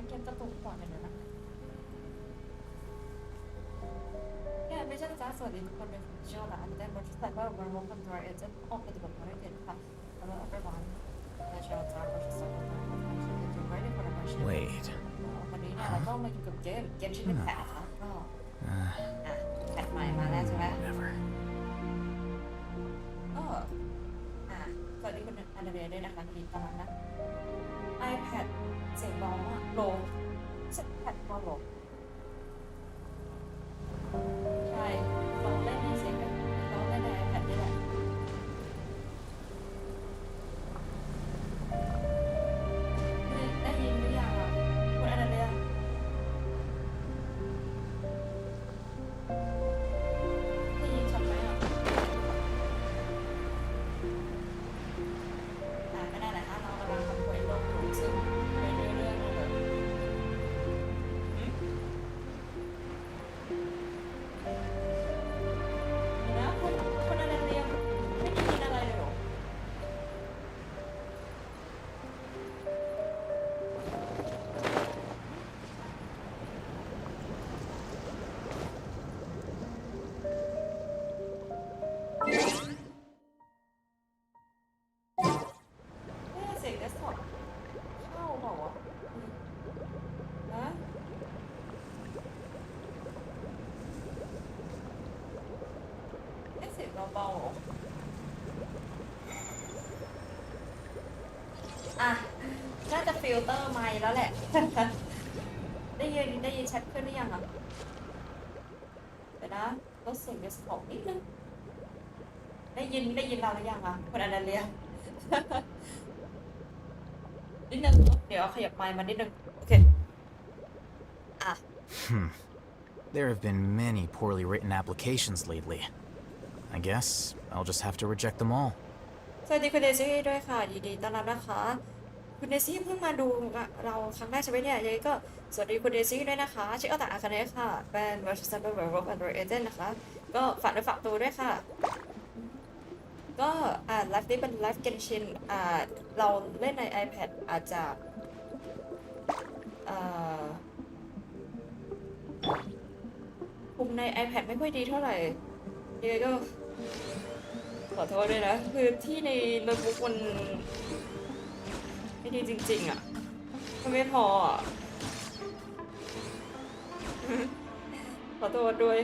เกมกระตุกก่อนเดี๋ยวนะเนี่ยไม่ใช่จ้าสวัสดีทุกคนเป็นผู้ชอบนะอันนี้ได้บทที่ใส่ว่าวันวอล์กกันดรอยจะออกปฏิบัติภารกิจค่ะแล้วเอาไปวางในชาวจ้าก็จะสอนว่าจะไว้ในคนละชิ้นวันนี้เนี่ยเราก็มาอยู่กับเกมชื่อเป็นแผลค่ะก็แผลใหม่มาแล้วใช่ไหมก็สวัสดีคุณอันเดรียด้วยนะคะทีตอนนั้นนะ iPad เสียงร้องอะโลสักแพดพอหรอใช่เราเล่นมีเสียงแบบเราเล่นใน iPad นี่แหละได้ยินหรือยังอ่ะคุณอันเดรียได้ยินชัดไหมอ่ะก็ได้แหละค่ะเรากำลังทำหวยลงถูกซึ่งเรื่อยๆเลยนะคุณอันเดรียไม่ได้ยินอะไรเลยหรอเสียงเดสก์ท็อปเข้าเปล่าวะนะเสียงเบาๆหรอน่าจะฟิลเตอร์ไมค์แล้วแหละ ได้ยินชัดขึ้นหรือยังอ่ะเดี๋ยวนะลดเสียงเดสก์ท็อปนิดนึงได้ยินเราหรือยังอ่ะคุณอันเดเลีย นิดนึงเดี๋ยวขยับไมค์มานิดนึงโอเคThere have been many poorly written applications lately. I guess I'll just have to reject them all. สวัสดีคุณเดซี่ด้วยค่ะยินดีต้อนรับนะคะคุณเดซี่เพิ่งมาดูเราครั้งแรกใช่ไหมเนี่ยยังไงก็สวัสดีคุณเดซี่ด้วยนะคะชื่ออัตตาอาคาเนะค่ะเป็น Versus Werewolf and Agent นะคะก็ฝากตัวด้วยค่ะก็ไลฟ์นี้เป็นไลฟ์เกนชินเราเล่นใน iPad อาจจะคุมใน iPad ไม่ค่อยดีเท่าไหร่ยังไงก็ขอโทษด้วยนะคือที่ในโน้ตบุ๊กมันไม่ดีจริงๆอ่ะมันไม่พออ่ะขอโทษด้วย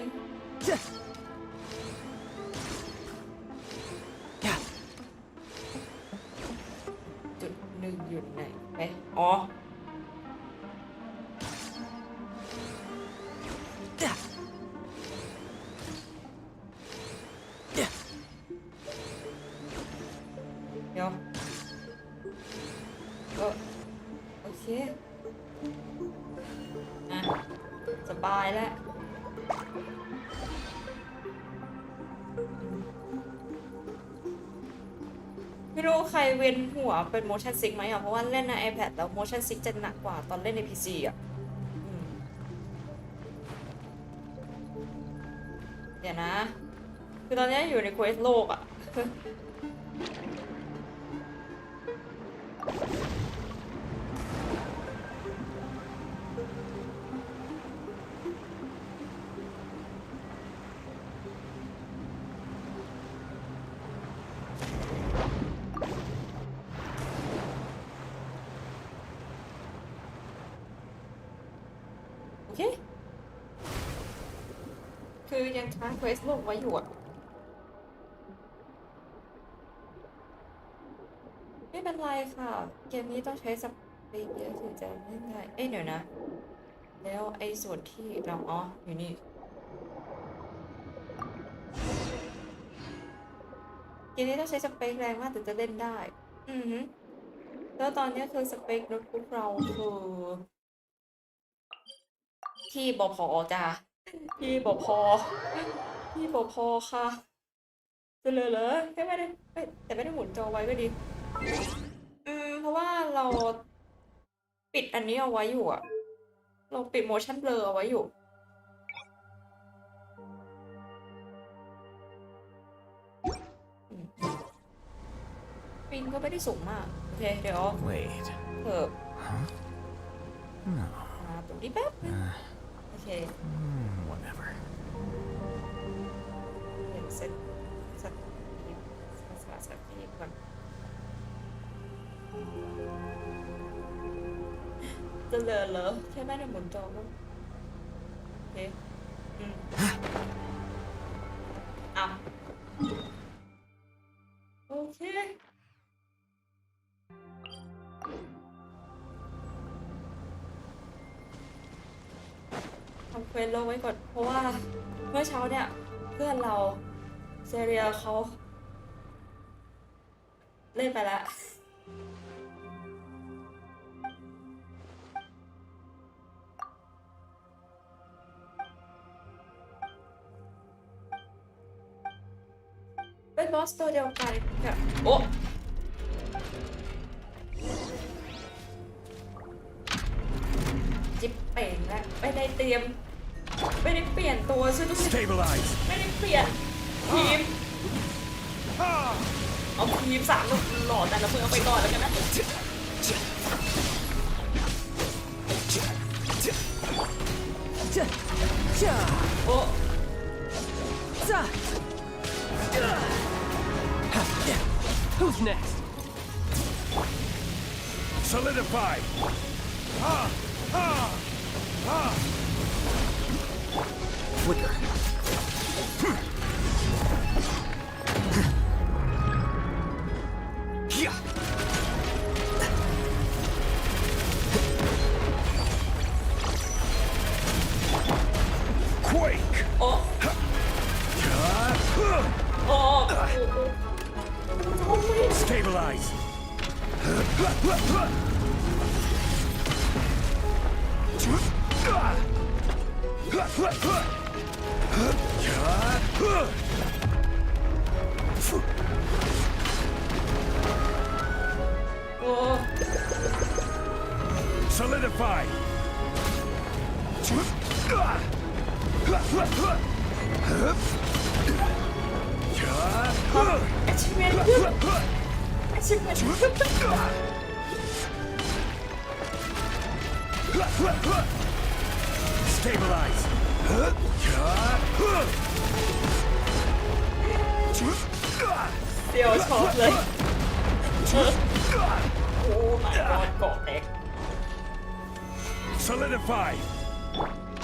จุดหนึ่งอยู่ไหนไหมอ๋อเดี๋ยวโอเคสบายแล้วไม่รู้ใครเวียนหัวเป็น motion sick ไหมอ่ะเพราะว่าเล่นใน iPad แล้ว motion sick จะหนักกว่าตอนเล่นใน PC อ่ะเดี๋ยวนะคือตอนนี้อยู่ในเควสโลกอ่ะโอเคคือยังค้างเควสโลกไว้อยู่อ่ะไม่เป็นไรค่ะเกมนี้ต้องใช้สปีดเยอะถึงจะเล่นได้เดี๋ยวนะแล้วไอ้ส่วนที่เราอยู่นี่เกมนี้ต้องใช้สเปคแรงมากถึงจะเล่นได้แล้วตอนนี้คือสเปคโน้ตบุ๊กเราคือที่บพจ้าที่บพค่ะจะเลยแค่ไม่ได้แต่ไม่ได้หมุนจอไว้ก็ดีเพราะว่าเราปิดอันนี้เอาไว้อยู่อะเราปิด motion blur เอาไว้อยู่ปิงก็ไม่ได้สูงมากโอเคเดี๋ยวเพิ่ม No. ตรงนี้แป๊บนึงโอเค Whatever. เห็นเสร็จสักทีก่อนจะเหลือเหรอแค่ไม่ได้หมุนจอมั้งโอเคโอเคทำเควสเราไว้ก่อนเพราะว่าเมื่อเช้าเนี่ยเพื่อนเราเซเรียเขาเล่นไปแล้วเป็นบอสตัวเดียวกันกับโอ้จิ๊บเป่งแล้วไม่ได้เตรียมไม่ได้เปลี่ยนตัวใช่ไหมไม่ได้เปลี่ยนทีมเอาทีม3หลอดแต่ละเมืองไปก่อนแล้วกันนะโอ้ Who's next? Solidify! Flicker. Quake! โอ้โอ้ Stabilize! Solidify! Stabilize! เดี๋ยวช็อปเลยโอ้ my god เกาะแตก Solidify!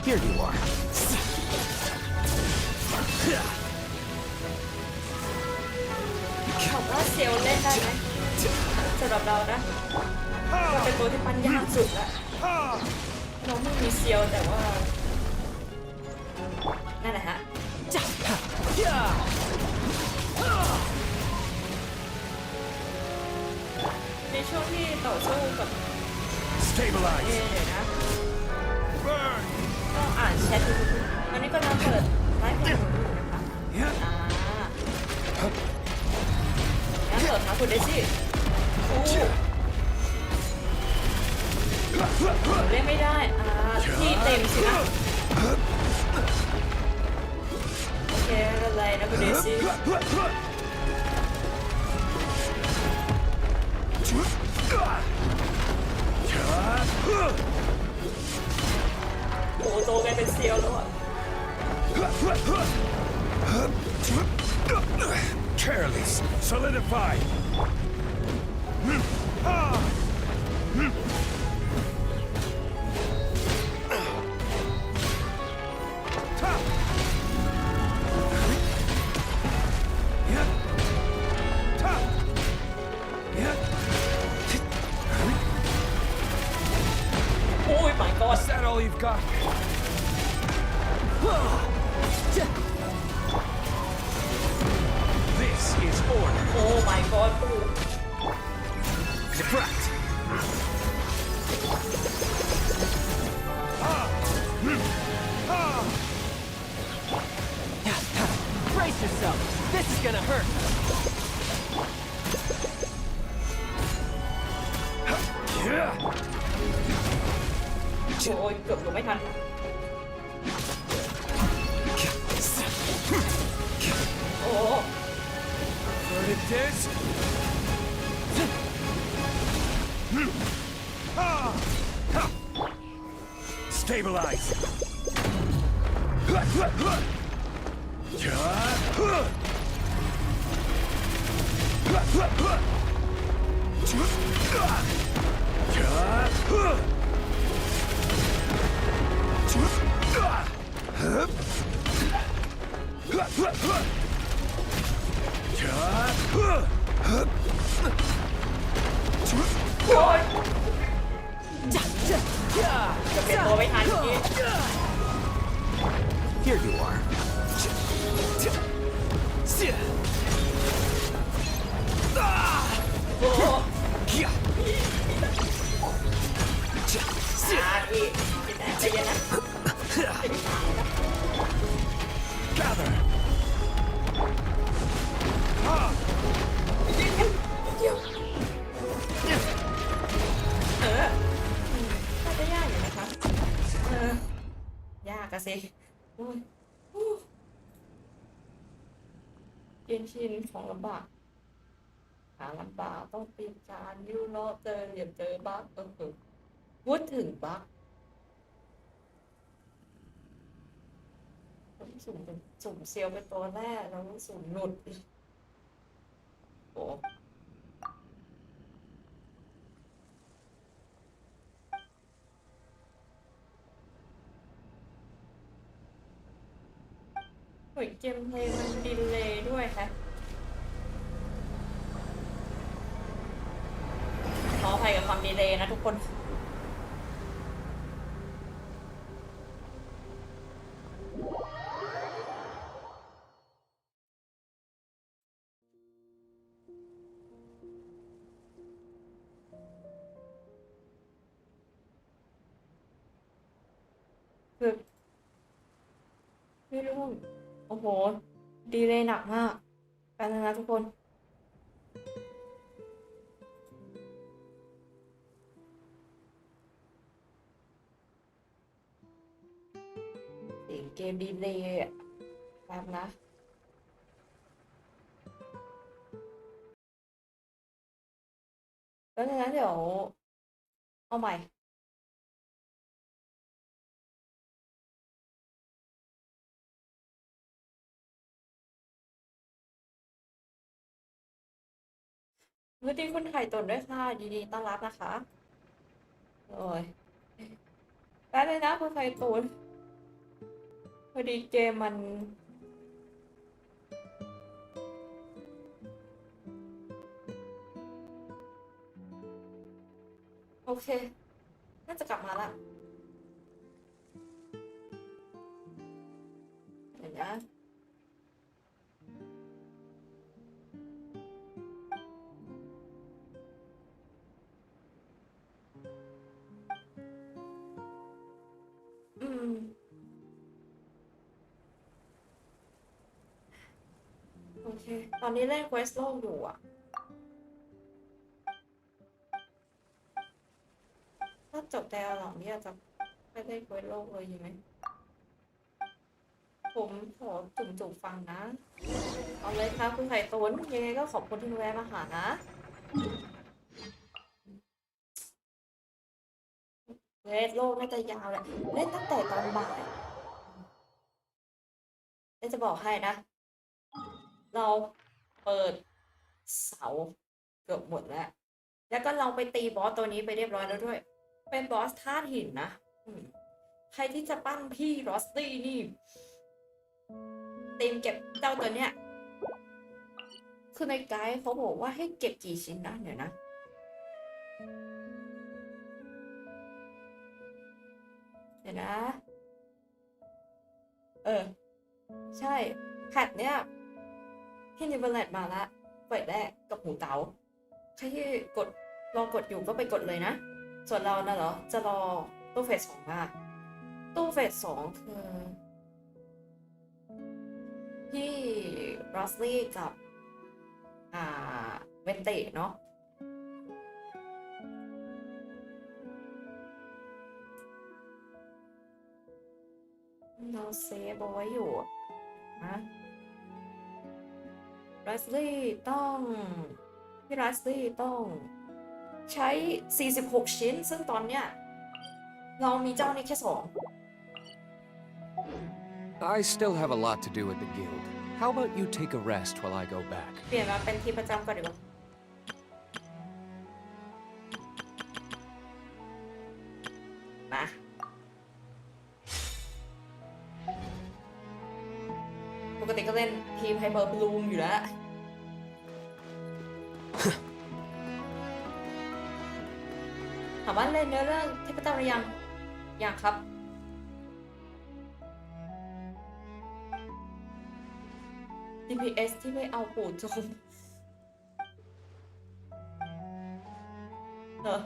Here you are. ถามว่าเซลเล่นได้ไหมสำหรับเรานะมันเป็นตัวที่ปั้นยากสุดละน้องไม่มีเซลแต่ว่านั่นแหละฮะในช่วงที่ต่อสู้กับ Stabilize! เดี๋ยวนะ Burn! ต้องอ่านแชทอันนี้ก็น้องเปิดไลฟ์ของหนูนะคะงั้นเหรอคะคุณเดซี่เล่นไม่ได้ที่เต็มสินะโอเคอะไรนะคุณเดซี่โอ้โตกันเป็นเซียวแล้วอ่ะ Careless! Solidify! Oh my god! Is that all you've got? This is order. Oh my god! Subtract. Brace yourself. This is gonna hurt. โอ้ยเกือบหลบไม่ทันโอ้ Verdict is... Stabilize. Here you are. ใจเย็นนะ Gather. น่าจะยากอยู่นะคะยากอะสิเย็นชินของลำบากหาลำบากต้องปีนจานยูโรเจอเหลี่ยมเจอบั๊กพูดถึงบั๊กสุ่มเซียวเป็นตัวแรกแล้วสุ่มหลุดโอ้โหเกมเพลย์มันดีเลย์ด้วยค่ะขออภัยกับความดีเลย์นะทุกคนคือไม่รู้โอ้โหดีเลยหนักมากไปแล้วนะทุกคนเสียงเกมดีเลยแบบนะแล้วฉะนั้นเดี๋ยวเอาใหม่สวัสดีคุณไข่ตุ่นด้วยค่ะยินดีต้อนรับนะคะโอ้ยแป๊บเลยนะคุณไข่ตุ่นพอดีเกมมันโอเคน่าจะกลับมาละเดี๋ยวนะโอเคตอนนี้เล่นเควสโลกอยู่อ่ะถ้าจบแต่หลังนี้จะไม่ได้เควสโลกเลยใช่ไหมผมขอจุ่มๆฟังนะเอาเลยค่ะคุณไข่ตุนยังไงก็ขอบคุณที่แวะมาหานะเควสโลกน่าจะยาวแหละเล่นตั้งแต่ตอนบ่ายจะบอกให้นะเราเปิดเสาเกือบหมดแล้วก็เราไปตีบอสตัวนี้ไปเรียบร้อยแล้วด้วยเป็นบอสธาตุหินนะใครที่จะปั้นพี่รอสตี้นี่เต็มเก็บเจ้าตัวเนี้ยคือในไกด์เขาบอกว่าให้เก็บกี่ชิ้นนะเดี๋ยวนะใช่แพทเนี้ยพี่นิเวลเลตมาละเปิดแรกกับหูเต๋าใครที่รอกดอยู่ก็ไปกดเลยนะส่วนเราน่ะเหรอจะรอตู้เฟส 2มาตู้เฟส 2คือพี่รอสลี่กับเวนเตเนาะเราเซฟเอาไว้อยู่นะรัสลี่พี่รัสลี่ต้องใช้46ชิ้นซึ่งตอนเนี้ย เรามีเจ้านี่แค่สอง I still have a lot to do at the guild. How about you take a rest while I go back? เปลี่ยนมาเป็นทีมประจำก่อนดีกว่ามาปกติก็เล่นทีมไฮเปอร์บลูมอยู่แล้ว ถามว่าเล่นเนื้อเรื่องเทพเจ้าหรือยังยังครับ DPS ที่ไม่เอาปู่โจมเหรอ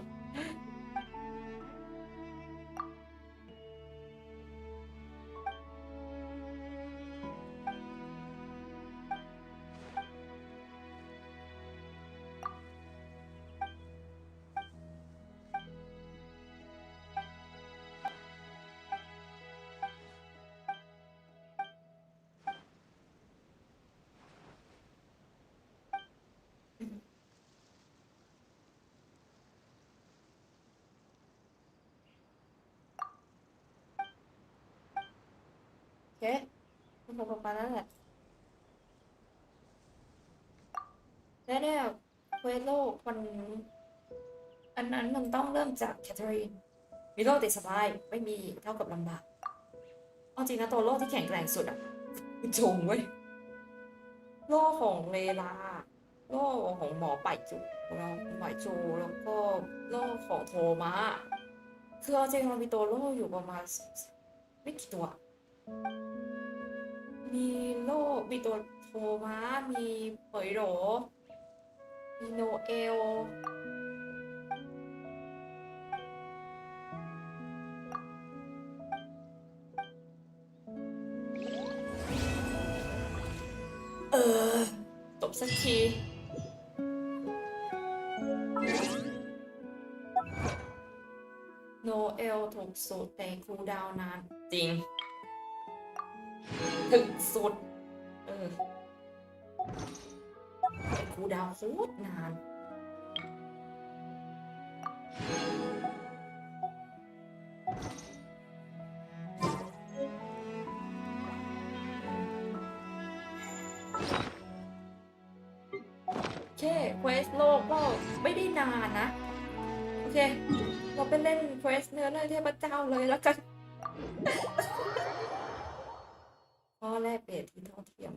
โอเคมันประมาณนั้นแหละแล้วเนี่ยเควสโลกมันอันนั้นมันต้องเริ่มจากแคทเธอรีนมีโลกติดสบายไม่มีเท่ากับลำบากเอาจริงนะตัวโลกที่แข็งแกร่งสุดอ่ะจงเว้ยโลกของเลลาโลกของหมอป่ายจูเราหมายจูแล้วก็โลกของโทมะคือเอาจริงเรามีตัวโลกอยู่ประมาณไม่กี่ตัวมีโลกมีตัวโทมะมีเผยโหรมีโนเอลตบสักทีโนเอลถูกสูตรแต่คูลดาวน์นานจริงถึงสุดแต่คูลดาวน์โคตรนานโอเคเควสโลกก็ไม่ได้นานนะโอเคเราไปเล่นเควสเนื้อเรื่องเทพเจ้าเลยแล้วกันข้อแรกเปลี่ยนที่เท่าเทียม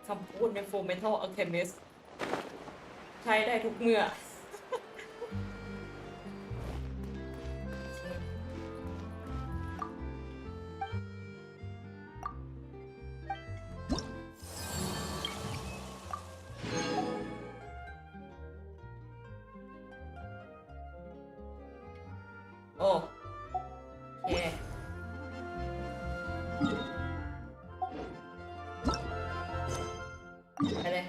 คำพูดใน Fullmetal Alchemist ใช้ได้ทุกเมื่อโอเคไปเลย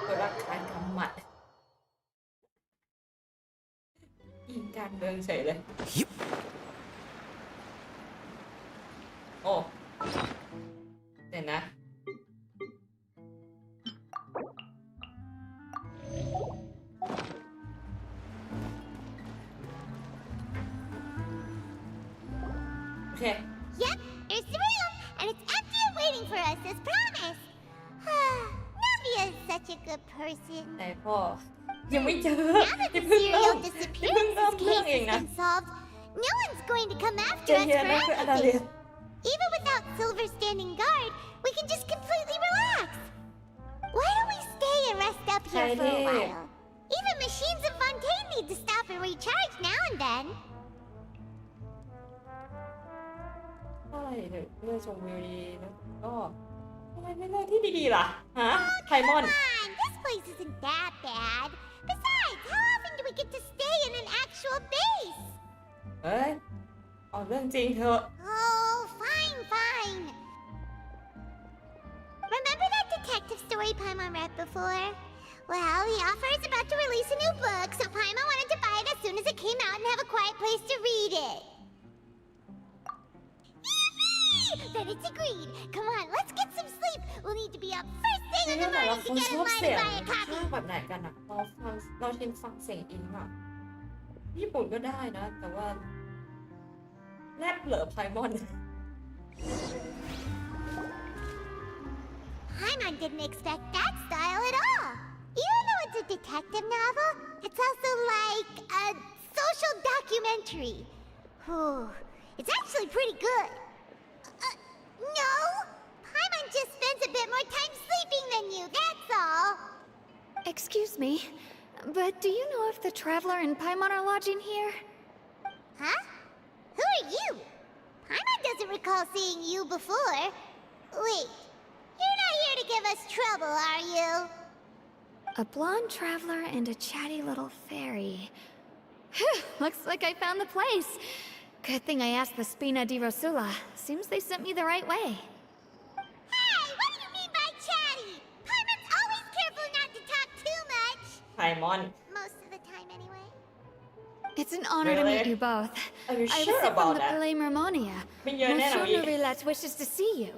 ตัวรักการกำหมัดอิงการเมืองเฉยเลยโอ้เดี๋ยวนะโอเค Yep, here's the room, and it's empty and waiting for us as promised. Navia is such a good person. แต่พ่อยังไม่เจอ Now that ที่ the เพิ่งเริ่ serial มที่เพิ่ง disappearance เริ่มเรื่อง case เอง has นะ been solved, no one's going to come เจ after เฮีย us นั่น for คืออนาเลีย anything. Even without Silver standing guard, we can just completely relax. Why don't we stay and rest up here for a while? Even machines in Fontaine need to stop and recharge now and then. ใช่เดี๋ยวเลือกชมวิวดีแล้วก็ทำไมไม่เลือกที่ดีๆล่ะฮะไทมอน Come on, this place isn't that bad. Besides, how often do we get to stay in an actual base? เอ้ยเอาเรื่องจริงเถอะ Oh, fine. Remember that detective story Paimon read before? Well, the author is about to release a new book, so Paimon wanted to buy it as soon as it came out and have a quiet place to read it. Yippee! Then it's agreed. Come on, let's get some sleep. We'll need to be up first thing นี่ in the แต่ละ morning ค to น get ช in อบ line เสีย to ง buy a ภา copy. คแบบไหนกันอ่ะเราชินฟังเสียงอิงอ่ะญี่ปุ่นก็ได้นะ แต่ว่าแลบเหลือไพมอน Paimon didn't expect that style at all. Even though it's a detective novel, it's also like a social documentary. Whew, it's actually pretty good. No! Paimon just spends a bit more time sleeping than you, that's all. Excuse me, but do you know if the Traveler and Paimon are lodging here? Huh? Who are you? Paimon doesn't recall seeing you before. Wait, you're not here to give us trouble, are you? A blonde traveler and a chatty little fairy. Phew, looks like I found the place. Good thing I asked the Spina di Rosula. Seems they sent me the right way. Hey, what do you mean by chatty? Paimon's always careful not to talk too much. ไพมอน Most of the time, anyway. It's an honor to meet Really? you both. Are you I sure was sent about from the that? Palais Mermonia. ไม่เยอะแน่นะ Monsieur วิ Nourrilette wishes to see you.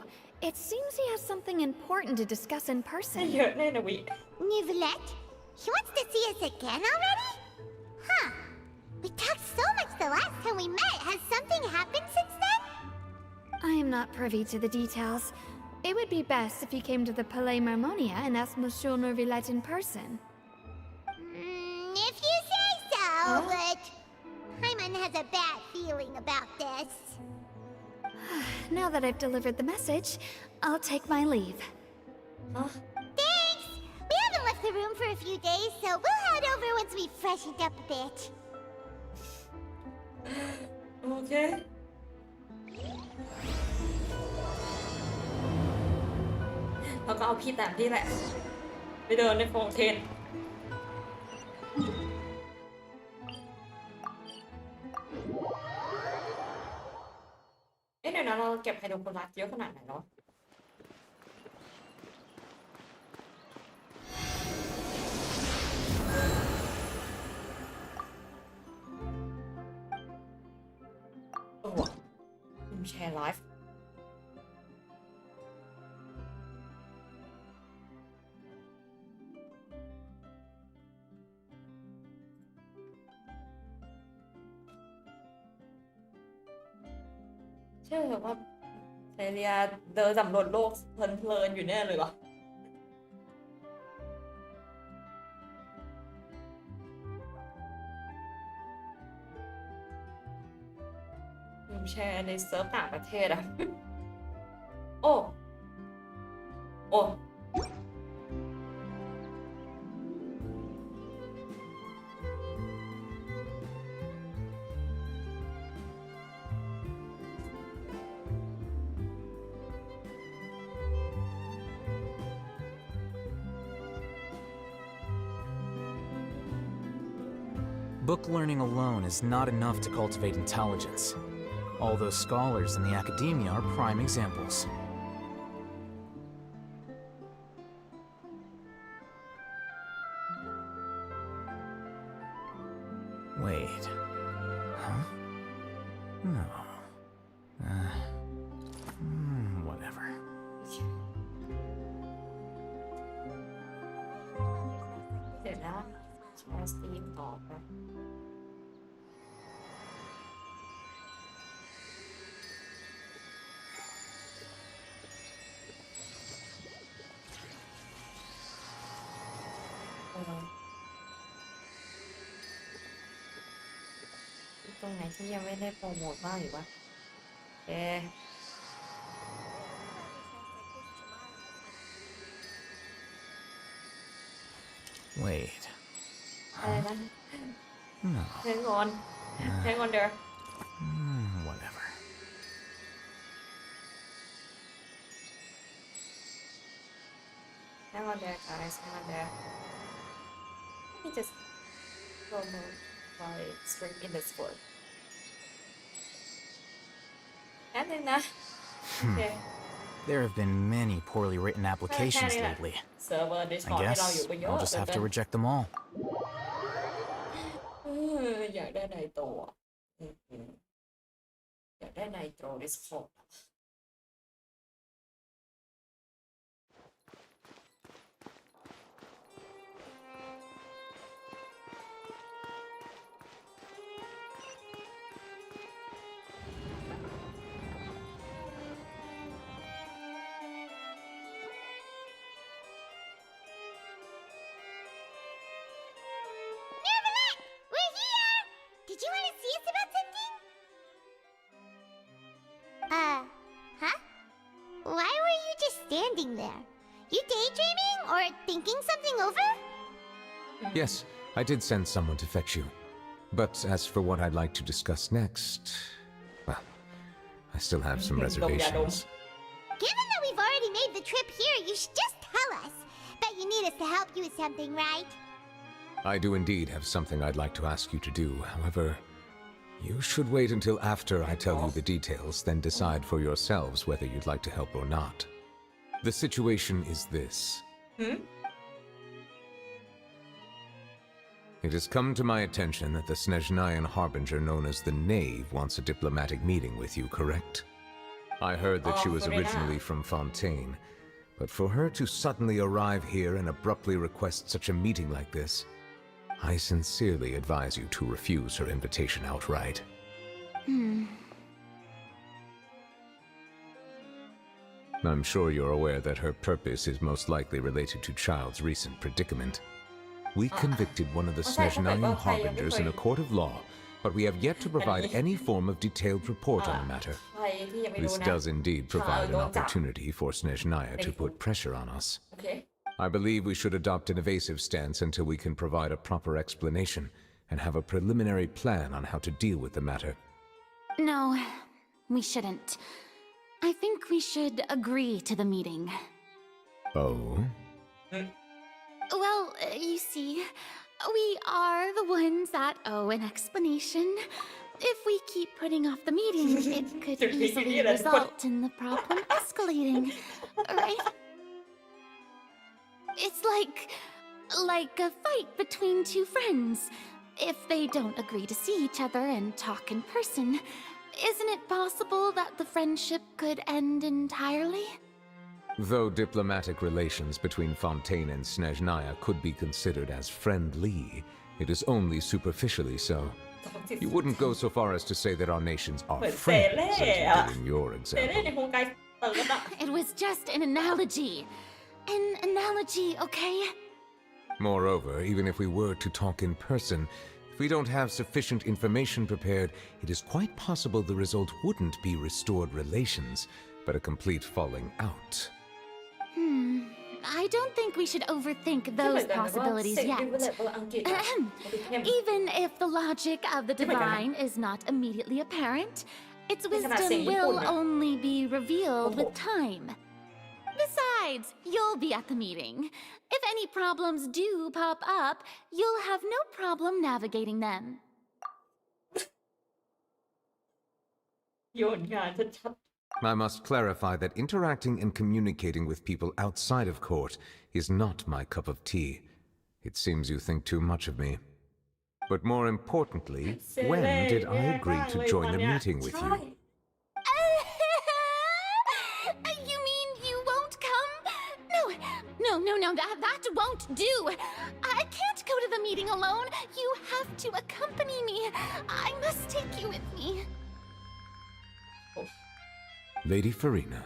It seems he has something important to discuss in ไม่ person. เยอะแน่นะวิ Nivelette? He wants to see us again already? Huh. We talked so much the last time we met. Has something happened since then? I am not privy to the details. It would be best if you came to the Palais Mermonia and asked Monsieur Nourrilette in person. If you say so, Huh? but Paimon has a bad feeling about this. Now that I've delivered the message, I'll take my leave. ฮะ Thanks! We haven't left the room for a few days, so we'll head over once we've freshened up a bit. โอเคแล้วก็เอาพี่แต่พี่แหละ ไปเดินในโฟงเทน เดี๋ยวนะเราเก็บไฮโดรโคลัสเยอะขนาดไหนเนาะว่ะแชร์ไลฟ์เชื่อเหรอว่าเซเรียเดินสำรวจโลกเพลินๆอยู่แน่เลยวะแชร์ในเซิร์ฟต่างประเทศอะ โอ้ โอ้ Book learning alone is not enough to cultivate intelligence. All those scholars in the academia are prime examples. Wait. Huh? No. Whatever. เดี๋ยวนะแชร์สตรีมต่อไปตรงไหนที่ยังไม่ได้โปรโมทบ้างอยู่วะโอเค Wait. อะไรนะ No. Hang on Hang on there Whatever. Hang on there guys Hang on there Let me just promote my stream in Discord แป๊บนึงนะโอเค There have been many poorly written applications lately. เซิร์ฟเวอร์ I Discord ให้เราอยู่ guess ก็เยอะ I'll just have to เกิน reject them all. อยากได้ไนโตรอ่ะอยากได้ไนโตร Discord อะ standing there. You daydreaming or thinking something over? Yes, I did send someone to fetch you. But as for what I'd like to discuss next, well, I still have some reservations. Given that we've already made the trip here, you should just tell us. Bet you need us to help you with something, right? I do indeed have something I'd like to ask you to do. However, you should wait until after I tell you the details, then decide for yourselves whether you'd like to help or not. The situation is this. It has come to my attention that the Snezhnayan harbinger known as the Knave wants a diplomatic meeting with you, correct? I heard that she was originally from Fontaine, but for her to suddenly arrive here and abruptly request such a meeting like this, I sincerely advise you to refuse her invitation outright. I'm sure you're aware that her purpose is most likely related to Child's recent predicament. We convicted one of the Snezhnayan harbingers in a court of law, but we have yet to provide any form of detailed report on the matter. This does indeed provide an opportunity for Snezhnaya to put pressure on us. I believe we should adopt an evasive stance until we can provide a proper explanation and have a preliminary plan on how to deal with the matter. No, we shouldn't. I think we should agree to the meeting. Oh? Well, you see, we are the ones that owe an explanation. If we keep putting off the meeting, it could easily result in the problem escalating, right? It's like a fight between two friends. If they don't agree to see each other and talk in person, isn't it possible that the friendship could end entirely? Though diplomatic relations between Fontaine and Snezhnaya could be considered as friendly, it is only superficially so. You wouldn't go so far as to say that our nations are friends, as you did in your example. It was just an analogy. An analogy, okay? Moreover, even if we were to talk in person, if we don't have sufficient information prepared, it is quite possible the result wouldn't be restored relations, but a complete falling out. I don't think we should overthink those possibilities yet. Even if the logic of the divine is not immediately apparent, its wisdom will only be revealed with time. Besides, you'll be at the meeting. If any problems do pop up, you'll have no problem navigating them. โยนงานชัด I must clarify that interacting and communicating with people outside of court is not my cup of tea. It seems you think too much of me. But more importantly, when did I agree to join the meeting with you? You mean you won't come? No, that won't do. I can't go to the meeting alone. You have to accompany me. I must take you with me. Lady Farina,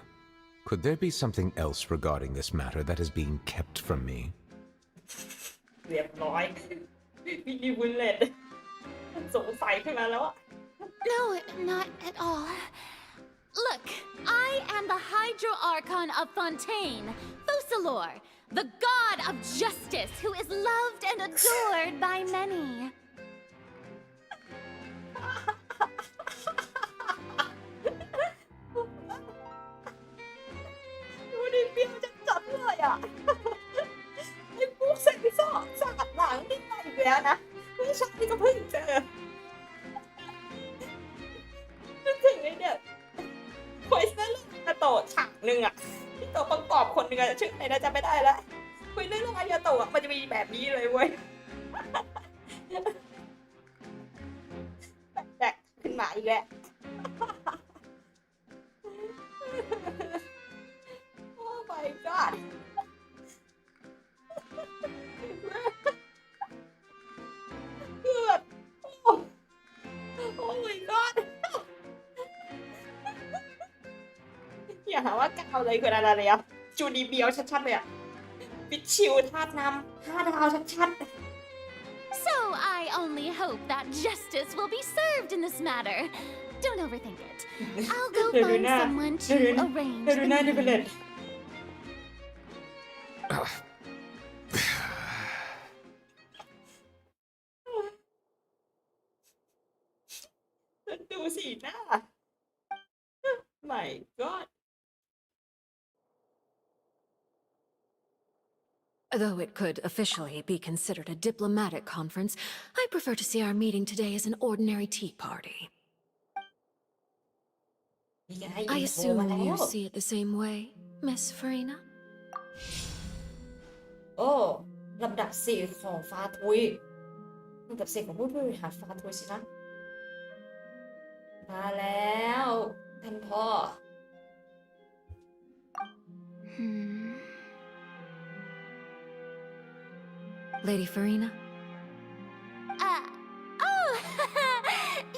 could there be something else regarding this matter that is being kept from me? เรียบร้อยวินิวุลเลตสงสัยขึ้นมาแล้วอะ No, not at all. Look, I am the Hydro-Archon of Fontaine, Focalor, the god of justice who is loved and adored by many. ดูดิเปรี้ยวจัดๆเลยอ่ะไอ้พวกเซ็กซ์ซ่อสาดหลังนี่มาอีกแล้วนะผู้ชายที่ก็เพิ่งเจอนึกถึงไอ้เนี่ยควยเส้นเรื่องอาโตะฉากหนึ่งอ่ะที่ตัวประกอบคนหนึ่งอะชื่ออะไรนะจำไม่ได้แล้วคุยเรื่องอาโตะมันจะมีแบบนี้เลยเว้ยแตกขึ้นมาอีกแล้วOh my god คือแบบโอ้ my god อย่าหาว่าก้าวเลยคืออะไรเลยอ่ะจูดีเบียวชัดๆเลยอ่ะปิดชิวธาตุน้ำ5 ดาวชัดๆ So I only hope that justice will be served in this matter. Don't overthink it. I'll go find someone to arrange the meeting. Though it could officially be considered a diplomatic conference, I prefer to see our meeting today as an ordinary tea party. นี่ไง I อินโทรมา assume แล้ you ว see it the same way, Miss Farina? โอ้ลำดับ4ของฟาทุยลำดับ4ของผู้บริหารฟาทุยสินะมาแล้วท่านพ่อ Lady Farina? Oh,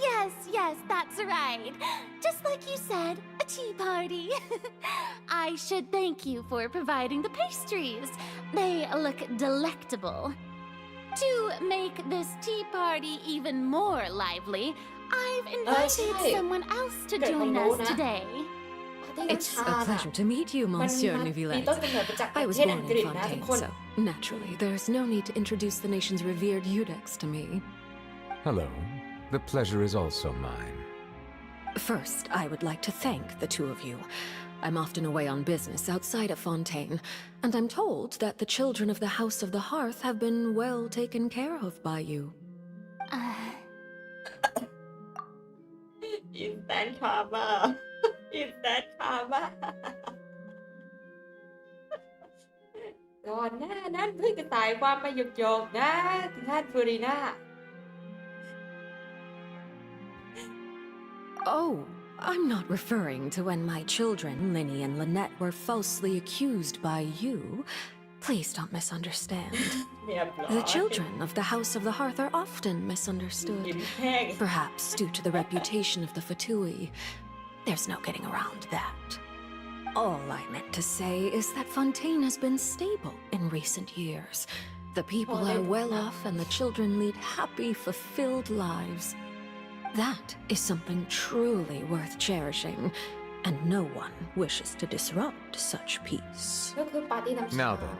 yes, that's right. Just like you said, a tea party. I should thank you for providing the pastries. They look delectable. To make this tea party even more lively, I've invited someone else to join us today. It's a pleasure to meet you, Monsieur Neuvillette. I was born in Fontaine, so naturally there's no need to introduce the nation's revered Eudex to me. Hello. The pleasure is also mine. First, I would like to thank the two of you. I'm often away on business outside of Fontaine, and I'm told that the children of the House of the Hearth have been well taken care of by you. อินแตนคามาอินแตนคามาก่อนหน้านั้นเพิ่งจะตายความมาหยกๆนะท่านฟูริน่า Oh, I'm not referring to when my children, Linny and Lynette, were falsely accused by you. Please don't misunderstand. เรียบร้อย The children of the House of the Hearth are often ยิ้ misunderstood. มแห้ง Perhaps due to the reputation of the Fatui. There's no getting around that. All I meant to say is that Fontaine has been stable in recent years. The people are well off and the children lead happy, fulfilled lives. That is something truly worth cherishing, and no one wishes to disrupt such peace. ก็คือปาร์ตี้น้ำชา Now then,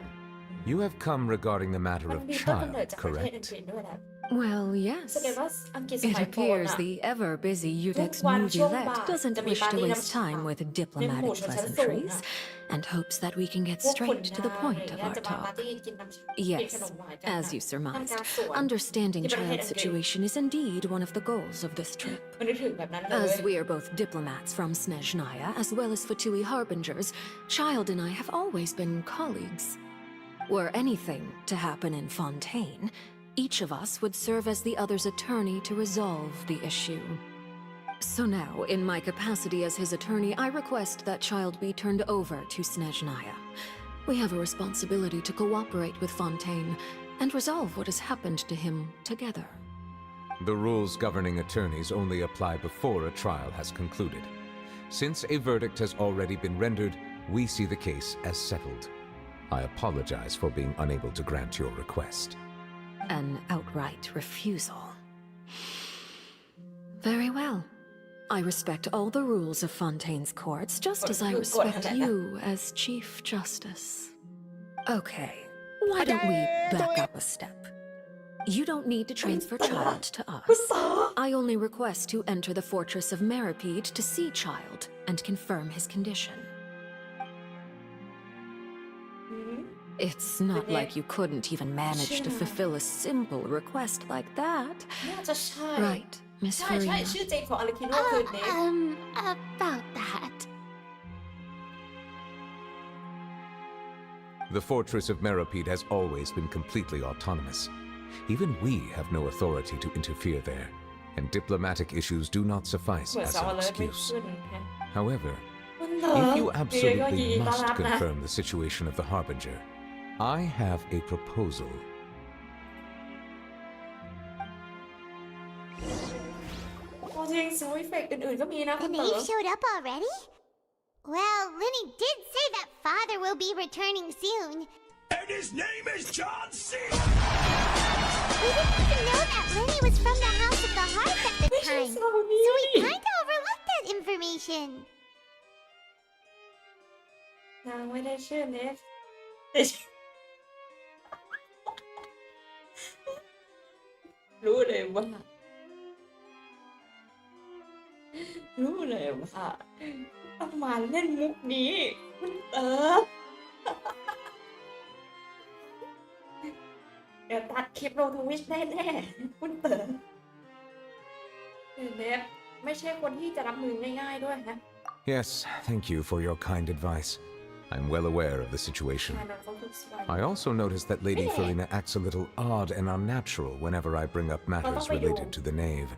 you have come regarding the matter มัน of มีต้นกำเนิด child, จากประเทศอัง correct? กฤษด้วยแหละ Well, yes. แสดงว่าอังกฤษส It มัยก่อน appears อะ the ever-busy Eudex ทุกวันช่วงบ่าย Neuvillette doesn't จะมี wish ปาร์ to ตี้ waste น้ำชา time with ในหมู่ diplomatic ชนชั้นสูง pleasantries นะ and hopes that we can get พวกขุน straight to นาง the อะไร point อย่าง of เงี้ย our จะมาปาร์ talk. ตี้กินน้ำชากิน Yes, ขนมหวานกัน as you ทำ surmised, การสวน understanding ที่ประเทศ child's อังกฤษ situation is indeed one of the goals of this trip. มันนึกถึงแบบนั้นเลย As we are both diplomats from Snezhnaya as well as Fatui harbingers, Child and I have always been colleagues. Were anything to happen in Fontaine, each of us would serve as the other's attorney to resolve the issue. So now, in my capacity as his attorney, I request that Child be turned over to Snezhnaya. We have a responsibility to cooperate with Fontaine and resolve what has happened to him together. The rules governing attorneys only apply before a trial has concluded. Since a verdict has already been rendered, we see the case as settled. I apologize for being unable to grant your request. An outright refusal. Very well. I respect all the rules of Fontaine's courts, just as I respect you as Chief Justice. Okay, why don't we back up a step? You don't need to transfer Child to us. I only request to enter the fortress of Meripede to see Child and confirm his condition. It's not like you couldn't even manage to fulfill a simple request like that. น่าจะใช่ Right, Miss ใช่ใช่ Farina? ชื่อจริงของอาริคิโน่คือเนฟ About that. The fortress of Meripede has always been completely autonomous. Even we have no authority to interfere there, and diplomatic issues do not suffice เหมือน as สาว an เลยไม่ excuse. ขึ้นฮะ However, มันเหรอ if you เดี๋ยวก็ยิน absolutely ดีต้อน must รับนะ confirm the situation of the Harbinger, I have a proposal. โอ้จริงซาวด์เอฟเฟกต์อื่นๆก็มีนะคุ The ณเต๋อ knave showed up already? Well, Linny did say that father will be returning soon. And his name is John C. We didn't even know that Linny was from the House of the Hearth at the ไม่ใช่ time, ซาวนี้ so we kinda overlooked that information. นางไม่ได้ชื่อเนฟแต่รู้เลยว่าต้องมาเล่นมุกนี้คุณเต๋อ เดี๋ยวตัดคลิปลงทวิชแน่ๆคุณเต๋อเนฟไม่ใช่คนที่จะรับมือง่ายๆด้วยนะ Yes, thank you for your kind advice. I'm well aware of the situation. I also noticed that Lady Farina acts a little odd and unnatural whenever I bring up matters related to the Knave.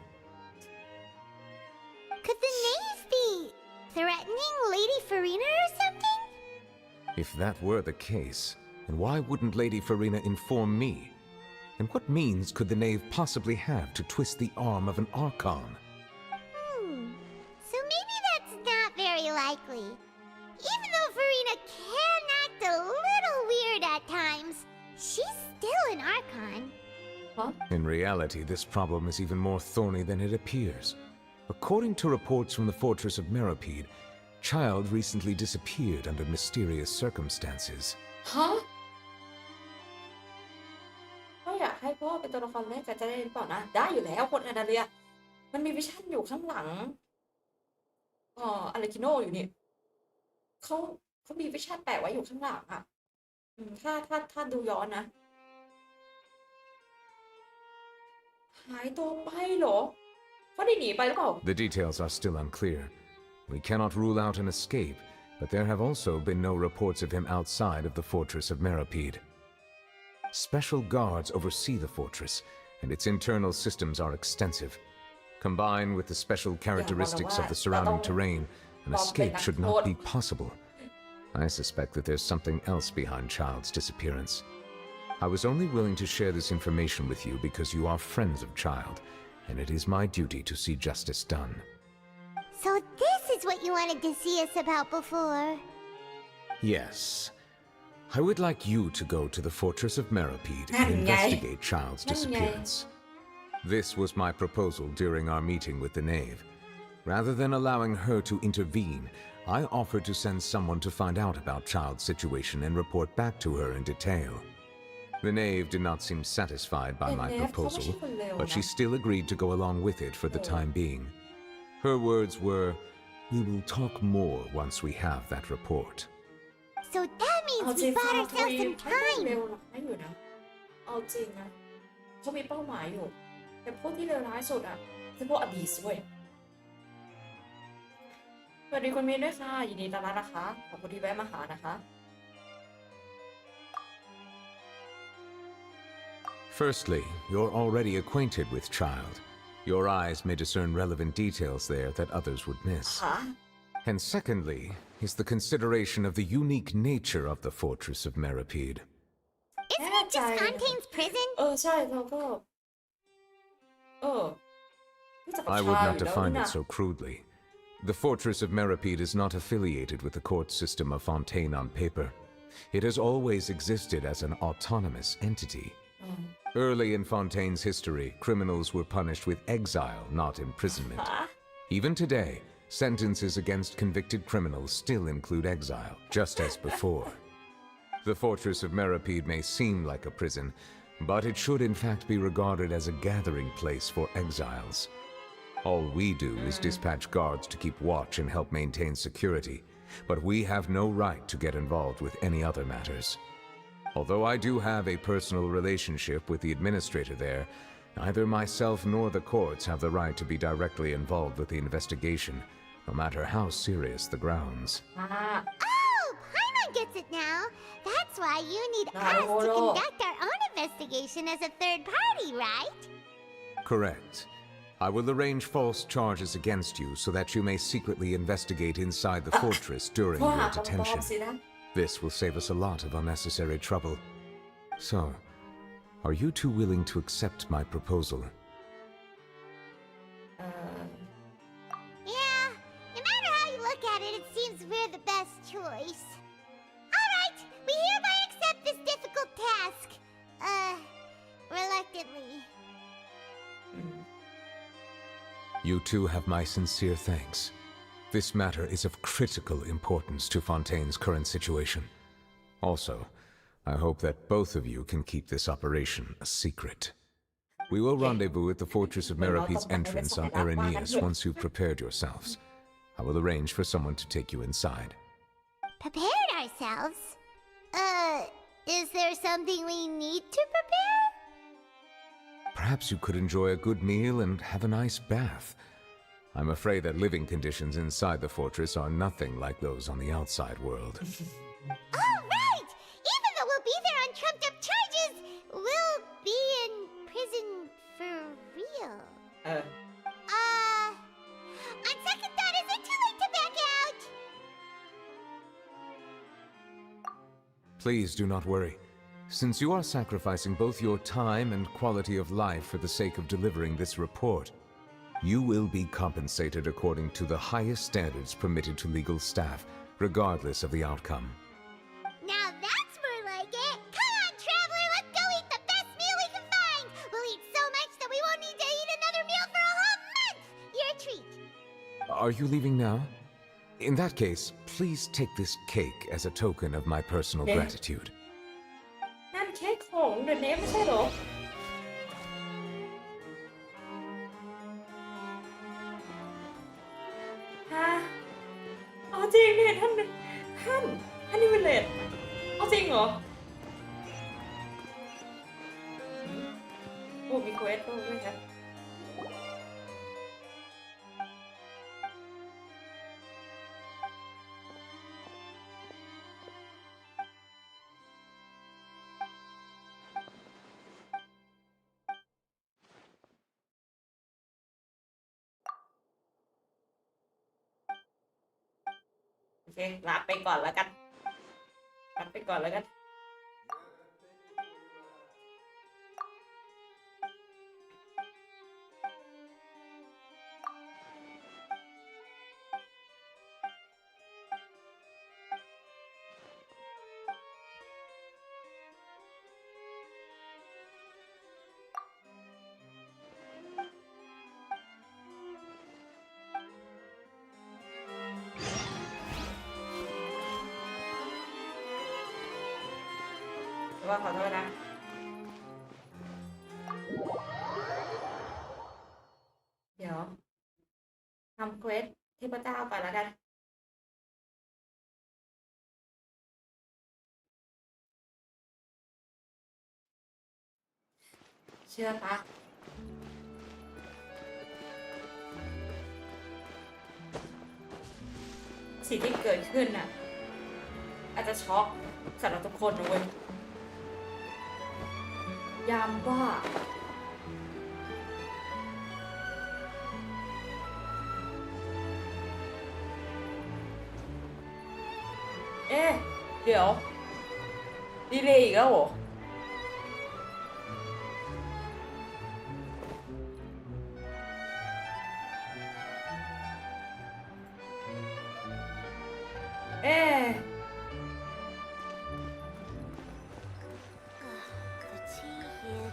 Could the Knave be threatening Lady Farina or something? If that were the case, then why wouldn't Lady Farina inform me? And what means could the Knave possibly have to twist the arm of an Archon? So maybe that's not very likely. Even though Farina can act a little weird at times, she's still an Archon. Huh? In reality, this problem is even more thorny than it appears. According to reports from the fortress of Meropide, Child recently disappeared under mysterious circumstances. Huh? ก็อยากให้พ่อเป็นตัวละครแรกจะได้หรือเปล่านะได้อยู่แล้วคนอนาเลียมันมีวิชั่นอยู่ข้างหลังอาราคิโนอยู่นี่เขามีวิชั่นแปะไว้อยู่ข้างหลังอ่ะถ้าดูย้อนนะหายตัวไปเหรอเขาได้หนีไปหรือเปล่า The details are still unclear. We cannot rule out an escape, but there have also been no reports of him outside of the fortress of Meropide. Special guards oversee the fortress, and its internal systems are extensive. Combined with the special characteristics of the surrounding terrain, an escape should not be possible. I suspect that there's something else behind Child's disappearance. I was only willing to share this information with you because you are friends of Child, and it is my duty to see justice done. So this is what you wanted to see us about before. Yes. I would like you to go to the fortress of Meropide and investigate Child's disappearance. This was my proposal during our meeting with the Knave. Rather than allowing her to intervene, I offered to send someone to find out about Child's situation and report back to her in detail. The Knave did not seem satisfied by my proposal, but she still agreed to go along with it for the time being. Her words were, "We will talk more once we have that report." So that means we bought ourselves some time. อยู่นะเอาจริงนะเขามีเป้าหมายอยู่แต่พวกที่เลวร้ายสุดอ่ะคือพวกอดีตด้วยสวัสดีคุณมีนด้วยค่ะยินดีต้อนรับนะคะขอบคุณที่แวะมาหานะคะ Firstly, you're already acquainted with Child. Your eyes may discern relevant details there that others would miss. And secondly, is the consideration of the unique nature of the fortress of Meropide. Isn't it just Fontaine's prison? ใช่เราก็I would not define it so crudely. The fortress of Meropide is not affiliated with the court system of Fontaine on paper. It has always existed as an autonomous entity. Early in Fontaine's history, criminals were punished with exile, not imprisonment. Even today, sentences against convicted criminals still include exile, just as before. The fortress of Meropide may seem like a prison, but it should in fact be regarded as a gathering place for exiles. All we do is dispatch guards to keep watch and help maintain security, but we have no right to get involved with any other matters. Although I do have a personal relationship with the administrator there, neither myself nor the courts have the right to be directly involved with the investigation, no matter how serious the grounds. Oh, Paimon gets it now. That's why you need us to conduct our own investigation as a third party, right? Correct. I will arrange false charges against you so that you may secretly investigate inside the fortress during your detention. This will save us a lot of unnecessary trouble. So, are you two willing to accept my proposal? Yeah, no matter how you look at it, it seems we're the best choice. Alright, we hereby accept this difficult task. Reluctantly. You two have my sincere thanks. This matter is of critical importance to Fontaine's current situation. Also, I hope that both of you can keep this operation a secret. We will rendezvous at the fortress of Meropide's entrance on Erinius once you've prepared yourselves. I will arrange for someone to take you inside. Prepared ourselves? Is there something we need to prepare? Perhaps you could enjoy a good meal and have a nice bath. I'm afraid that living conditions inside the fortress are nothing like those on the outside world. All right! Even though we'll be there on trumped-up charges, we'll be in prison for real. On second thought, is it too late to back out? Please do not worry. Since you are sacrificing both your time and quality of life for the sake of delivering this report, you will be compensated according to the highest standards permitted to legal staff, regardless of the outcome. Now that's more like it! Come on, traveler, let's go eat the best meal we can find! We'll eat so much that we won't need to eat another meal for a whole month! Your treat! Are you leaving now? In that case, please take this cake as a token of my personal gratitude. นั่นเค้กของเดอะเนมไม่ใช่เหรอฮะเอาจริงเนี่ยท่านนิเวเลตเอาจริงเหรอโอ้มีเควสด้วยครับโอเคลาไปก่อนแล้วกันลาไปก่อนแล้วกันว่าขอโทษนะเดี๋ยวทำเควสเทพเจ้าไปแล้วกันเชื่อปะสิ่งที่เกิดขึ้นน่ะอาจจะช็อกสำหรับทุกคนนะเว้ยยามว่าเอ๊ะเดี๋ยวดีเลยอีกแล้วเหรอเอ๊ะ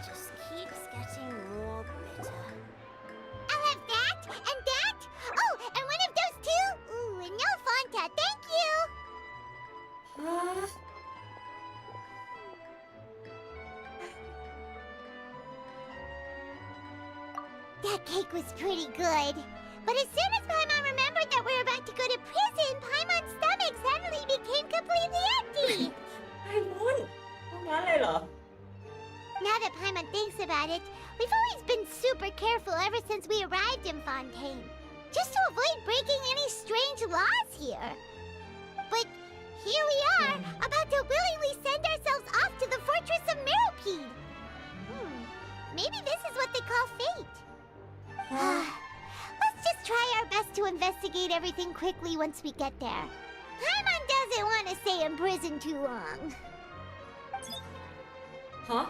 just keeps getting more bitter. I'll have that and that. Oh, and one of those two. Ooh, and no Fanta, thank you. That cake was pretty good. But as soon as Paimon remembered that we were about to go to prison, Paimon's stomach suddenly became completely empty. ไอ้มุนตรงนั้นเลยเหรอNow that Paimon thinks about it, we've always been super careful ever since we arrived in Fontaine, just to avoid breaking any strange laws here. But here we are, about to willingly send ourselves off to the fortress of Meropide. Maybe this is what they call fate. Let's just try our best to investigate everything quickly once we get there. Paimon doesn't want to stay in prison too long. Huh?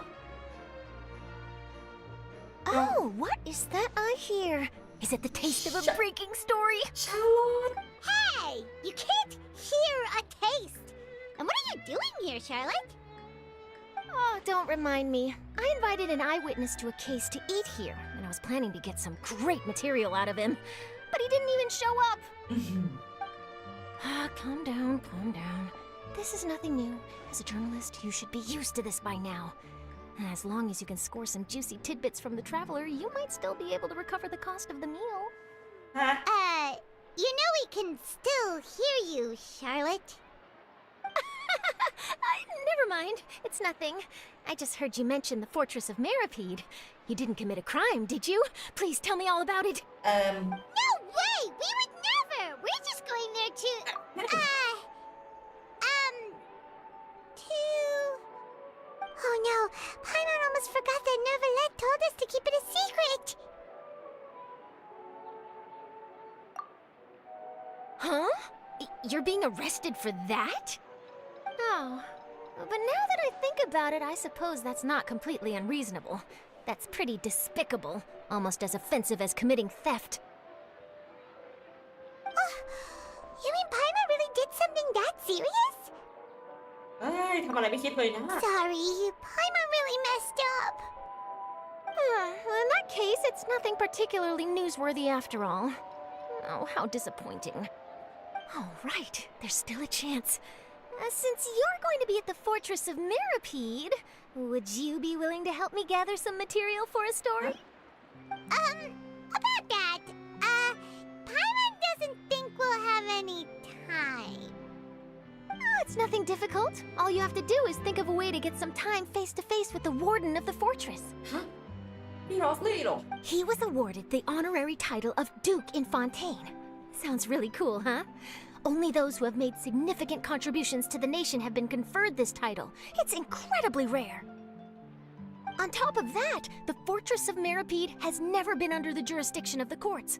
Oh, what is that I hear? Is it the taste of a breaking story? Charlotte! Hey! You can't hear a taste! And what are you doing here, Charlotte? Oh, don't remind me. I invited an eyewitness to a case to eat here, and I was planning to get some great material out of him. But he didn't even show up. Calm down, calm down. This is nothing new. As a journalist, you should be used to this by now. As long as you can score some juicy tidbits from the traveler, you might still be able to recover the cost of the meal. You know we can still hear you, Charlotte. Never mind. It's nothing. I just heard you mention the Fortress of Meripede. You didn't commit a crime, did you? Please tell me all about it. No way! We would never! We're just going there to... Oh no, Paimon almost forgot that Neverlet told us to keep it a secret! Huh? You're being arrested for that? Oh, but now that I think about it, I suppose that's not completely unreasonable. That's pretty despicable, almost as offensive as committing theft. You mean Paimon really did something that serious? เอ้ยทำอะไรไม่คิดเลยนะ Sorry, Paimon really messed up. Well, in that case, it's nothing particularly newsworthy after all. Oh, how disappointing. All right, there's still a chance. Since you're going to be at the Fortress of Meripede, would you be willing to help me gather some material for a story? About that, Paimon doesn't think we'll have any time. Oh, it's nothing difficult. All you have to do is think of a way to get some time face-to-face with the warden of the fortress. ฮะนี่รอสลี่เหรอ He was awarded the honorary title of Duke in Fontaine. Sounds really cool, huh? Only those who have made significant contributions to the nation have been conferred this title. It's incredibly rare. On top of that, the Fortress of Meripede has never been under the jurisdiction of the courts.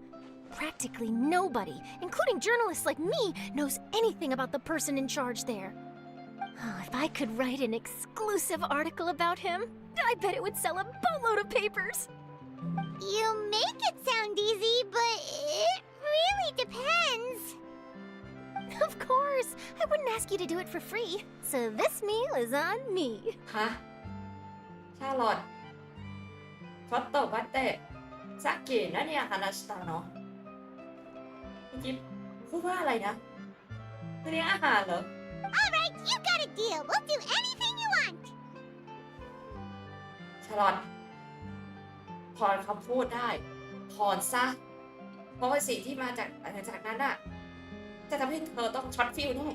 Practically nobody, including journalists like me, knows anything about the person in charge there. Oh, if I could write an exclusive article about him, I bet it would sell a boatload of papers. You make it sound easy, but it really depends. Of course, I wouldn't ask you to do it for free, so this meal is on me. ฮะชาลอตちょっと待ってさっき何話したのเมื่อกี้พูดว่าอะไรนะเรียกอาหารเหรอ Alright, you got a deal. We'll do anything you want. ชาลอตถอนคำพูดได้ถอนซะเพราะว่าสิ่งที่มาจากนั้นน่ะจะทำให้เธอต้องช็อตฟิวแน่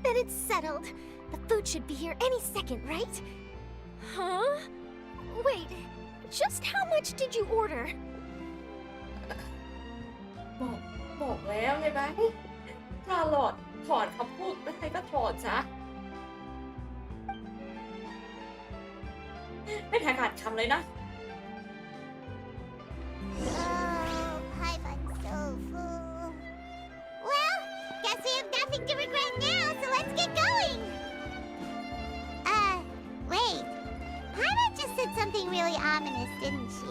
Then it's settled. The food should be here any second, right? Huh? Wait, just how much did you order? บอกแล้วไงไหมชาลอตถอนคำพูดไม่ใครก็ถอนซะไม่แพ้ขาดคำเลยนะ Oh, Paimon's so full. Well, guess we have nothing to regret now, so let's get going. Wait. Paimon just said something really ominous, didn't she?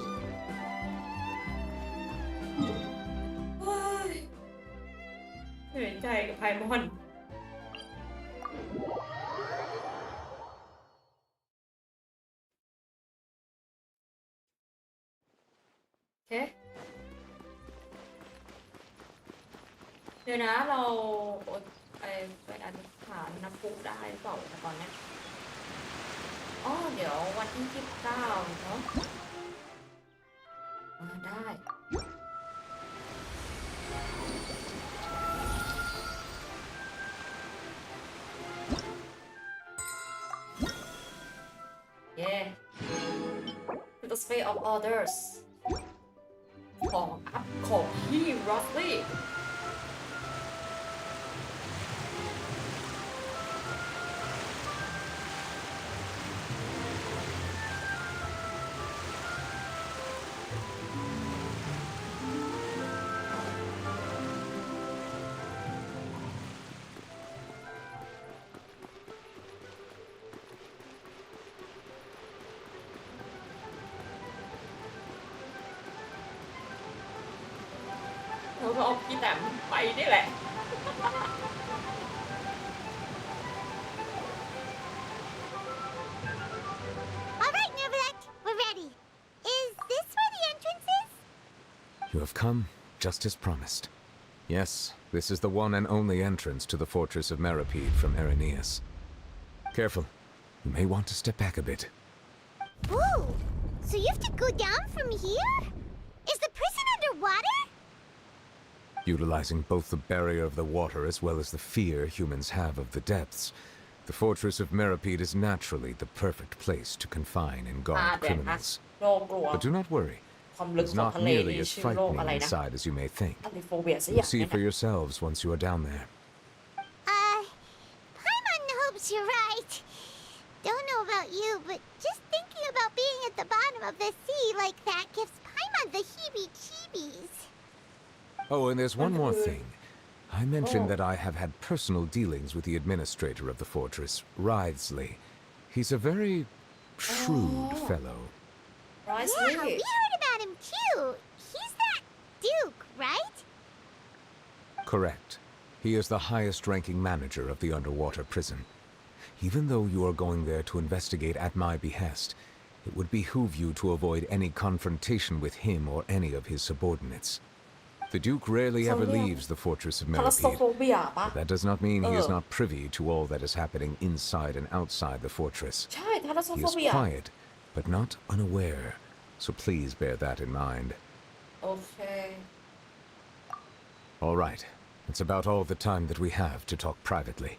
เหนื่อยใจกับไพมอน โอเค เดี๋ยวนะเราไปอธิษฐานน้ำพุได้เปล่าตอนนี้อ๋อเดี๋ยววันที่29เนาะได้ Yeah. To the sphere of others. ของอัพของพี่รอสลี่ เราก็เอาพี่แต้มไปนี่แหละ Alright, Neverlet, we're ready. Is this where the entrance is? You have come, just as promised. Yes, this is the one and only entrance to the Fortress of Meripede from Irenaeus. Careful. You may want to step back a bit. Whoa! So you have to go down from here? Is the prison underwater? Utilizing both the barrier of the water as well as the fear humans have of the depths, The fortress of Meripede is naturally the perfect place to confine and guard criminals. โลกกลัว But do not worry. ความลึก It's ของ not ทะเล nearly นี่ as ชื่อโลกอะไร frightening นะ inside as you may think. อะลิโฟเบียสักอ You'll ย่าง see เนี่ย for นะ yourselves once you are down there. Paimon hopes you're right. Don't know about you, but just thinking about being at the bottom of the sea like that gives Paimon the heebie-jeebies. Oh, and there's one more thing. I mentioned that I have had personal dealings with the administrator of the fortress, Writhsley. He's a very shrewd fellow. Yeah, we heard about him too. He's that Duke, right? Correct. He is the highest-ranking manager of the underwater prison. Even though you are going there to investigate at my behest, it would behoove you to avoid any confrontation with him or any of his subordinates. The Duke rarely ever leaves the fortress of ทารัสโซ Meripede. โฟเบียปะ But that does not mean he is not privy to all that is happening inside and outside the fortress. ใช่ทารัสโซ He โฟ is เบีย quiet, but not unaware, so please bear that in mind. โอเค All right. It's about all the time that we have to talk privately.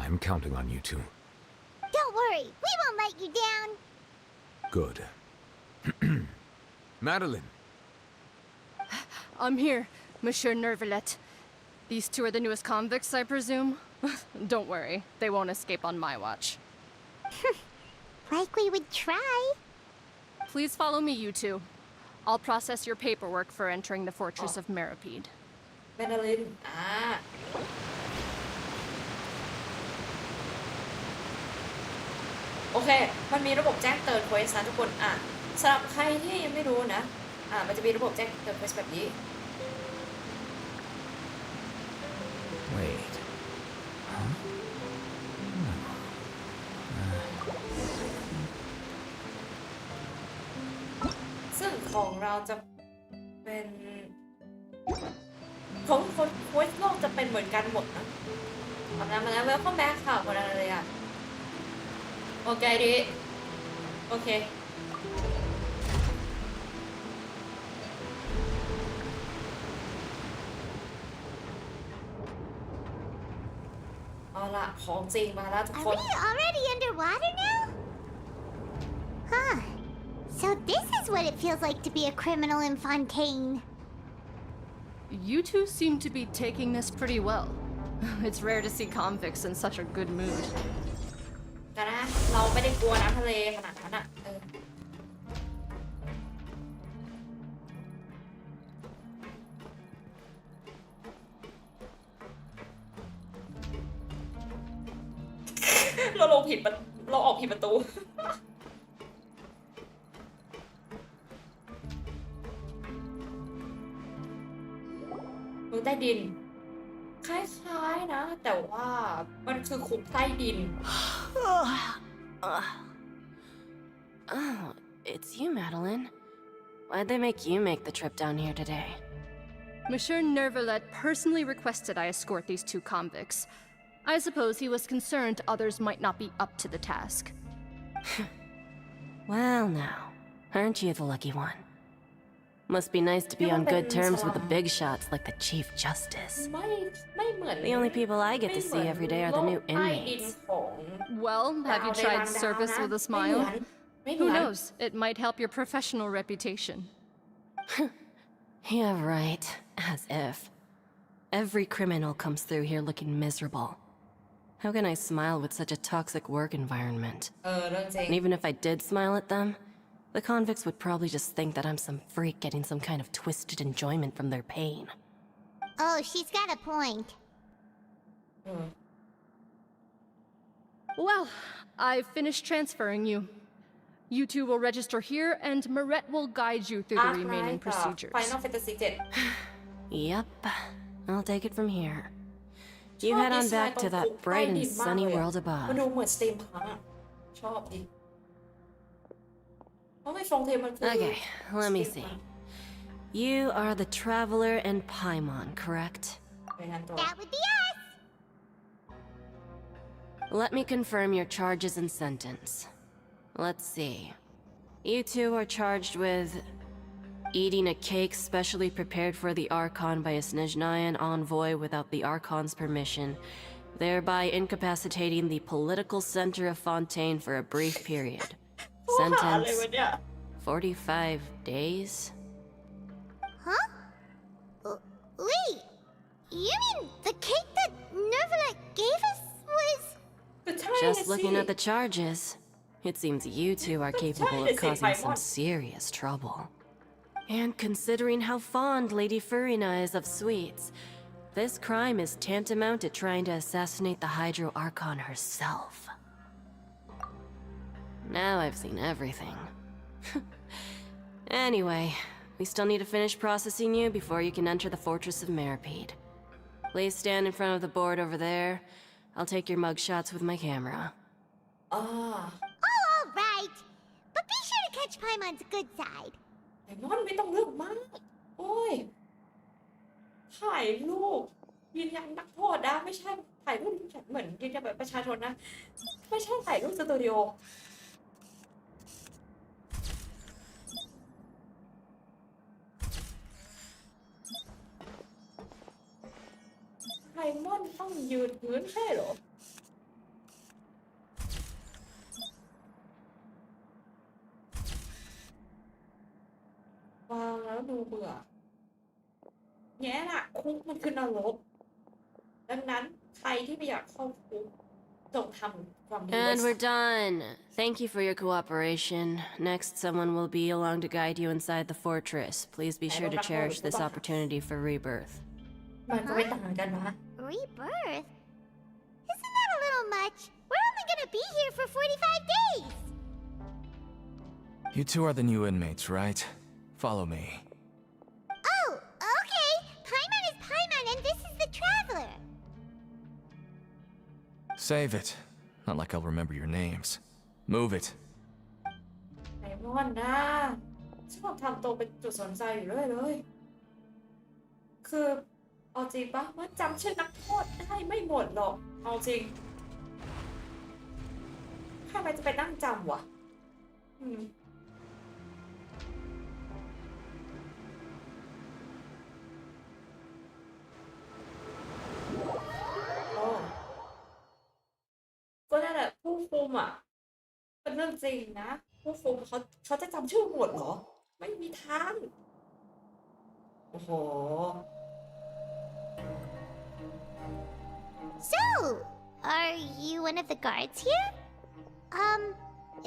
I'm counting on you two. Don't worry, we won't let you down. Good. Madeline. I'm here, Monsieur Nervalet. These two are the newest convicts, I presume? Don't worry, they won't escape on my watch. Like we would try. Please follow me, you two. I'll process your paperwork for entering the fortress of Meripede. เมนาลินโอเค มันมีระบบแจ้งเตือนเควสนะทุกคนสำหรับใครที่ยังไม่รู้นะมันจะมีระบบแจ้งเตือนเควสแบบนี้ Wait. Huh? No. ซึ่งของเราจะเป็นของคนเควสโลกจะเป็นเหมือนกันหมดนะทำงานมาแล้วwelcome back ค่ะคนอะไรเลยโอเคดิโอเคเอาล่ะของจริงมาแล้วทุกคน Are we already underwater now? Huh. So this is what it feels like to be a criminal in Fontaine. You two seem to be taking this pretty well. It's rare to see convicts in such a good mood. กันนะเราไม่ได้กลัวน้ำทะเลขนาดนั้นเราลงผิดเราออกผิดประตู เมืองใต้ดิน คล้ายๆนะ แต่ว่ามันคือคุกใต้ดิน Oh, it's you, Madeline. Why'd they make you make the trip down here today? Monsieur Nervalet personally requested I escort these two convicts. I suppose he was concerned others might not be up to the task. Well, now, aren't you the lucky one? Must be nice to be on good terms with the big shots like the Chief Justice. ไม่เหมือน The only people I get to see every day are the new inmates. Well, have you tried service with a smile? Who knows? It might help your professional reputation. Yeah, right. As if. Every criminal comes through here looking miserable. How can I smile with such a toxic work environment? เรื่องจริง And even if I did smile at them, the convicts would probably just think that I'm some freak getting some kind of twisted enjoyment from their pain. Oh, she's got a point. Well, I've finished transferring you. You two will register here, and Marette will guide you through the remaining procedures. Final Fantasy 7 Yep, I'll take it from here. You head on back to that bright and sunny world มันดู above. เหมือนสตีมพังชอบดิเพราะไม่ฟงเทมันคือ Okay, let me see. You are the Traveler and Paimon, correct? เป็นงานตัว That would be us. Let me confirm your charges and sentence. Let's see. You two are charged with eating a cake specially prepared for the Archon by a Snezhnayan envoy without the Archon's permission, thereby incapacitating the political center of Fontaine for a brief period. อะไร Sentence วะเนี่ย 45 days. Huh? Wait, you mean the cake that Nervala gave us was... ก็ใช่ Just นะ looking สิ at the charges, it seems you two are capable of causing some serious trouble. And considering how fond Lady Furina is of sweets, this crime is tantamount to trying to assassinate the Hydro Archon herself. Now I've seen everything. Anyway, we still need to finish processing you before you can enter the Fortress of Meripede. Please stand in front of the board over there. I'll take your mugshots with my camera. อ่า Oh, all right. But be sure to catch Paimon's good side. ไอ้มอนไม่ต้องเลือกมากโอ้ยถ่ายรูปยืนยันนักโทษนะไม่ใช่ถ่ายรูปเหมือนยืนยันแบบประชาชนนะไม่ใช่ถ่ายรูปสตูดิโอไอ้มอนต้องยืนพื้นใช่เหรอวางแล้วดูเบื่อแง่น่ะคุกมันคือนรกดังนั้นใครที่ไม่อยากเข้าคุกจงทำความดี And we're done. Thank you for your cooperation. Next, someone will be along to guide you inside the fortress. Please be sure to cherish this opportunity for rebirth. มันก็ไม่ต่างกันนะ Rebirth? Isn't that a little much? We're only gonna be here for 45 days! You two are the new inmates, right? Follow me. Oh, okay. Paimon is Paimon and this is the Traveler. Save it. Not like I'll remember your names. Move it. ไอ้มอนนะชอบทำตัวเป็นจุดสนใจอยู่เรื่อยเลยคือเอาจริงปะว่าจำชื่อนักโทษได้ไม่หมดหรอกเอาจริงใครมันจะไปนั่งจำวะโอ้ก็นั่นแหละผู้คุมอ่ะเป็นเรื่องจริงนะผู้คุมเขาจะจำชื่อหมดเหรอไม่มีทางโอ้โห So, are you one of the guards here?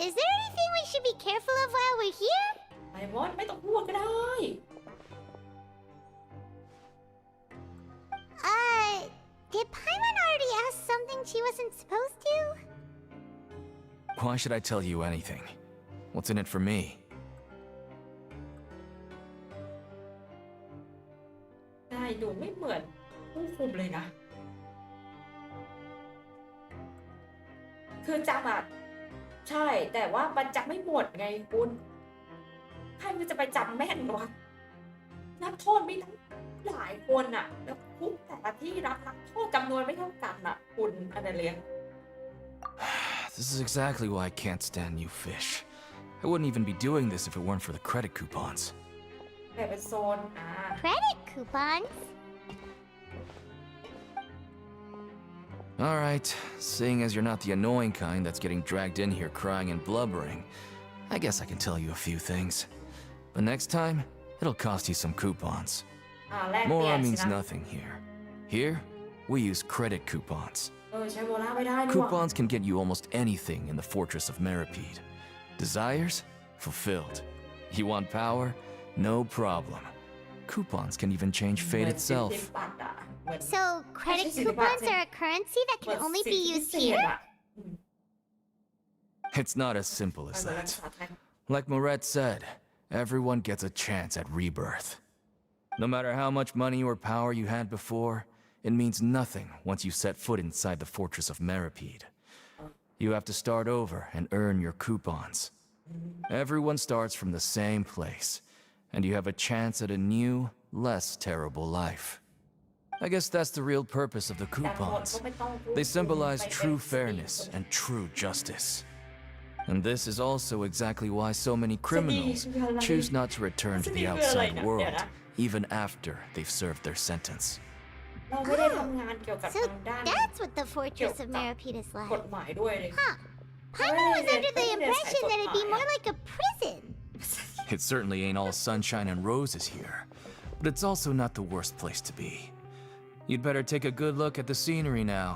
Is there anything we should be careful of while we're here? ไอ้มอนไม่ต้องพูดก็ได้ Did Paimon already ask something she wasn't supposed to? Why should I tell you anything? What's in it for me? ได้ดูไม่เหมือนผู้คุมเลยนะคือจำอ่ะใช่แต่ว่ามันจำไม่หมดไงคุณใครมันจะไปจำแม่นวะนักโทษมีทั้งหลายคนอ่ะแล้วคุกแต่ละที่รับนักโทษจำนวนไม่เท่ากันอ่ะคุณอะไรเลี้ยง This is exactly why I can't stand you fish. I wouldn't even be doing this if it weren't for the credit coupons. แต่เป็นโซนCredit coupons? Alright, seeing as you're not the annoying kind that's getting dragged in here crying and blubbering, I guess I can tell you a few things. But next time, it'll cost you some coupons. Mora means nothing here. Here, we use credit coupons. Coupons can get you almost anything in the Fortress of Meripede. Desires? Fulfilled. You want power? No problem. Coupons can even change fate itself. So, credit coupons are a currency that can only be used here? It's not as simple as that. Like Moret said, everyone gets a chance at rebirth. No matter how much money or power you had before, it means nothing once you set foot inside the Fortress of Meripede. You have to start over and earn your coupons. Everyone starts from the same place, and you have a chance at a new, less terrible life. I guess that's the real purpose of the coupons. They symbolize true fairness and true justice. And this is also exactly why so many criminals choose not to return to the outside world, even after they've served their sentence. เราไม่ได้ทำงานเกี่ยวกับ So ทางด้าน that's what the เกี่ยว fortress of กับ Meripede is กฎ like. หมายด้วยเลย Huh. Paimon was under the impression that it'd be more like a prison. It certainly ain't all sunshine and roses here, but it's also not the worst place to be. You'd better take a good look at the scenery now.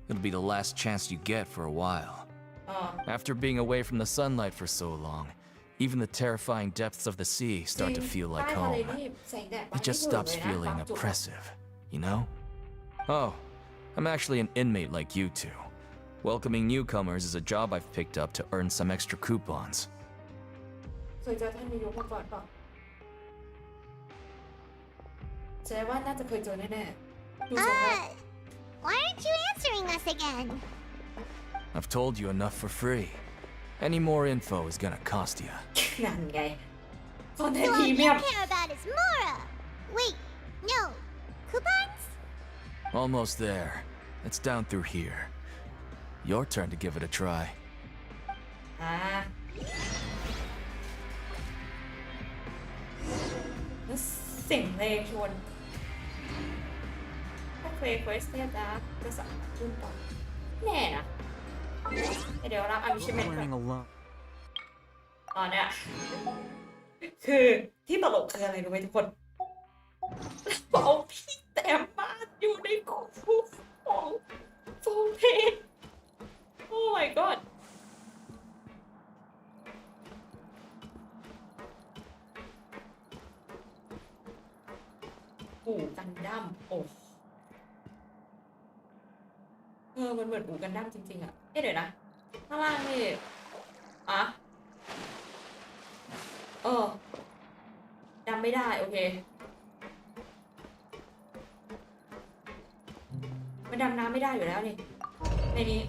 It'll be the last chance you get for a while. After being away from the sunlight for so long, even the terrifying depths of the sea start to feel like home. It just stops feeling oppressive, you know? Oh, I'm actually an inmate like you two. Welcoming newcomers is a job I've picked up to earn some extra coupons. เคยเจอท่านนายกมาก่อนเปล่าแสดงว่าน่าจะเคยเจอแน่ๆดูทรงแล้ว Why aren't you answering us again? I've told you enough for free. Any more info is gonna cost you. นั่นไงคอนเท So นต์พ all รีเมี you ยม care about is Mora. Wait, no. Coupons? Almost there. It's down through here. Your turn to give it a try. อ่าแล้วเสียงเพลงชวนถ้าเควสเนี่ยจะสามารถขึ้นต่อแน่นะเดี๋ยวรับอามิชิเมนก่อน ตอนเนี้ยคือที่ตลกคืออะไรรู้ไหมทุกคนเอาพี่แต้มมาอยู่ในคู่ของโฟงเพลงโอ้ my god อู่กันดั้มโอ้มันเหมือนอู่กันดั้มจริงๆอะเดี๋ยวนะข้างล่างนี่อะดำไม่ได้โอเคมันดำน้ำไม่ได้อยู่แล้วนี่ในนี้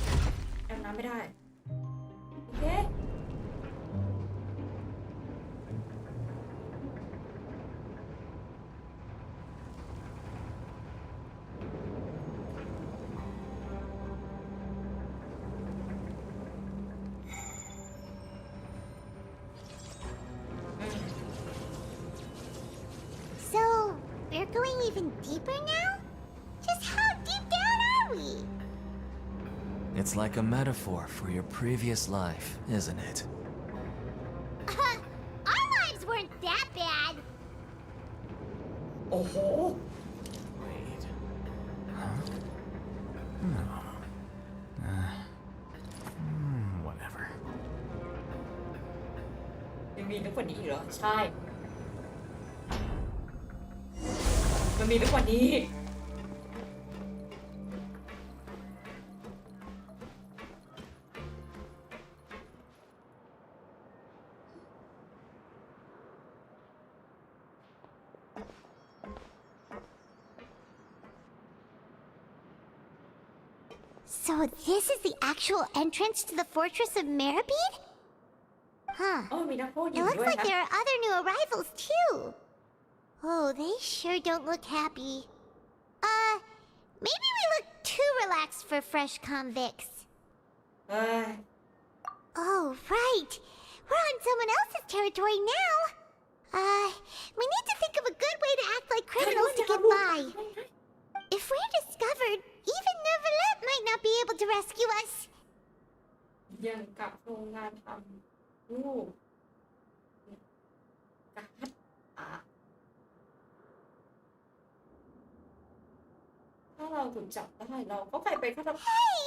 ดำน้ำไม่ได้โอเคWe're going even deeper now? Just how deep down are we? It's like a metaphor for your previous life, isn't it? Our lives weren't that bad. Oh. Wait. Huh? No. Whatever. ยังมีลึกกว่านี้อีกเหรอใช่มันมีลึกกว่านี้ So this is the actual entrance to the Fortress of Meripede? Huh. It looks like there are other new arrivals too. Oh, they sure don't look happy. Maybe we look too relaxed for fresh convicts. Oh, right. We're on someone else's territory now. We need to think of a good way to act like criminals to get by. If we're discovered, even Nervalet might not be able to rescue us. ยังกับโรงงานทำลูกถ้าเราถูกจับได้เราก็ไปฆาตกร Hey!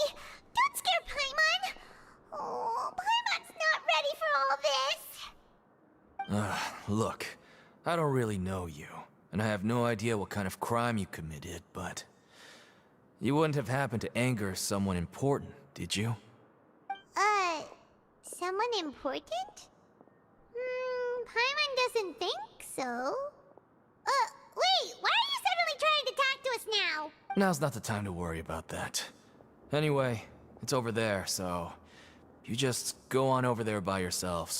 Don't scare Paimon! Oh, Paimon's not ready for all this. Look, I don't really know you, and I have no idea what kind of crime you committed, but you wouldn't have happened to anger someone important, did you? Someone important? Paimon doesn't think so. Wait, why are you suddenly trying to talk to us now? Now's not the time to worry about that. Anyway, it's over there, so you just go on over there by yourselves.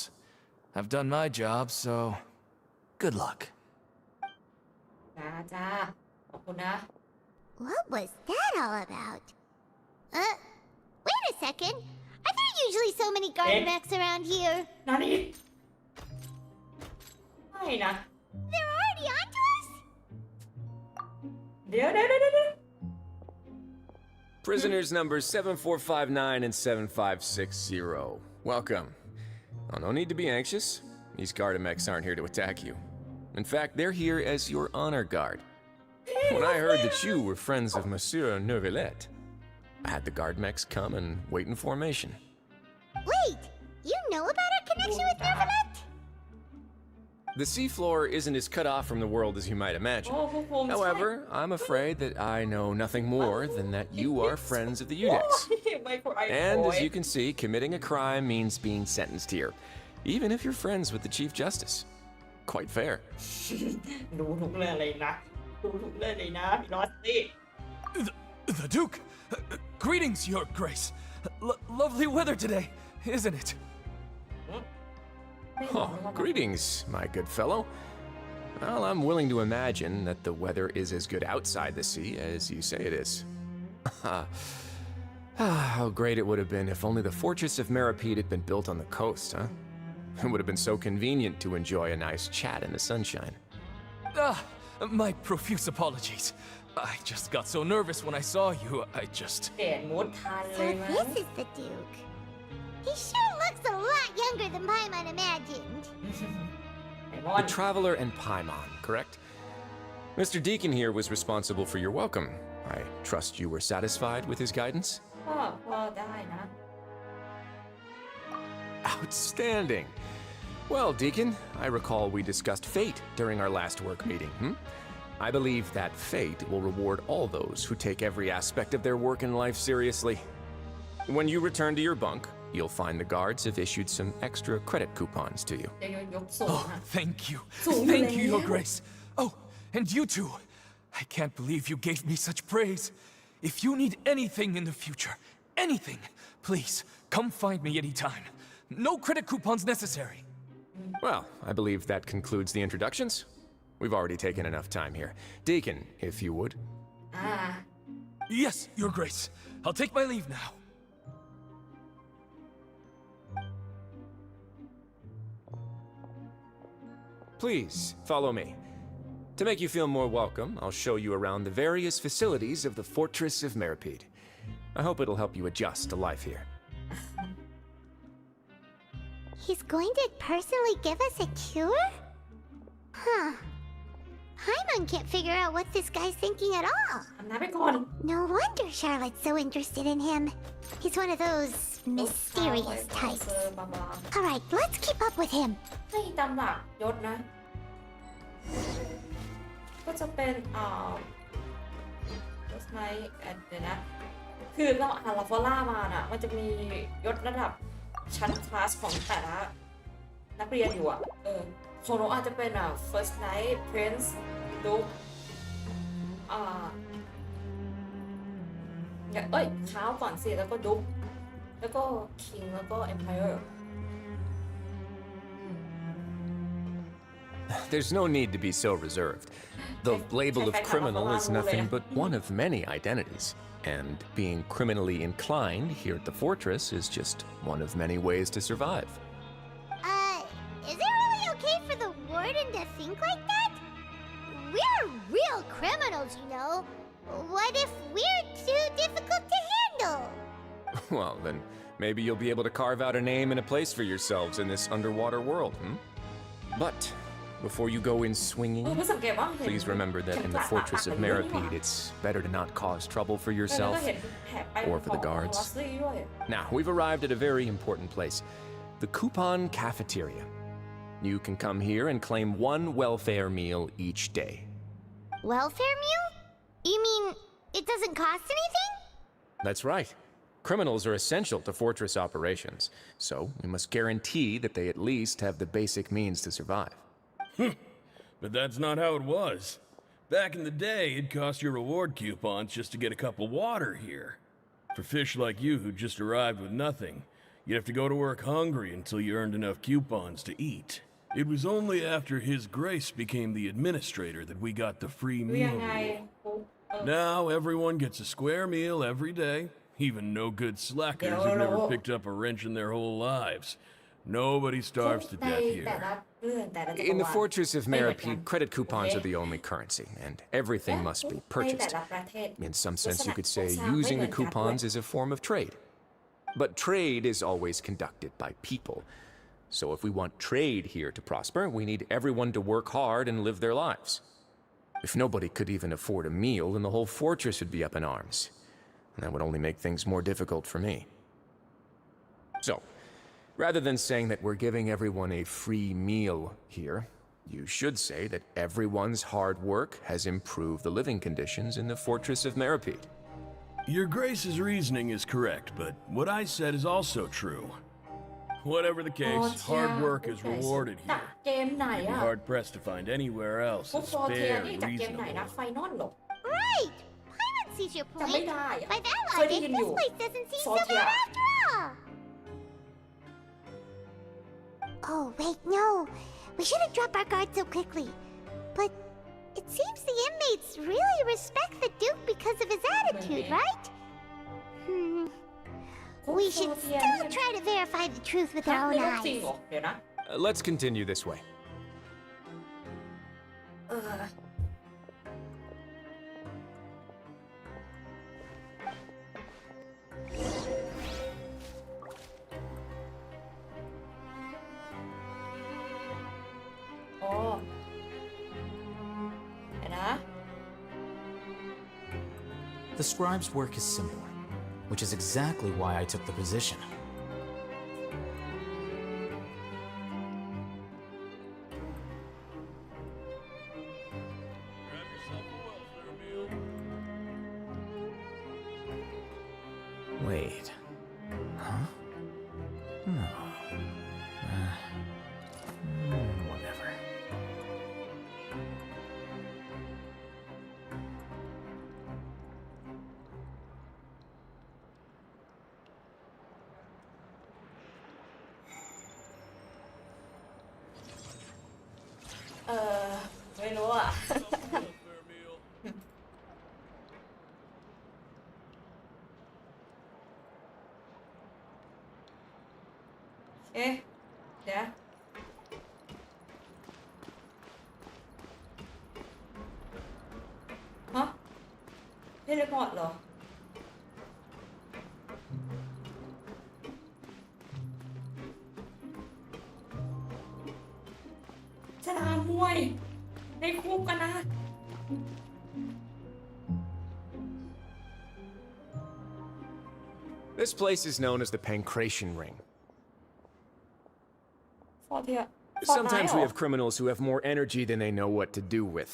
I've done my job, so good luck. จ้าขอบคุณนะ What was that all about? Wait a second. Are there usually so many garden mechs around here? นานี่ไม่นะ They're already onto us? เดี๋ยว Prisoners numbers 7459 and 7560. Welcome. Oh, no need to be anxious. These Gardamex aren't here to attack you. In fact, they're here as your honor guard. When I heard that you were friends of Monsieur Neuvillette, I had the Gardamex come and wait in formation. Wait, you know about our connection with Neuvillette? The seafloor isn't as cut off from the world as you might imagine. However, I'm afraid that I know nothing more than that you are friends of the Udex. And as you can see, committing a crime means being sentenced here, even if you're friends with the Chief Justice. Quite fair. The Duke! Greetings, Your Grace. Lovely weather today, isn't it? Oh, greetings, my good fellow. Well, I'm willing to imagine that the weather is as good outside the sea as you say it is. How great it would have been if only the fortress of Meripede had been built on the coast, huh? It would have been so convenient to enjoy a nice chat in the sunshine. My profuse apologies. I just got so nervous when I saw you, I just... So this is the Duke. He sure looks a lot younger than Paimon imagined. The Traveler and Paimon, correct? Mr. Deacon here was responsible for your welcome. I trust you were satisfied with his guidance? Outstanding. Well, Deacon, I recall we discussed fate during our last work meeting, I believe that fate will reward all those who take every aspect of their work in life seriously. When you return to your bunk, you'll find the guards have issued some extra credit coupons to you. Oh, thank you. Thank you, Your Grace. Oh, and you too. I can't believe you gave me such praise. If you need anything in the future, anything, please, come find me anytime. No credit coupons necessary. Well, I believe that concludes the introductions. We've already taken enough time here. Deacon, if you would. Yes, Your Grace. I'll take my leave now. Please, follow me. To make you feel more welcome, I'll show you around the various facilities of the Fortress of Meripede. I hope it'll help you adjust to life here. He's going to personally give us a cure? Huh. Paimon can't figure out what this guy's thinking at all. No wonder Charlotte's so interested in him. He's one of those mysterious types. Alright, let's keep up with him. ตามหลักยศนะ ก็จะเป็นfirst night เดี๋ยวนะ คือเราอ่านลาฟอล่ามาน่ะ มันจะมียศระดับชั้นคลาสของแต่ละนักเรียนอยู่อ่ะ ของเราอาจจะเป็นfirst night prince duke ข้าวก่อนสิแล้วก็ duke แล้วก็ king แล้วก็ empire There's no need to be so reserved. The label of criminal is nothing but one of many identities. And being criminally inclined here at the fortress is just one of many ways to survive. Is it really okay for the warden to think like that? We're real criminals, you know. What if we're too difficult to handle? Well, then maybe you'll be able to carve out a name and a place for yourselves in this underwater world, But before you go in swinging, please remember that in the Fortress of Meripede, it's better to not cause trouble for yourself or for the guards. Now, we've arrived at a very important place, the Coupon Cafeteria. You can come here and claim one welfare meal each day. Welfare meal? You mean it doesn't cost anything? That's right. Criminals are essential to fortress operations, so we must guarantee that they at least have the basic means to survive. But that's not how it was. Back in the day, it cost your reward coupons just to get a cup of water here. For fish like you who just arrived with nothing, you'd have to go to work hungry until you earned enough coupons to eat. It was only after His Grace became the administrator that we got the free meal rule. Now everyone gets a square meal every day, even no good slackers who've never picked up a wrench in their whole lives. Nobody starves to ใน death แต่ here. ละเรื่องแต่ละจักร In the วาล Fortress of ไม่เหมือนกัน Meropide, credit coupons are the only currency, and everything must be ในแต่ purchased. ละประเทศ In some sense, you could say ลักษณะโครงสร้างไม่ using เหมื the อนกันด้วย coupons is a form of trade. But trade is always conducted by people. So if we want trade here to prosper, we need everyone to work hard and live their lives. If nobody could even afford a meal, then the whole fortress would be up in arms. And that would only make things more difficult for me. So, rather than saying that we're giving everyone a free meal here, you should say that everyone's hard work has improved the living conditions in the Fortress of Meropide. Your Grace's reasoning is correct, but what I said is also true. Whatever the case, hard work is rewarded จาก here. เกมไหน You'd be อะ hard pressed to find anywhere else พวก that's โฟเทีย fair นี่ and จากเกมไหนนะ reasonable. ไฟนอลเหรอ Right! Paimon sees your จำไม่ point. ได้อะ By that เคยได้ logic, ยินอยู่ this place doesn't seem โฟ so เทีย bad after all. Oh, wait, no. We shouldn't drop our guard so quickly. But it seems the inmates really respect the Duke because of his attitude, right? We should still try to verify the truth with our ใน own โลกจริง eyes. เหรอเดี๋ยวนะ Let's continue this way. เออโอ้เดี๋ยวนะ The scribe's work is simple, which is exactly why I took the position. Wait. Huh? No. Whatever. Uh, ไม่รู้อ่ะ เอ๊ะเดี๋ยวฮะเทเลพอร์ตเหรอ สนามมวยในคุกกันนะ This place is known as the Pancration Ring. ฟอร์เทีย Sometimes we have criminals who have more energy than they know what to do with.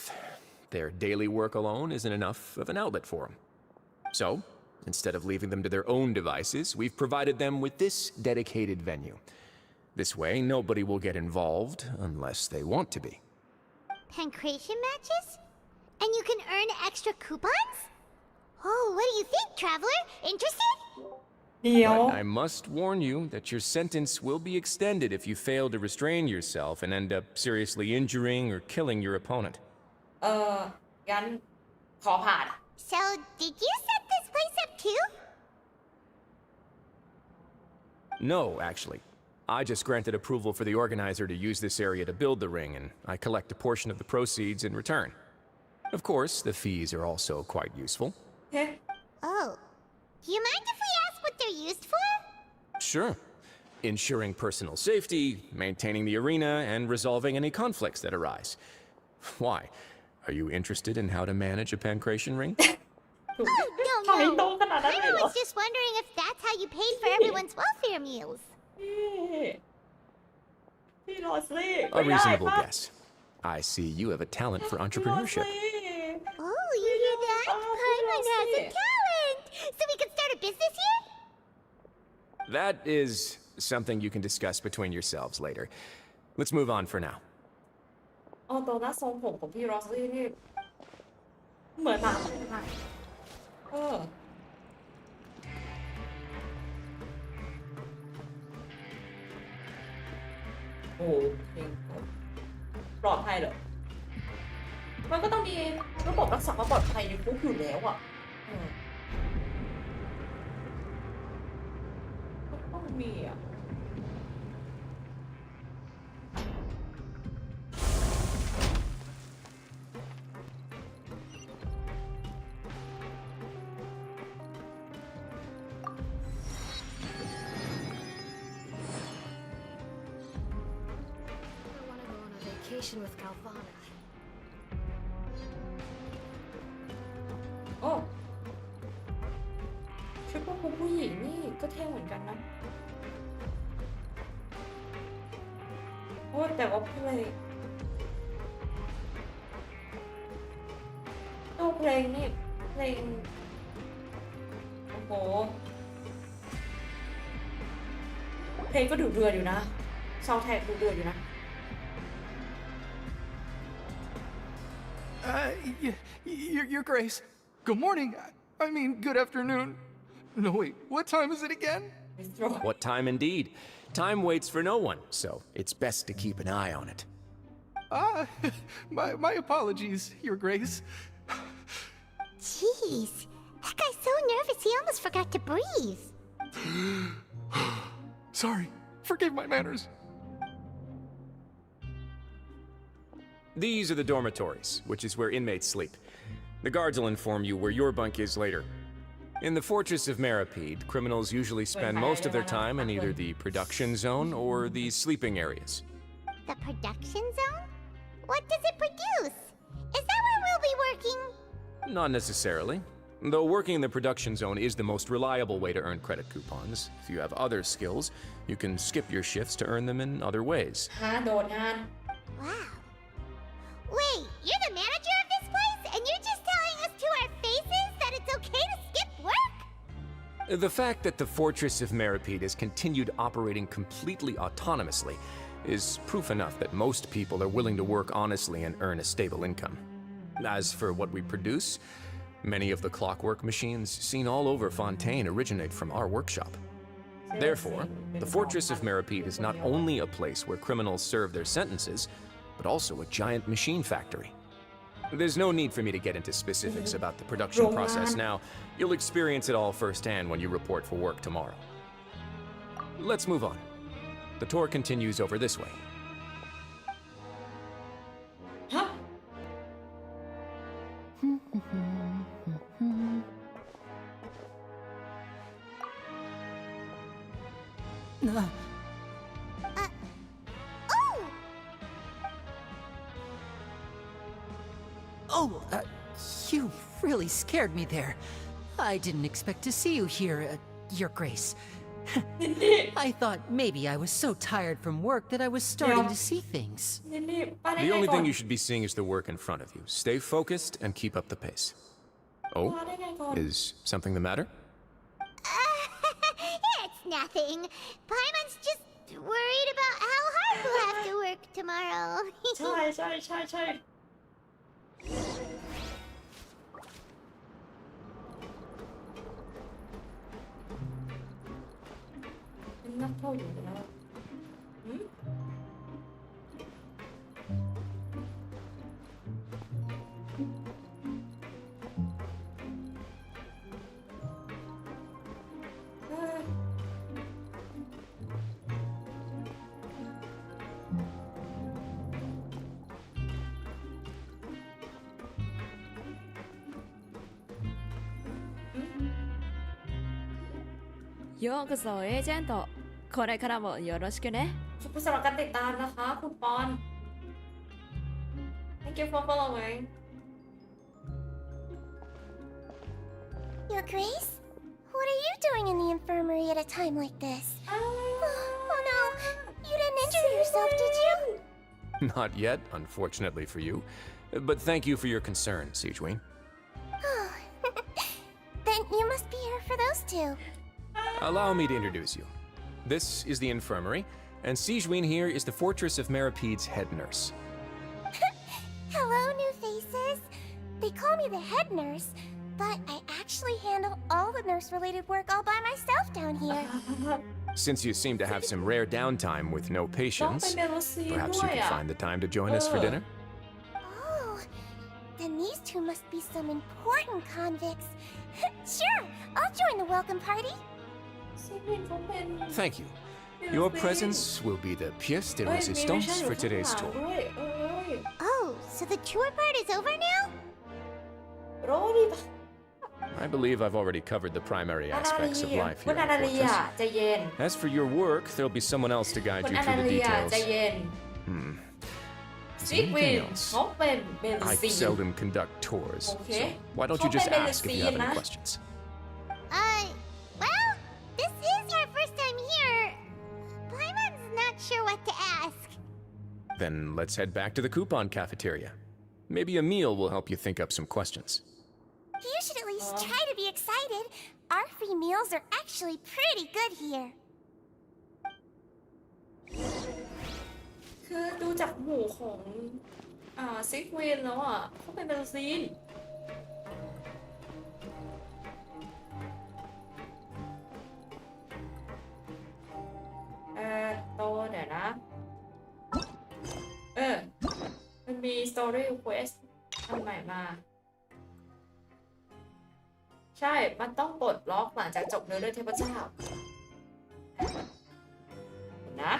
Their daily work alone isn't enough of an outlet for them. So, instead of leaving them to their own devices, we've provided them with this dedicated venue. This way, nobody will get involved unless they want to be. Pancration matches? And you can earn extra coupons? Oh, what do you think, traveler? Interested? เดี๋ยว But I must warn you that your sentence will be extended if you fail to restrain yourself and end up seriously injuring or killing your opponent. งั้นขอผ่าน So, did you set this place up too? No, actually. I just granted approval for the organizer to use this area to build the ring, and I collect a portion of the proceeds in return. Of course, the fees are also quite useful. เฮ้ Oh. Do you mind if we ask what they're used for? Sure. Ensuring personal safety, maintaining the arena, and resolving any conflicts that arise. Why? Are you interested in how to manage a pancration ring? Oh, no. I was just wondering if that's how you paid for everyone's welfare meals. พี่โรซี่ A reasonable guess. I see you have a talent for entrepreneurship. Oh, you hear that? Paimon has a talent! So we can start a business here? That is something you can discuss between yourselves later. Let's move on for now. อ๋อตัวหน้าทรงผมของพี่โรซี่นี่เหมือนหนังมากโอ้เพลงปลอดภัยเหรอ มันก็ต้องมีระบบรักษาความปลอดภัยในคุกอยู่แล้วอ่ะต้องมีอ่ะ conversation with Galvana. โอ้ชุดพวกคุณผู้หญิงนี่ก็เท่เหมือนกันนะโอ้แต่ว่าเพลงเพลงนี่เพลงโอ้โหเพลงก็ดุเดือดอยู่นะซาวด์แทร็กดุเดือดอยู่นะ Your Grace. Good morning. I mean, good afternoon. No, wait, what time is it again? What time indeed? Time waits for no one, so it's best to keep an eye on it. My apologies, Your Grace. Jeez, that guy's so nervous he almost forgot to breathe. Sorry, forgive my manners. These are the dormitories, which is where inmates sleep. The guards will inform you where your bunk is later. In the Fortress of Meripede, criminals usually spend most of their time in either the production zone or the sleeping areas. The production zone? What does it produce? Is that where we'll be working? Not necessarily. Though working in the production zone is the most reliable way to earn credit coupons, if you have other skills, you can skip your shifts to earn them in other ways. Wow. Wait, you're the manager of this place, and you're just telling us to our faces that it's okay to skip work? The fact that the Fortress of Meripede has continued operating completely autonomously is proof enough that most people are willing to work honestly and earn a stable income. As for what we produce, many of the clockwork machines seen all over Fontaine originate from our workshop. Therefore, the Fortress of Meripede is not only a place where criminals serve their sentences, but also a giant machine factory. There's no need for me to get into specifics about the production process now. You'll experience it all firsthand when you report for work tomorrow. Let's move on. The tour continues over this way. Huh? Oh, you really scared me there. I didn't expect to see you here, Your Grace. I thought maybe I was so tired from work that I was starting to see things. The only thing you should be seeing is the work in front of you. Stay focused and keep up the pace. Oh, is something the matter? It's nothing. Paimon's just worried about how hard we'll have to work tomorrow. ใช่ เป็นนักโทษอยู่แล้วようこそエージェント。これからもよろしくね。ขอบคุณสำหรับการติดตามนะคะคุณปอน Thank you for following. Your Grace? What are you doing in the infirmary at a time like this? Oh no, you didn't injure yourself, did you? Not yet, unfortunately for you. But thank you for your concern, Sijween. Then you must be here for those two. Allow me to introduce you. This is the infirmary, and Sijween here is the Fortress of Meripede's head nurse. Hello, new faces. They call me the head nurse, but I actually handle all the nurse-related work all by myself down here. Since you seem to have some rare downtime with no patients, perhaps you could find the time to join us for dinner? Oh, then these two must be some important convicts. Sure, I'll join the welcome party. Thank you. Your presence will be the pièce de résistance for today's tour. Oh, so the tour part is over now? I believe I've already covered the primary aspects of life here คุณ in อ the นาลีอ่ะ fortress. ใจเย็น As for your work, there'll be someone else to guide คุณ you อนา through the ลีอ่ะ details. ใจเย็น Is ซี there ควิน anything else? เขาเป็นเบล I ซีน seldom conduct tours, Okay. so why don't you just ask if you have any Huh? questions? Well, this is our first time here. Paimon's not sure what to ask. Then let's head back to the coupon cafeteria. Maybe a meal will help you think up some questions. You should at least try to be excited. Our free meals are actually pretty good here. คือดูจากหมู่ของซีควินแล้วอ่ะเขาเป็นเบลซีนโตเดี๋ยวนะมันมี story request อันใหม่มา ใช่ มันต้องปลดล็อกหลังจากจบเนื้อเรื่องเทพเจ้านะ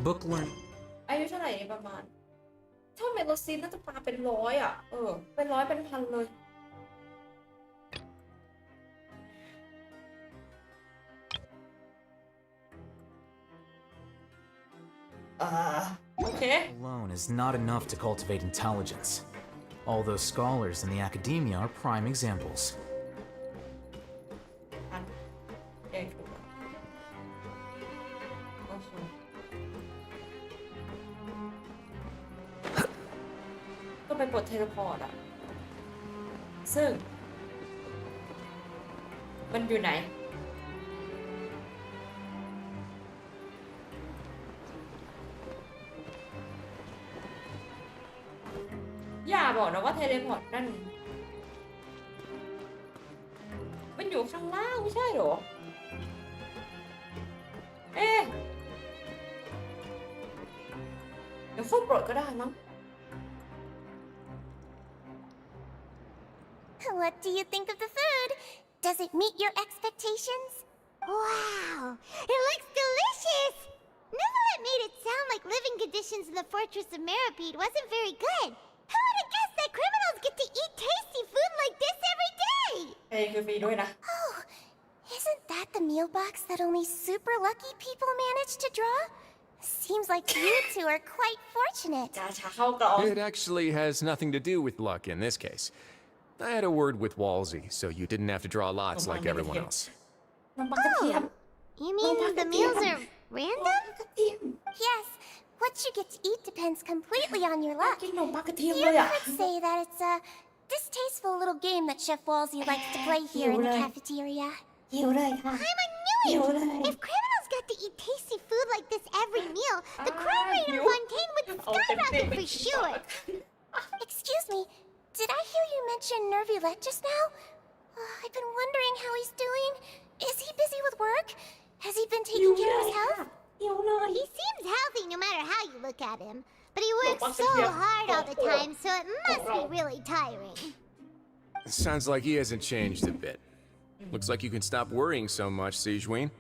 Bookworm. อายุเท่าไหร่นี่ประมาณถ้าเมโลซีนน่าจะปาเป็นร้อยอ่ะเป็นร้อยเป็นพันเลยโอเค Alone is not enough to cultivate intelligence. All those scholars in the academia are prime examples. ก็ไปปลดเทเลพอร์ตอ่ะซึ่งมันอยู่ไหนอย่าบอกนะว่าเทเลพอร์ตนั่นมันอยู่ข้างล่างไม่ใช่หรอเดี๋ยวค่อยปลดก็ได้มั้งWhat do you think of the food? Does it meet your expectations? Wow, it looks delicious! Neverlet made it sound like living conditions in the Fortress of Meripede wasn't very good. Who would have guessed that criminals get to eat tasty food like this every day? คือฟรีด้วยนะ Oh, isn't that the meal box that only super lucky people manage to draw? Seems like you two are quite fortunate. It actually has nothing to do with luck in this case. I had a word with Walsey, so you didn't have to draw lots like everyone else. Oh, you mean the meals are random? Yes, what you get to eat depends completely on your luck. You could say that it's a distasteful little game that Chef Walsey likes to play here in the cafeteria. I'm a new If criminals got to eat tasty food like this every meal, the crime rate in Fontaine would skyrocket for sure. Excuse me, did I hear you mention Nervulet just now? I've been wondering how he's doing. Is he busy with work? Has he been taking care of his health? He seems healthy no matter how you look at him. But he works so hard all the time, so it must be really tiring. Sounds like he hasn't changed a bit. Looks like you can stop worrying so much, Sijuin.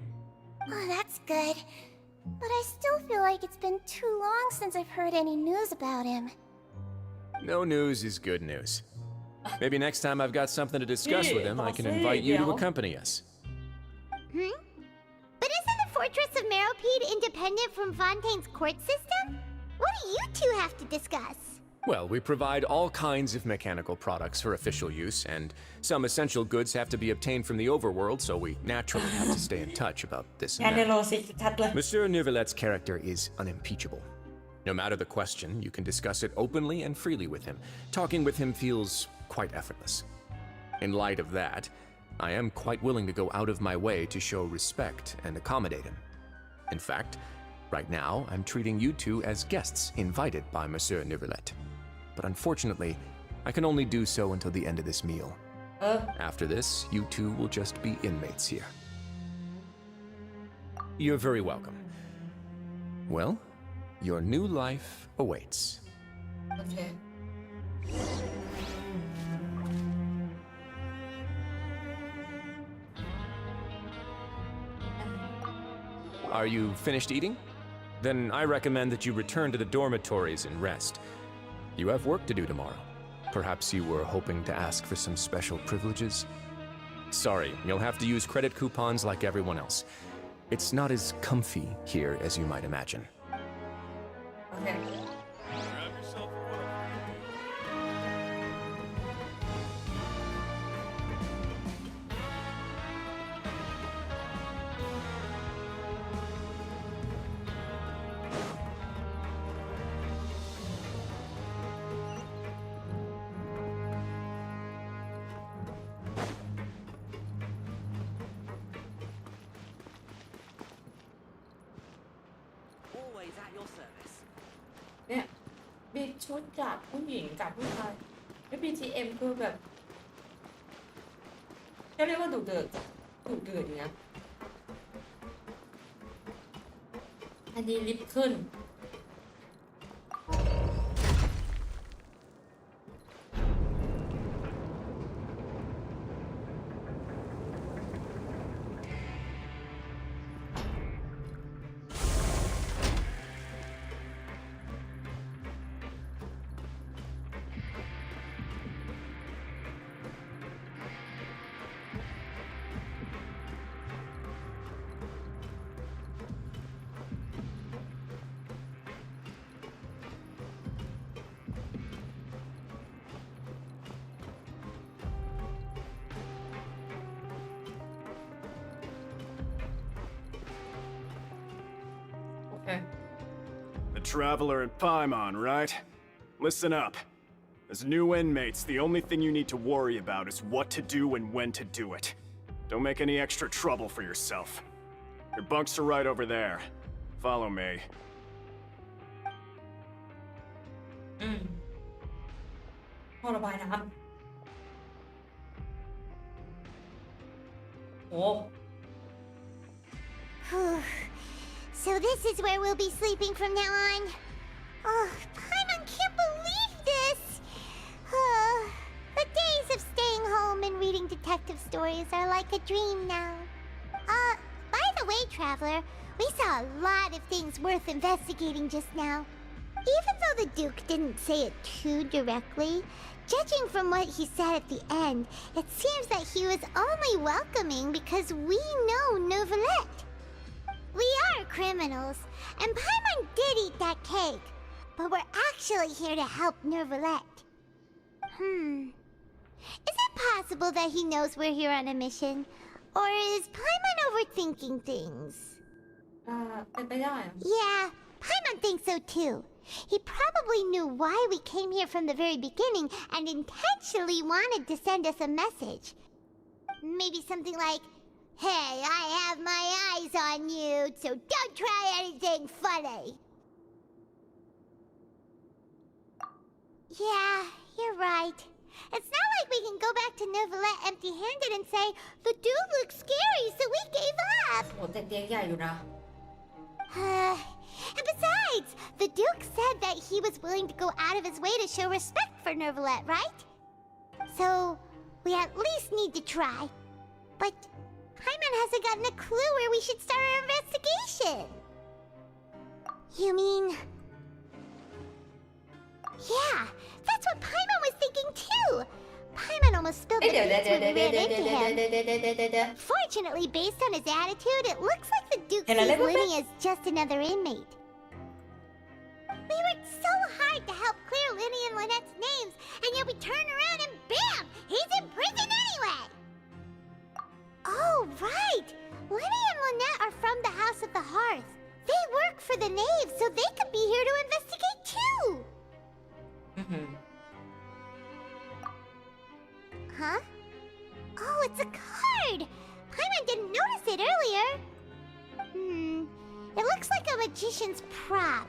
Oh, that's good. But I still feel like it's been too long since I've heard any news about him. No news is good news. Maybe next time I've got something to discuss with him, I can invite you to accompany us. But isn't the Fortress of Meripede independent from Fontaine's court system? What do you two have to discuss? Well, we provide all kinds of mechanical products for official use, and some essential goods have to be obtained from the overworld, so we naturally have to stay in touch about this and that. Monsieur Nervulet's character is unimpeachable. No matter the question, you can discuss it openly and freely with him. Talking with him feels quite effortless. In light of that, I am quite willing to go out of my way to show respect and accommodate him. In fact, right now, I'm treating you two as guests invited by Monsieur Nervulet. But unfortunately, I can only do so until the end of this meal. After this, you two will just be inmates here. You're very welcome. Well, your new life awaits. Okay. Are you finished eating? Then I recommend that you return to the dormitories and rest. You have work to do tomorrow. Perhaps you were hoping to ask for some special privileges? Sorry, you'll have to use credit coupons like everyone else. It's not as comfy here as you might imagine. เค Grab yourself a water. เนี่ยมีชุดจากผู้หญิงกับผู้ชายไม่ BTM คือแบบเรียกว่าดุเดือดอย่างเงี้ยอันนี้ลิฟต์ขึ้น The Traveler and Paimon, right? Listen up. As new inmates, the only thing you need to worry about is what to do and when to do it. Don't make any extra trouble for yourself. Your bunks are right over there. Follow me. ท่อระบายน้ำโอ้ So this is where we'll be sleeping from now on. Oh, Paimon can't believe this. The days of staying home and reading detective stories are like a dream now. By the way, Traveler, we saw a lot of things worth investigating just now. Even though the Duke didn't say it too directly, judging from what he said at the end, it seems that he was only welcoming because we know Novelette. We are criminals, and Paimon did eat that cake, but we're actually here to help Novelette. Is it possible that he knows we're here on a mission? Or is Paimon overthinking things? เป็นไปได้ Yeah, Paimon thinks so too. He probably knew why we came here from the very beginning and intentionally wanted to send us a message. Maybe something like, "Hey, I have my eyes on you, so don't try anything funny." Yeah, you're right. It's not like we can go back to Novelette empty-handed and say, "The dude looks scary, so we gave up." โหแต่เตียงใหญ่อยู่นะ And besides, the Duke said that he was willing to go out of his way to show respect for Novelette, right? So, we at least need to try. But Paimon hasn't gotten a clue where we should start our investigation. You mean... Yeah, that's what Paimon was thinking too. Paimon almost spilled the beans when we ran into him. Fortunately, based on his attitude, it looks like the Duke sees Linny as just another inmate. We worked so hard to help clear Linny and Lynette's names, and yet we turn around and bam! He's in prison anyway! Oh, right! Linny and Lynette are from the House of the Hearth. They work for the Knave, so they could be here to investigate too! Huh? Oh, it's a card! Paimon didn't notice it earlier. It looks like a magician's prop.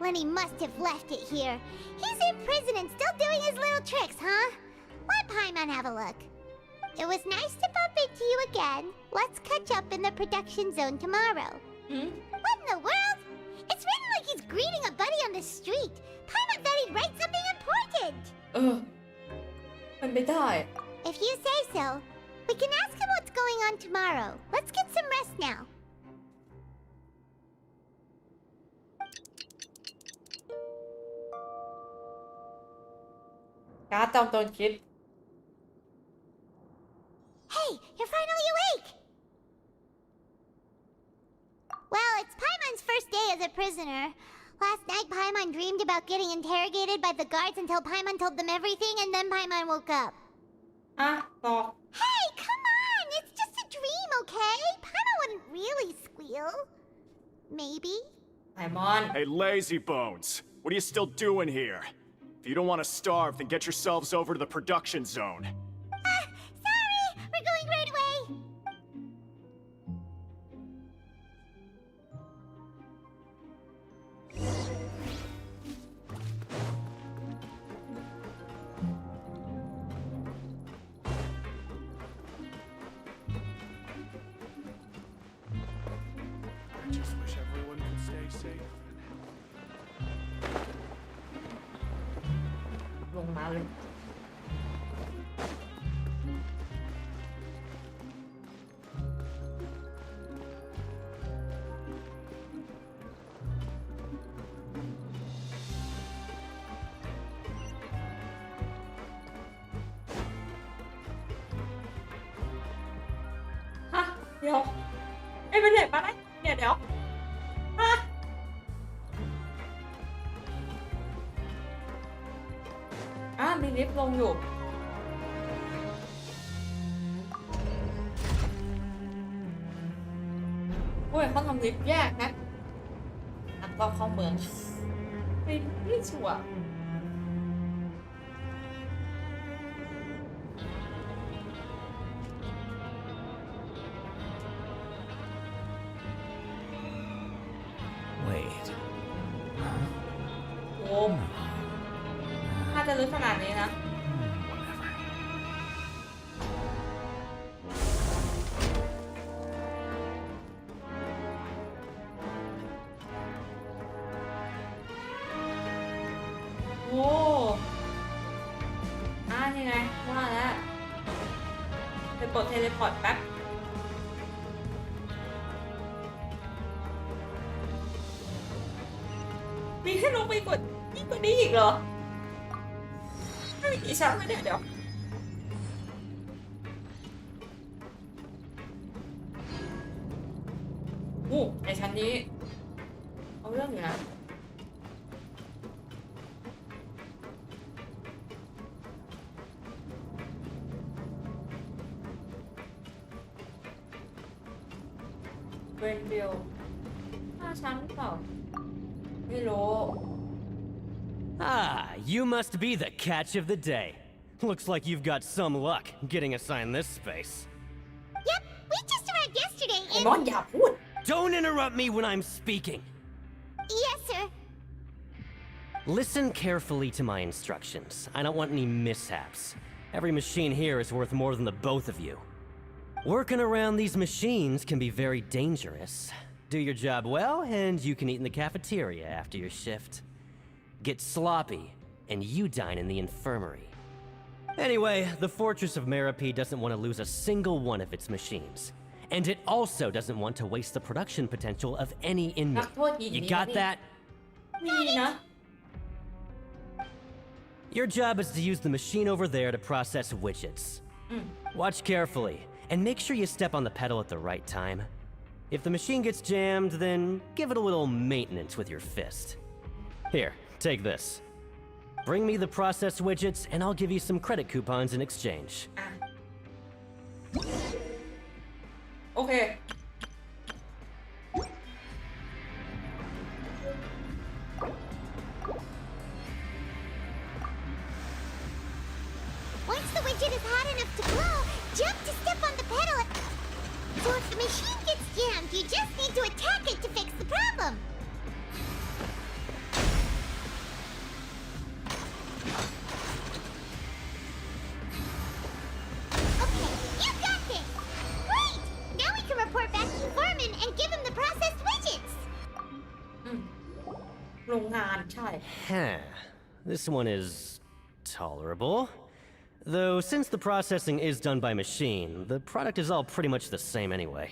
Lenny must have left it here. He's in prison and still doing his little tricks, huh? Let Paimon have a look. It was nice to bump into you again. Let's catch up in the production zone tomorrow. What in the world? It's written like he's greeting a buddy on the street. Paimon thought he'd write something important. มันไม่ได้ If you say so, we can ask him what's going on tomorrow. Let's get some rest now. Hey, you're finally awake! Well, it's Paimon's first day as a prisoner. Last night, Paimon dreamed about getting interrogated by the guards until Paimon told them everything, and then Paimon woke up. อ่ะต่อ Hey, come on! It's just a dream, okay? Paimon wouldn't really squeal. Maybe? ไพมอน Hey, lazy bones! What are you still doing here? If you don't want to starve, then get yourselves over to the production zone. Sorry! We're going right away! ลงมาเลย ฮะ เดี๋ยวไอ้เป็นเด็กมาได้เดี๋ยวฮะมีลิฟต์ลงอยู่โอ้ยเขาทำลิฟต์แยกนะอันก็เข้าเมืองไม่ชัวร์โอ้ถ้าจะลึกขนาดนี้นะ โอ้นี่ไงว่าแล้วไปกดเทเลพอร์ตแป๊บมีให้ลงไปกดยิ่งกว่านี้อีกเหรอไม่มีกี่ชั้นเลยเนี่ยเดี๋ยวในชั้นนี้เอาเรื่องอยู่นะเวนวิล5 ชั้นเปล่าไม่รู้ Ah, you must be the catch of the day. Looks like you've got some luck getting assigned this space. Yep, we just arrived yesterday and... น้องอย่าพูด Don't interrupt me when I'm speaking. Yes, sir. Listen carefully to my instructions. I don't want any mishaps. Every machine here is worth more than the both of you. Working around these machines can be very dangerous. Do your job well, and you can eat in the cafeteria after your shift. Get sloppy, and you dine in the infirmary. Anyway, the Fortress of Meropide doesn't want to lose a single one of its machines. And it also doesn't want to waste the production potential of any inmate. You got that? Your job is to use the machine over there to process widgets. Watch carefully, and make sure you step on the pedal at the right time. If the machine gets jammed, then give it a little maintenance with your fist. Here, take this. Bring me the process widgets, and I'll give you some credit coupons in exchange. Okay. Once the widget is hot enough to blow, jump to step on the pedal. So if the machine gets jammed, you just need to attack it to fix the problem. Okay, you got this! Great! Now we can report back to the foreman and give him the processed widgets! โรงงานใช่ This one is tolerable. Though since the processing is done by machine, the product is all pretty much the same anyway.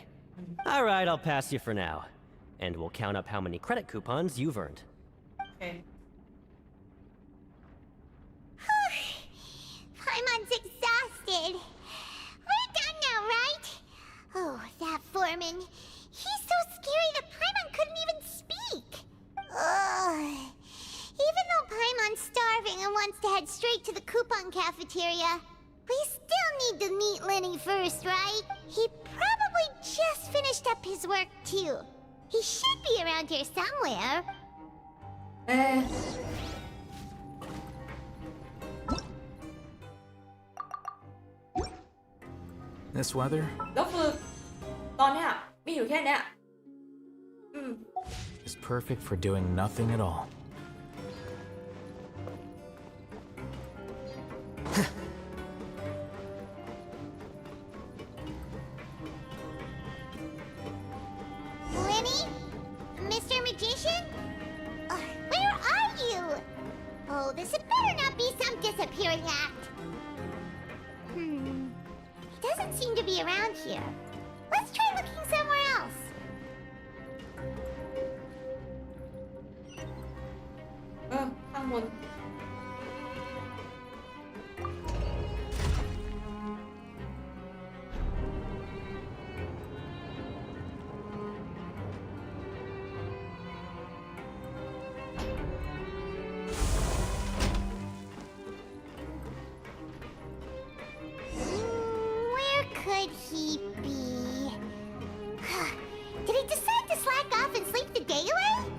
Alright, I'll pass you for now. And we'll count up how many credit coupons you've earned. Okay. Paimon's exhausted. We're done now, right? Oh, that foreman. He's so scary that Paimon couldn't even speak. Ugh. head straight to the coupon cafeteria. We still need to meet Lenny first, right? He probably just finished up his work too. He should be around here somewhere. This weather? แล้วคือตอนเนี้ยมีอยู่แค่เนี้ยIs perfect for doing nothing at all. Lenny? Mr. Magician? Where are you? Oh, this had better not be some disappearing act. He doesn't seem to be around here. Let's try looking somewhere else. ข้างบน Where could he be? Did he decide to slack off and sleep the day away?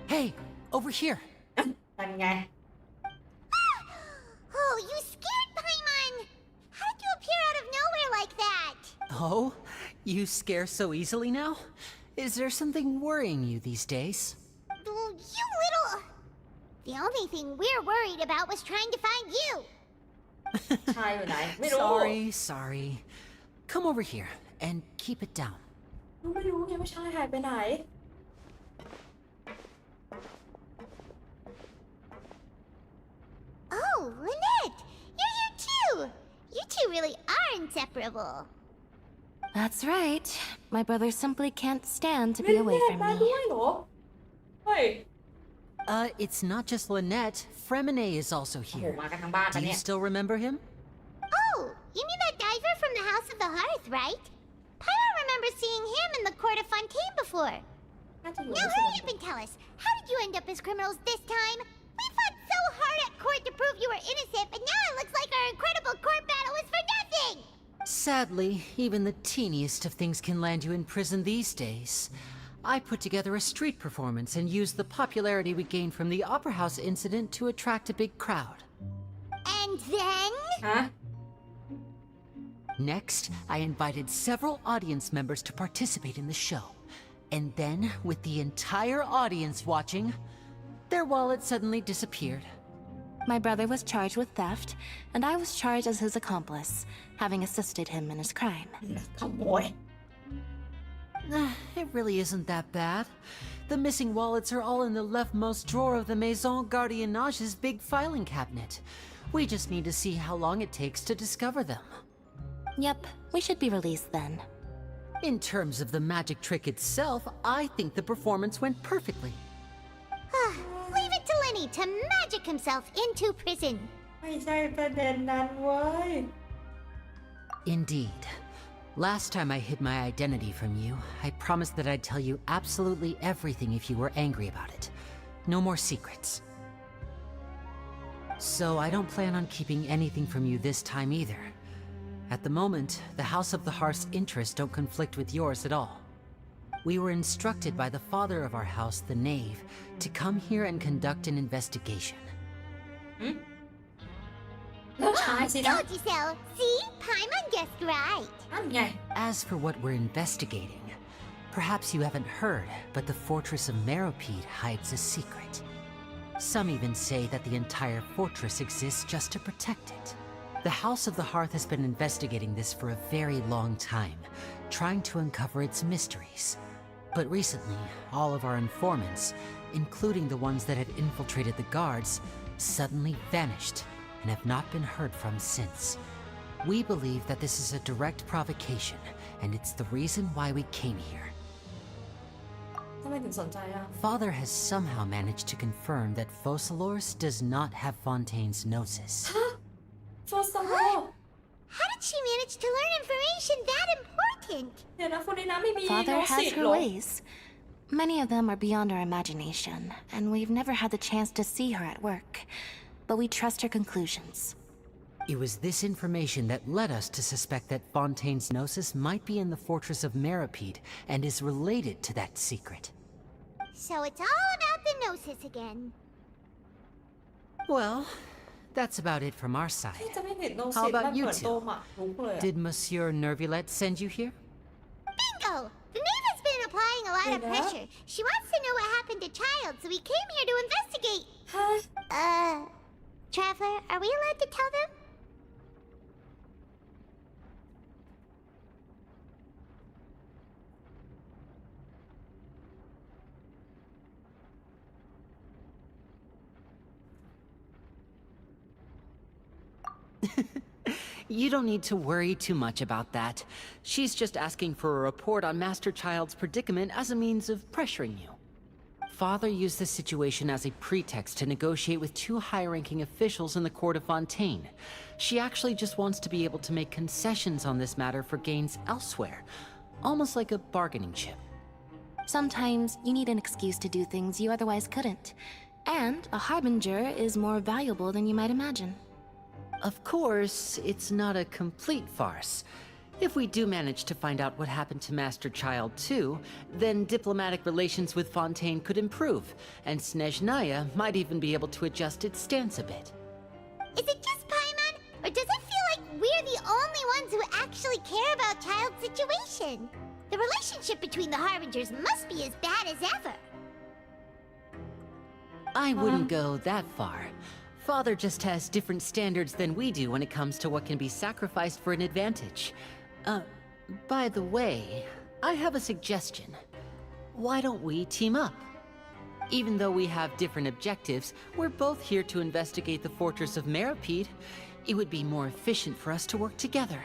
Hey, over here. นั่นไง Oh, you scared Paimon! How did you appear out of nowhere like that? Oh, you scare so easily now? Is there something worrying you these days? Oh, you little... The only thing we're worried about was trying to find you. ชายอยู่ไหนไม่รู้ Sorry. Come over here and keep it down. ไม่รู้ไงว่าชายหายไปไหน Oh, Lynette! You're here too! You two really are inseparable. That's right. My brother simply can't stand to be away from มา me. ด้วยเหรอเฮ้ย It's not just Lynette. Fremine is also โห here. มากันทั้งบ้านปะ Do เนี่ you ย still remember him? Oh, you mean that diver from the House of the Hearth, right? Paimon remembers seeing him in the Court of Fontaine before. น่าจะอยู่ Now ในส hurry มุ up ด and tell us, how did you end up as criminals this time? We fought so hard at court to prove you were innocent, but now it looks like our incredible court battle was for nothing! Sadly, even the teeniest of things can land you in prison these days. I put together a street performance and used the popularity we gained from the Opera House incident to attract a big crowd. And then... Huh? Next, I invited several audience members to participate in the show. And then, with the entire audience watching, their wallet suddenly disappeared. My brother was charged with theft, and I was charged as his accomplice, having assisted him in his crime. ขโมย It really isn't that bad. The missing wallets are all in the leftmost drawer of the Maison Gardiennage's big filing cabinet. We just need to see how long it takes to discover them. Yep, we should be released then. In terms of the magic trick itself, I think the performance went perfectly. Leave it to Lenny to magic himself into prison. ไม่ใช่ประเด็นนั้นเว้ย Indeed. Last time I hid my identity from you, I promised that I'd tell you absolutely everything if you were angry about it. No more secrets. So I don't plan on keeping anything from you this time either. At the moment, the House of the Hearth's interests don't conflict with yours at all. We were instructed by the father of our house, the Knave, to come here and conduct an investigation. แล้วชายสินะ Told you so. See? Paimon guessed right. นั่นไง As for what we're investigating, perhaps you haven't heard, but the fortress of Meropide hides a secret. Some even say that the entire fortress exists just to protect it. The House of the Hearth has been investigating this for a very long time, trying to uncover its mysteries. But recently, all of our informants, including the ones that had infiltrated the guards, suddenly vanished and have not been heard from since. We believe that this is a direct provocation, and it's the reason why we came here. ทำไมถึงสนใจอ่ะ Father has somehow managed to confirm that Focalors does not have Fontaine's gnosis. โฟสโล How did she manage to learn information that important? important. เดี๋ยวนะคนในน้ำไม่มี Father โนสิ has ต her หรอ ways. Many of them are beyond our imagination, and we've never had the chance to see her at work. But we trust her conclusions. It was this information that led us to suspect that Fontaine's Gnosis might be in the fortress of Meripede and is related to that secret. So it's all about the Gnosis again. Well, that's about it from our ที่ side. จะไม่เห็นโน How สิตมัน about เห you มือนโต two? หมักลุกเลยอะ Did Monsieur Nervulette send you here? Bingo! The knave has been applying a lot of pressure. She wants to know what happened to Child, so we came here to investigate. Traveler, are we allowed to tell them? You don't need to worry too much about that. She's just asking for a report on Master Child's predicament as a means of pressuring you. Father used this situation as a pretext to negotiate with two high-ranking officials in the court of Fontaine. She actually just wants to be able to make concessions on this matter for gains elsewhere, almost like a bargaining chip. Sometimes you need an excuse to do things you otherwise couldn't. And a harbinger is more valuable than you might imagine. Of course, it's not a complete farce. If we do manage to find out what happened to Master Child too, then diplomatic relations with Fontaine could improve, and Snezhnaya might even be able to adjust its stance a bit. Is it just Paimon, or does it feel like we're the only ones who actually care about Child's situation? The relationship between the Harbingers must be as bad as ever. I wouldn't go that far. Father just has different standards than we do when it comes to what can be sacrificed for an advantage. By the way, I have a suggestion. Why don't we team up? Even though we have different objectives, we're both here to investigate the fortress of Meripede. It would be more efficient for us to work together.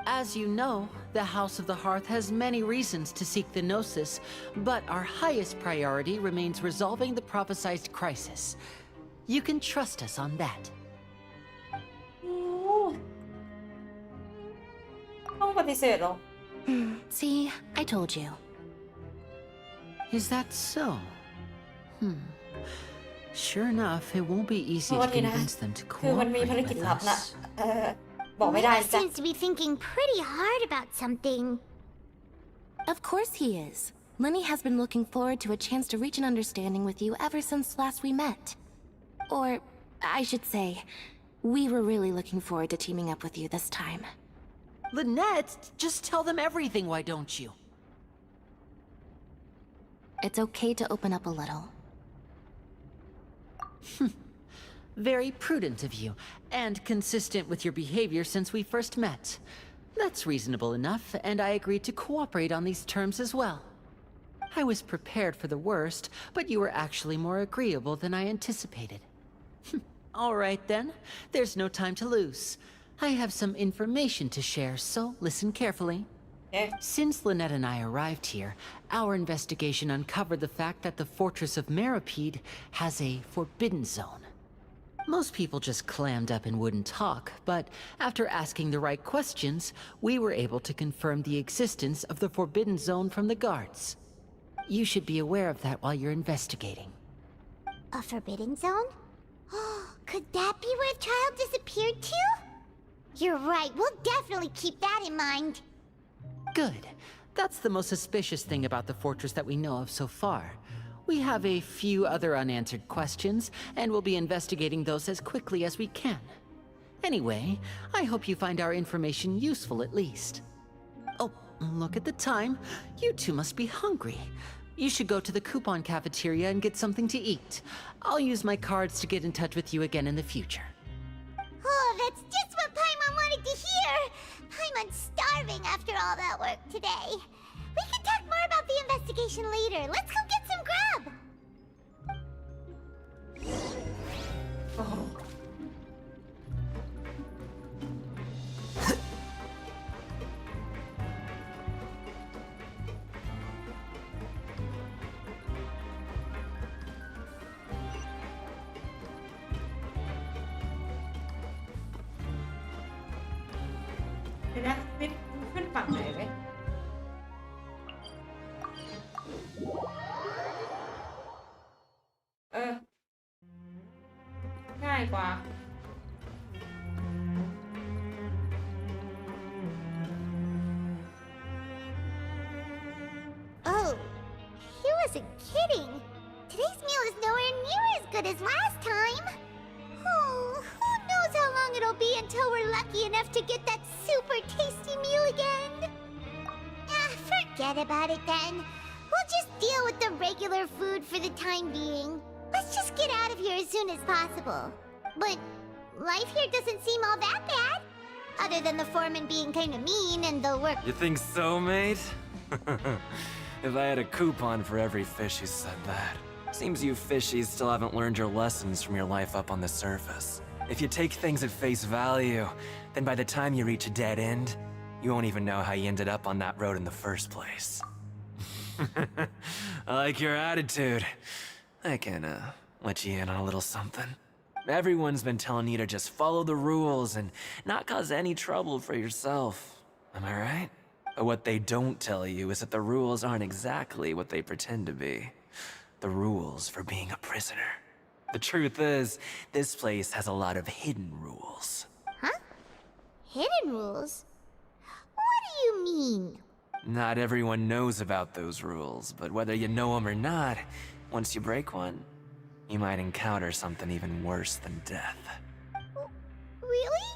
As you know, the House of the Hearth has many reasons to seek the Gnosis, but our highest priority remains resolving the prophesized crisis. You can trust us on that. ต้องปฏิเสธเหรอ See, I told you. Is that so? Sure enough, it won't be เพ easy ราะ to วันนี้นะ convince them to คือมันมีภาร cooperate กิจ with ลับน่ะ us. บอกไม่ได้ Luna จ้ะ seems to be thinking pretty hard about something. Of course he is. Lenny has been looking forward to a chance to reach an understanding with you ever since last we met. Or, I should say, we were really looking forward to teaming up with you this time. Lynette, just tell them everything, why don't you? It's okay to open up a little. Very prudent of you, and consistent with your behavior since we first met. That's reasonable enough, and I agreed to cooperate on these terms as well. I was prepared for the worst, but you were actually more agreeable than I anticipated. All right then, there's no time to lose. I have some information to share, so listen carefully. Since Lynette and I arrived here, our investigation uncovered the fact that the fortress of Meripede has a forbidden zone. Most people just clammed up and wouldn't talk, but after asking the right questions, we were able to confirm the existence of the forbidden zone from the guards. You should be aware of that while you're investigating. A forbidden zone? Could that be where Child disappeared to? You're right, we'll definitely keep that in mind. Good. That's the most suspicious thing about the fortress that we know of so far. We have a few other unanswered questions, and we'll be investigating those as quickly as we can. Anyway, I hope you find our information useful at least. Oh, look at the time. You two must be hungry. You should go to the coupon cafeteria and get something to eat. I'll use my cards to get in touch with you again in the future. Oh, that's just what Paimon wanted to hear! Paimon's starving after all that work today. We can talk more about the investigation later. Let's go get some grub! Ê, đó, biết khuyếtฝั่งไหนไหม ง่ายกว่า Oh, he wasn't kidding. Today's meal is nowhere near as good as last time. Oh, who knows how long it'll be until we're lucky enough to get that super tasty meal again. Ah, forget about it then. We'll just deal with the regular food for the time being. Let's just get out of here as soon as possible. But life here doesn't seem all that bad. Other than the foreman being kinda mean and the work— You think so, mate? If I had a coupon for every fish who said that. Seems you fishies still haven't learned your lessons from your life up on the surface. If you take things at face value, then by the time you reach a dead end, you won't even know how you ended up on that road in the first place. I like your attitude. I can, let you in on a little something. Everyone's been telling you to just follow the rules and not cause any trouble for yourself. Am I right? But what they don't tell you is that the rules aren't exactly what they pretend to be. The rules for being a prisoner. The truth is, this place has a lot of hidden rules. Huh? Hidden rules? What do you mean? Not everyone knows about those rules, but whether you know them or not, once you break one, you might encounter something even worse than death. Really?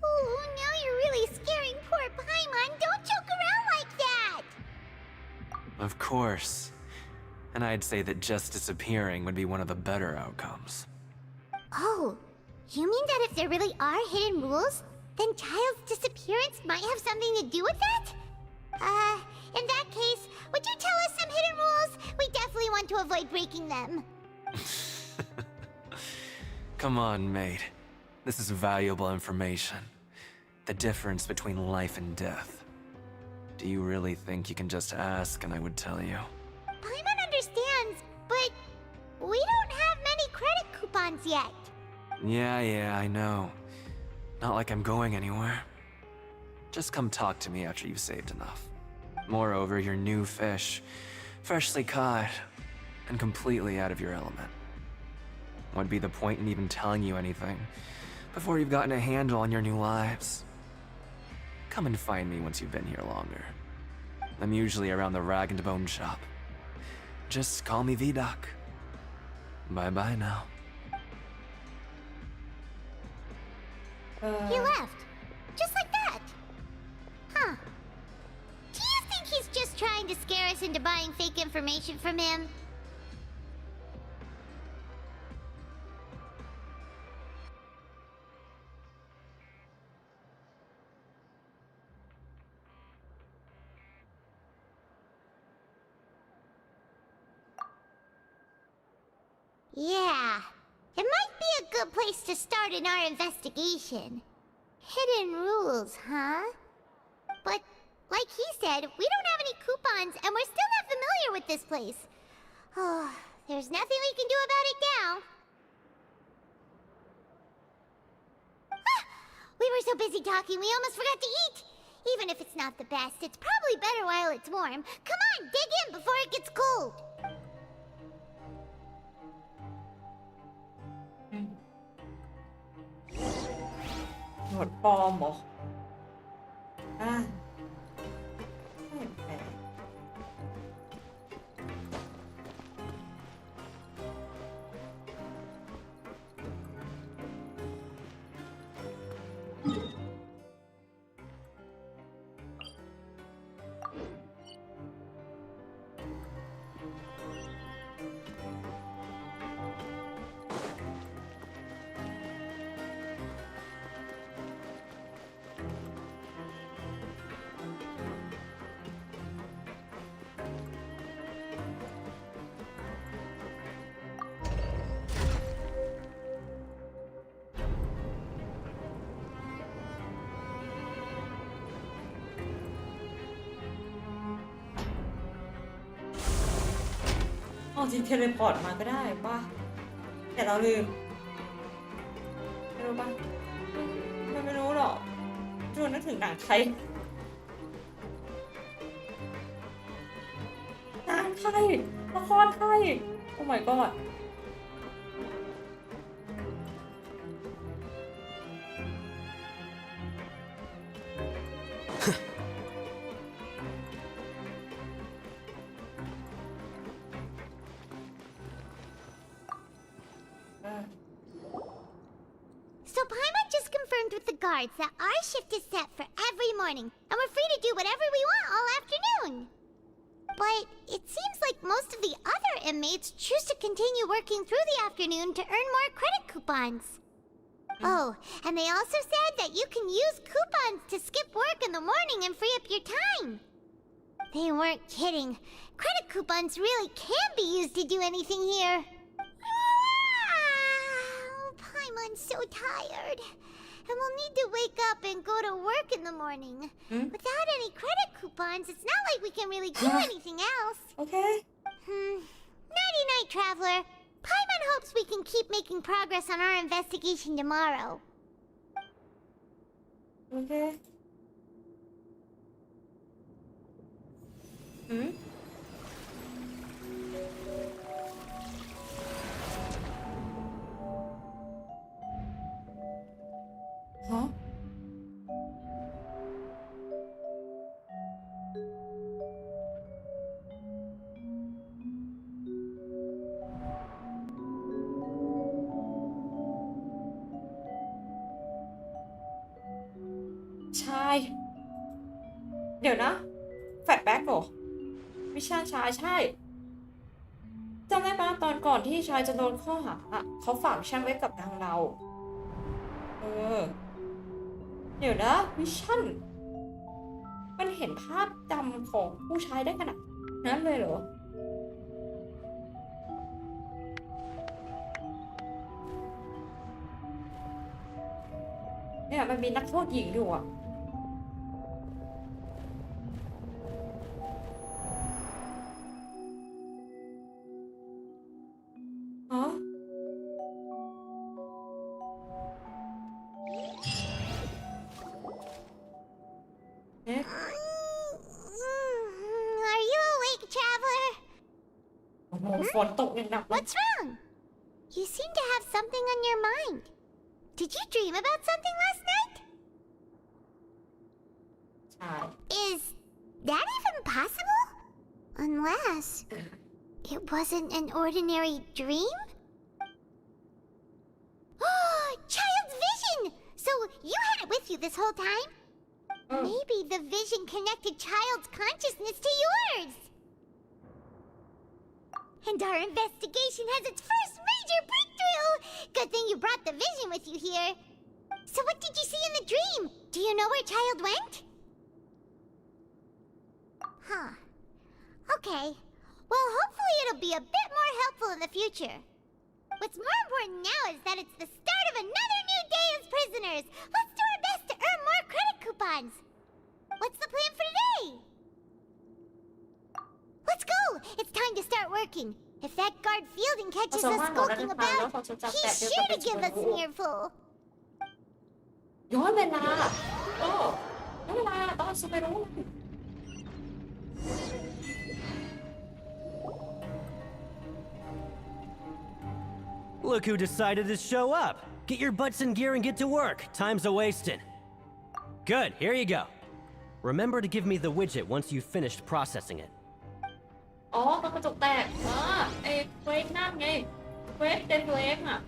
Oh, now you're really scaring poor Paimon. Don't joke around like that! Of course. And I'd say that just disappearing would be one of the better outcomes. Oh, you mean that if there really are hidden rules, then Child's disappearance might have something to do with that? In that case, would you tell us some hidden rules? We definitely want to avoid breaking them. Come on, mate. This is valuable information. The difference between life and death. Do you really think you can just ask and I would tell you? Paimon understands, but we don't have many credit coupons yet. Yeah, I know. Not like I'm going anywhere. Just come talk to me after you've saved enough. Moreover, you're new fish, freshly caught, and completely out of your element. What'd be the point in even telling you anything before you've gotten a handle on your new lives? Come and find me once you've been here longer. I'm usually around the rag and bone shop. Just call me V-Doc. Bye-bye now. He left. Just like that. Huh. Do you think he's just trying to scare us into buying fake information from him? Yeah, it might be a good place to start in our investigation. Hidden rules, huh? But, like he said, we don't have any coupons and we're still not familiar with this place. Oh, there's nothing we can do about it now. Ah, we were so busy talking we almost forgot to eat. Even if it's not the best, it's probably better while it's warm. Come on, dig in before it gets cold. หนวดปลอมเหรอไม่แปลก เอาจริงเทเลพอร์ตมาก็ได้ป่ะแต่เราลืมไม่รู้ป่ะไม่รู้หรอกจูนนึกถึงหนังไทยหนังไทยละครไทยโอ้ my god confirmed with the guards that our shift is set for every morning, and we're free to do whatever we want all afternoon. But it seems like most of the other inmates choose to continue working through the afternoon to earn more credit coupons. Oh, and they also said that you can use coupons to skip work in the morning and free up your time. They weren't kidding. Credit coupons really can be used to do anything here. Paimon's so tired. And we'll need to wake up and go to work in the morning. Without any credit coupons, it's not like we can really do anything else. Okay. Nighty-night, Traveler. Paimon hopes we can keep making progress on our investigation tomorrow. Okay. Huh?ชาย เดี๋ยวนะ แฟลชแบ็กเหรอไม่ใช่ชายใช่จำได้ปะตอนก่อนที่ชายจะโดนข้อหาเขาฝากช่างไว้กับทางเรา เดี๋ยวนะวิชั่นมันเห็นภาพจำของผู้ชายได้ขนาดนั้นเลยเหรอเนี่ยมันมีนักโทษหญิงอยู่อ่ะฮะAre you awake, Traveler? โอ้โหฝนตกอย่างหนัก What's wrong? You seem to have something on your mind. Did you dream about something last night? ใช่ Is that even possible? Unless it wasn't an ordinary dream? Child's vision! So you had it with you this whole time? Maybe the vision connected Child's consciousness to yours. And our investigation has its first major breakthrough! Good thing you brought the vision with you here. So what did you see in the dream? Do you know where Child went? Huh. Okay. Well, hopefully it'll be a bit more helpful in the future. What's more important now is that it's the start of another new day as prisoners. Let's do our best to earn more credit coupons. What's the plan for today? Let's go! It's time to start working. If that guard Fielding catches us skulking about, he's sure to give us an earful. ย้อนเวลาย้อนเวลาตอนซูเปอร์โร่ Look who decided to show up. Get your butts in gear and get to work. Time's a-wasting. Good, here you go. Remember to give me the widget once you've finished processing it. อ๋อตอนกระจกแตกไอ้เควกนั่นไงเควกเดนเควกอ่ะ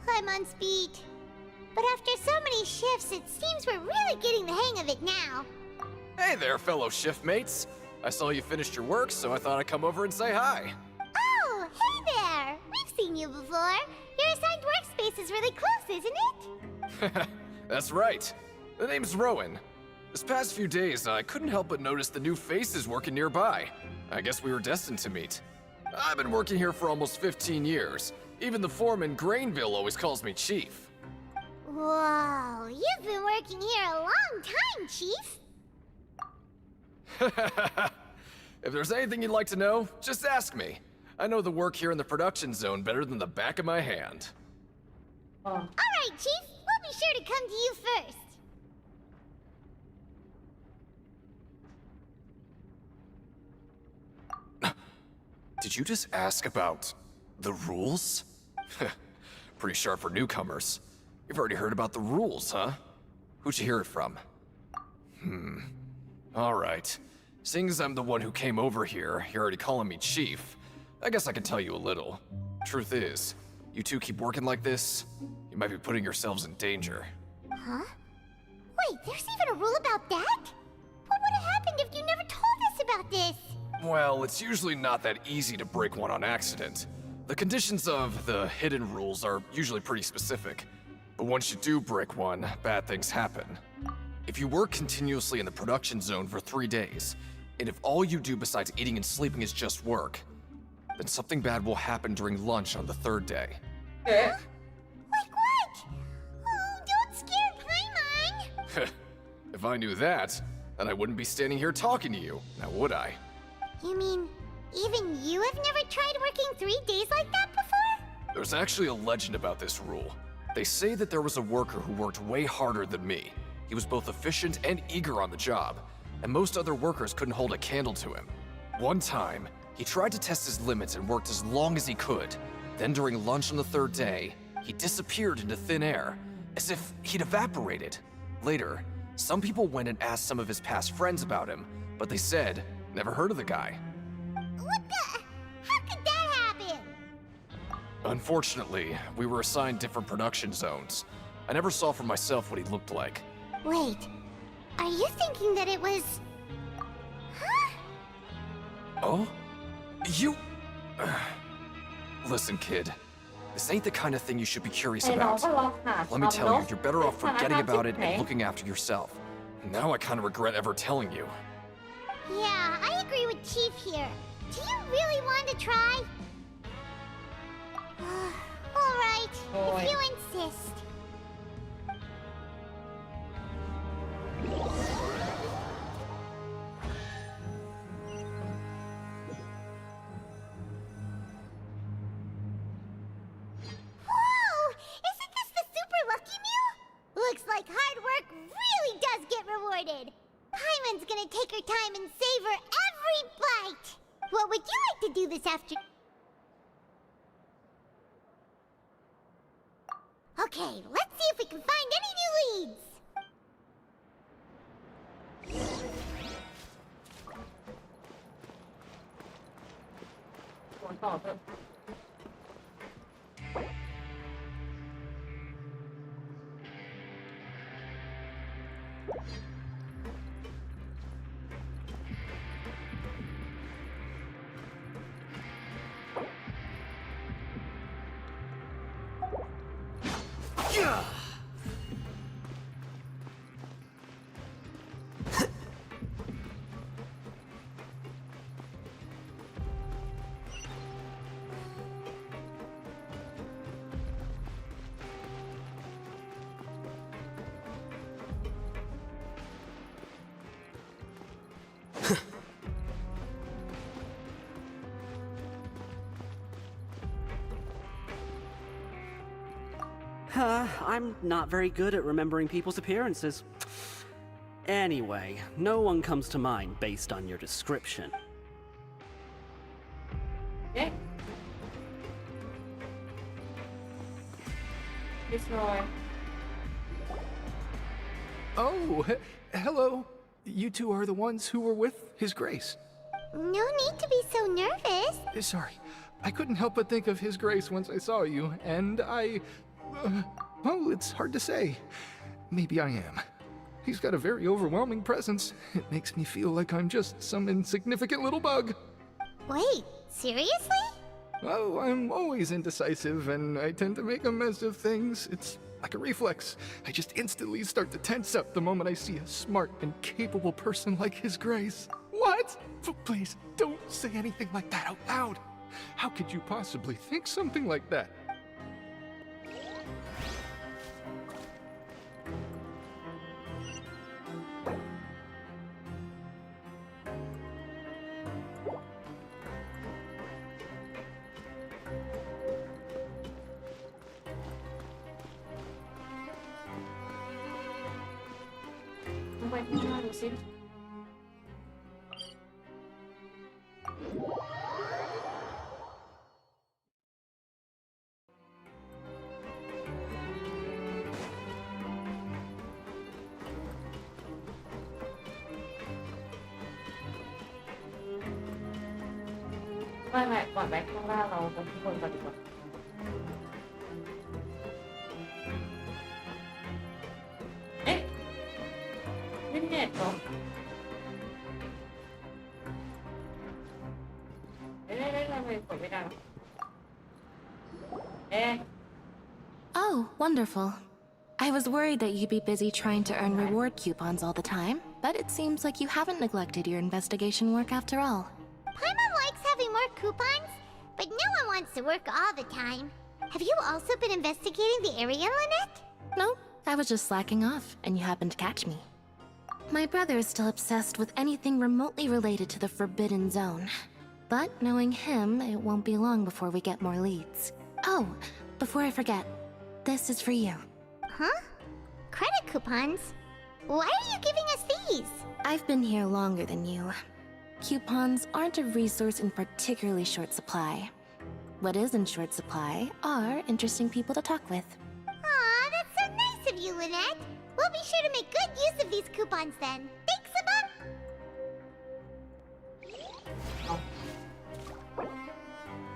Paimon's beat. But after so many shifts, it seems we're really getting the hang of it now. Hey there, fellow shiftmates. I saw you finished your work, so I thought I'd come over and say hi. Oh, hey there! We've seen you before. Your assigned workspace is really close, isn't it? That's right. The name's Rowan. This past few days, I couldn't help but notice the new faces working nearby. I guess we were destined to meet. I've been working here for almost 15 years. Even the foreman, Grainville, always calls me Chief. Whoa, you've been working here a long time, Chief. If there's anything you'd like to know, just ask me. I know the work here in the production zone better than the back of my hand. Alright, Chief. We'll be sure to come to you first. Did you just ask about the rules? Pretty sharp for newcomers. You've already heard about the rules, huh? Who'd you hear it from? Alright. Seeing as I'm the one who came over here, you're already calling me Chief. I guess I can tell you a little. Truth is, you two keep working like this, you might be putting yourselves in danger. Huh? Wait, there's even a rule about that? What would have happened if you never told us about this? Well, it's usually not that easy to break one on accident. The conditions of the hidden rules are usually pretty specific. But once you do break one, bad things happen. If you work continuously in the production zone for 3 days, and if all you do besides eating and sleeping is just work, then something bad will happen during lunch on the 3rd day. Like what? Oh, don't scare Paimon! If I knew that, then I wouldn't be standing here talking to you, now would I? You mean, even you have never tried working 3 days like that before? There's actually a legend about this rule. They say that there was a worker who worked way harder than me. He was both efficient and eager on the job, and most other workers couldn't hold a candle to him. One time, he tried to test his limits and worked as long as he could. Then during lunch on the 3rd day, he disappeared into thin air, as if he'd evaporated. Later, some people went and asked some of his past friends about him, but they said, never heard of the guy. What the? How could that happen? Unfortunately, we were assigned different production zones. I never saw for myself what he looked like. Wait, are you thinking that it was... Huh? Oh? You... Listen, kid. This ain't the kind of thing you should be curious about. Let me tell you, you're better off forgetting about it and looking after yourself. Now I kind of regret ever telling you. Yeah, I agree with Chief here. Do you really want to try? Alright, if you insist. Whoa! Isn't this the Super Lucky Meal? Looks like hard work really does get rewarded. Paimon's gonna take her time and savor every bite. What would you like to do this afternoon? Okay, let's see if we can find any new leads. I'm not very good at remembering people's appearances. Anyway, no one comes to mind based on your description. Okay. Oh, hello. You two are the ones who were with His Grace. No need to be so nervous. Sorry, I couldn't help but think of His Grace once I saw you, and well, it's hard to say. Maybe I am. He's got a very overwhelming presence. It makes me feel like I'm just some insignificant little bug. Wait, seriously? Oh, I'm always indecisive, and I tend to make a mess of things. It's like a reflex. I just instantly start to tense up the moment I see a smart and capable person like His Grace. What? Please, don't say anything like that out loud. How could you possibly think something like that? ข้างหน้าดูสิไม่ก่อนไปข้างหน้าเราไปข้างบนก่อนดีกว่าเอ๊ะนี่เน็ตเหรอได้ทำไมกดไม่ได้เอ๊ะ Oh, wonderful. I was worried that you'd be busy trying to earn reward coupons all the time, but it seems like you haven't neglected your investigation work after all. Paimon likes having more coupons, but no one wants to work all the time. Have you also been investigating the area, Lynette? No, I was just slacking off, and you happened to catch me. My brother is still obsessed with anything remotely related to the Forbidden Zone. But knowing him, it won't be long before we get more leads. Oh, before I forget, this is for you. Huh? Credit coupons? Why are you giving us these? I've been here longer than you. Coupons aren't a resource in particularly short supply. What is in short supply are interesting people to talk with. Aw, that's so nice of you, Lynette. We'll be sure to make good use of these coupons then. Thanks a bunch.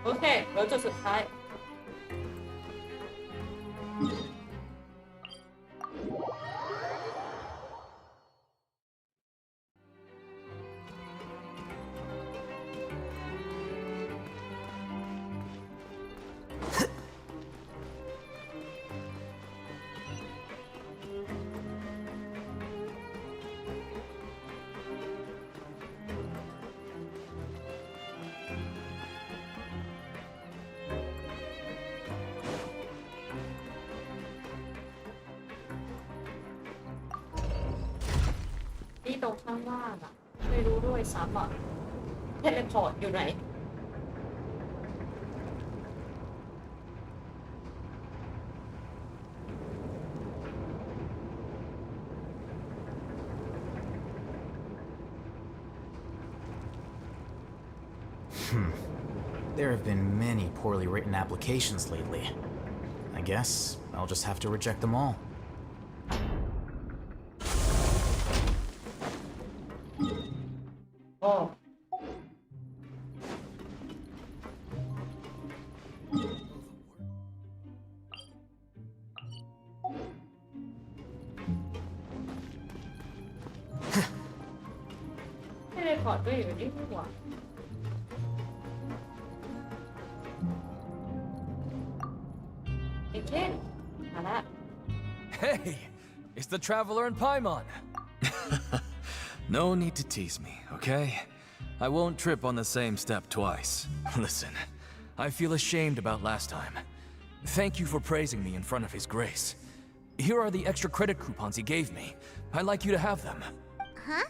โอเคแล้วจุดสุดท้ายที่ตรงข้างล่างอ่ะไม่รู้ด้วยซ้ำอ่ะเทเลพอร์ตอยู่ไหน There have been many poorly written applications lately. I guess I'll just have to reject them all. Oh. Teleport ก็อยู่นี่ดีกว่า Again. มาละ Hey, it's the Traveler and Paimon. No need to tease me, okay? I won't trip on the same step twice. Listen, I feel ashamed about last time. Thank you for praising me in front of His Grace. Here are the extra credit coupons he gave me. I'd like you to have them. Huh?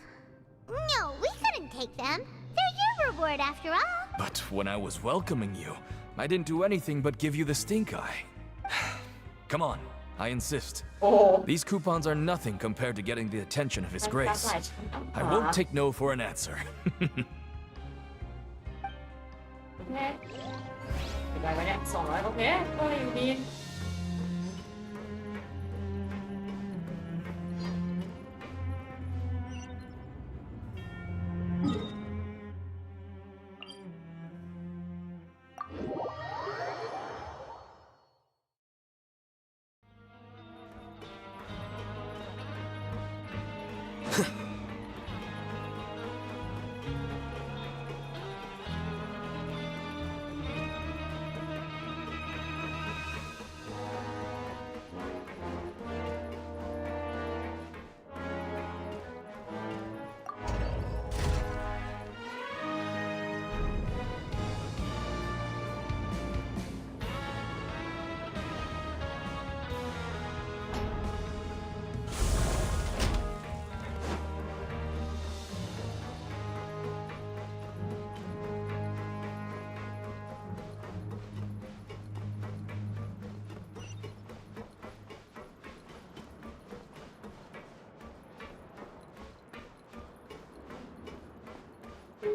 No, we couldn't take them. They're your reward after all. But when I was welcoming you, I didn't do anything but give you the stink eye. Come on, I insist. Oh. These coupons are nothing compared to getting the attention of His Grace. I won't take no for an answer. ได้ไหมเนี่ย200โอเคก็อยู่ดี Oh,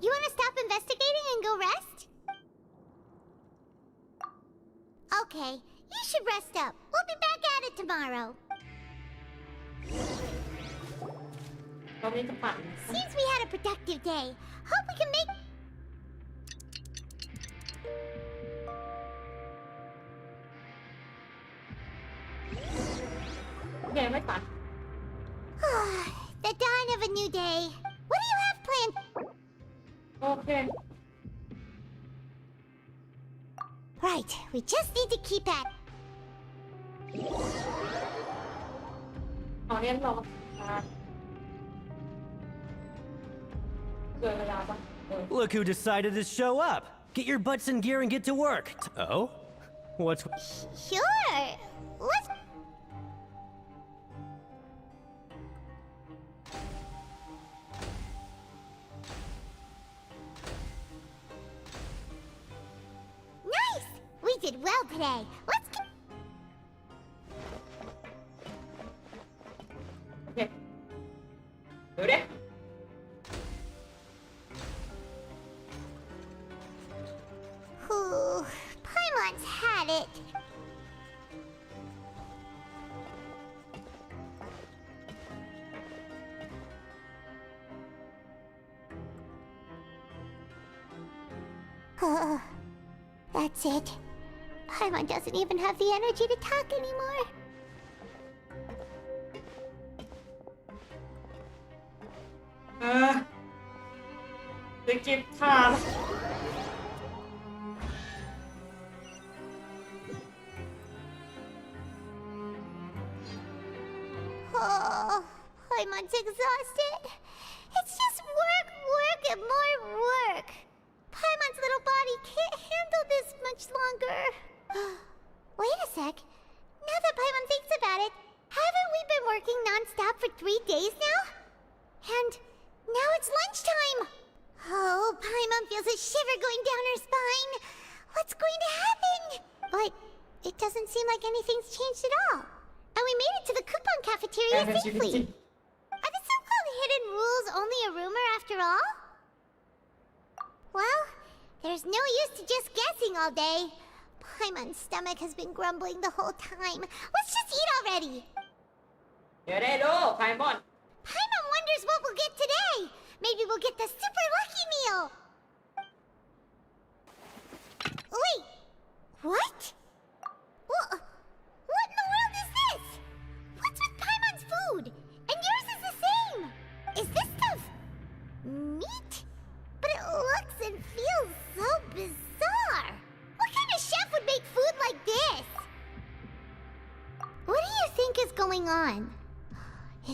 you want to stop investigating and go rest? Okay, you should rest up. We'll be back at it tomorrow. รอบนี้จะปั่น Seems we had a productive day. Hope we can make... โอเคไม่ปั่น The dawn of a new day. What do you have planned? โอเค Right, we just need to keep at... เอาเรียนรอเกินเวลาปะ Look who decided to show up. Get your butts in gear and get to work. Oh? What's... Sure. Let's... Nice! We did well today. Let's... โอเคเดี๋ยวเด้ Ooh, Paimon's had it. That's it. Paimon doesn't even have the energy to talk anymore. จะเก็บทาน Oh, Paimon's exhausted. It's just work, work, and more work. Paimon's little body can't handle this much longer. Wait a sec. Now that Paimon thinks about it, haven't we been working non-stop for 3 days now? And now it's lunchtime. Oh, Paimon feels a shiver going down her spine. What's going to happen? But it doesn't seem like anything's changed at all. And we made it to the coupon cafeteria safely. Are the so-called hidden rules only a rumor after all? Well, there's no use to just guessing all day. Paimon's stomach has been grumbling the whole time. Let's just eat already. เดี๋ยวได้ดูไพมอน Paimon wonders what we'll get today. Maybe we'll get the super lucky meal. Wait, what? What in the world is this? What's with Paimon's food? And yours is the same. Is this stuff meat? But it looks and feels so bizarre. What kind of chef would make food like this? What do you think is going on?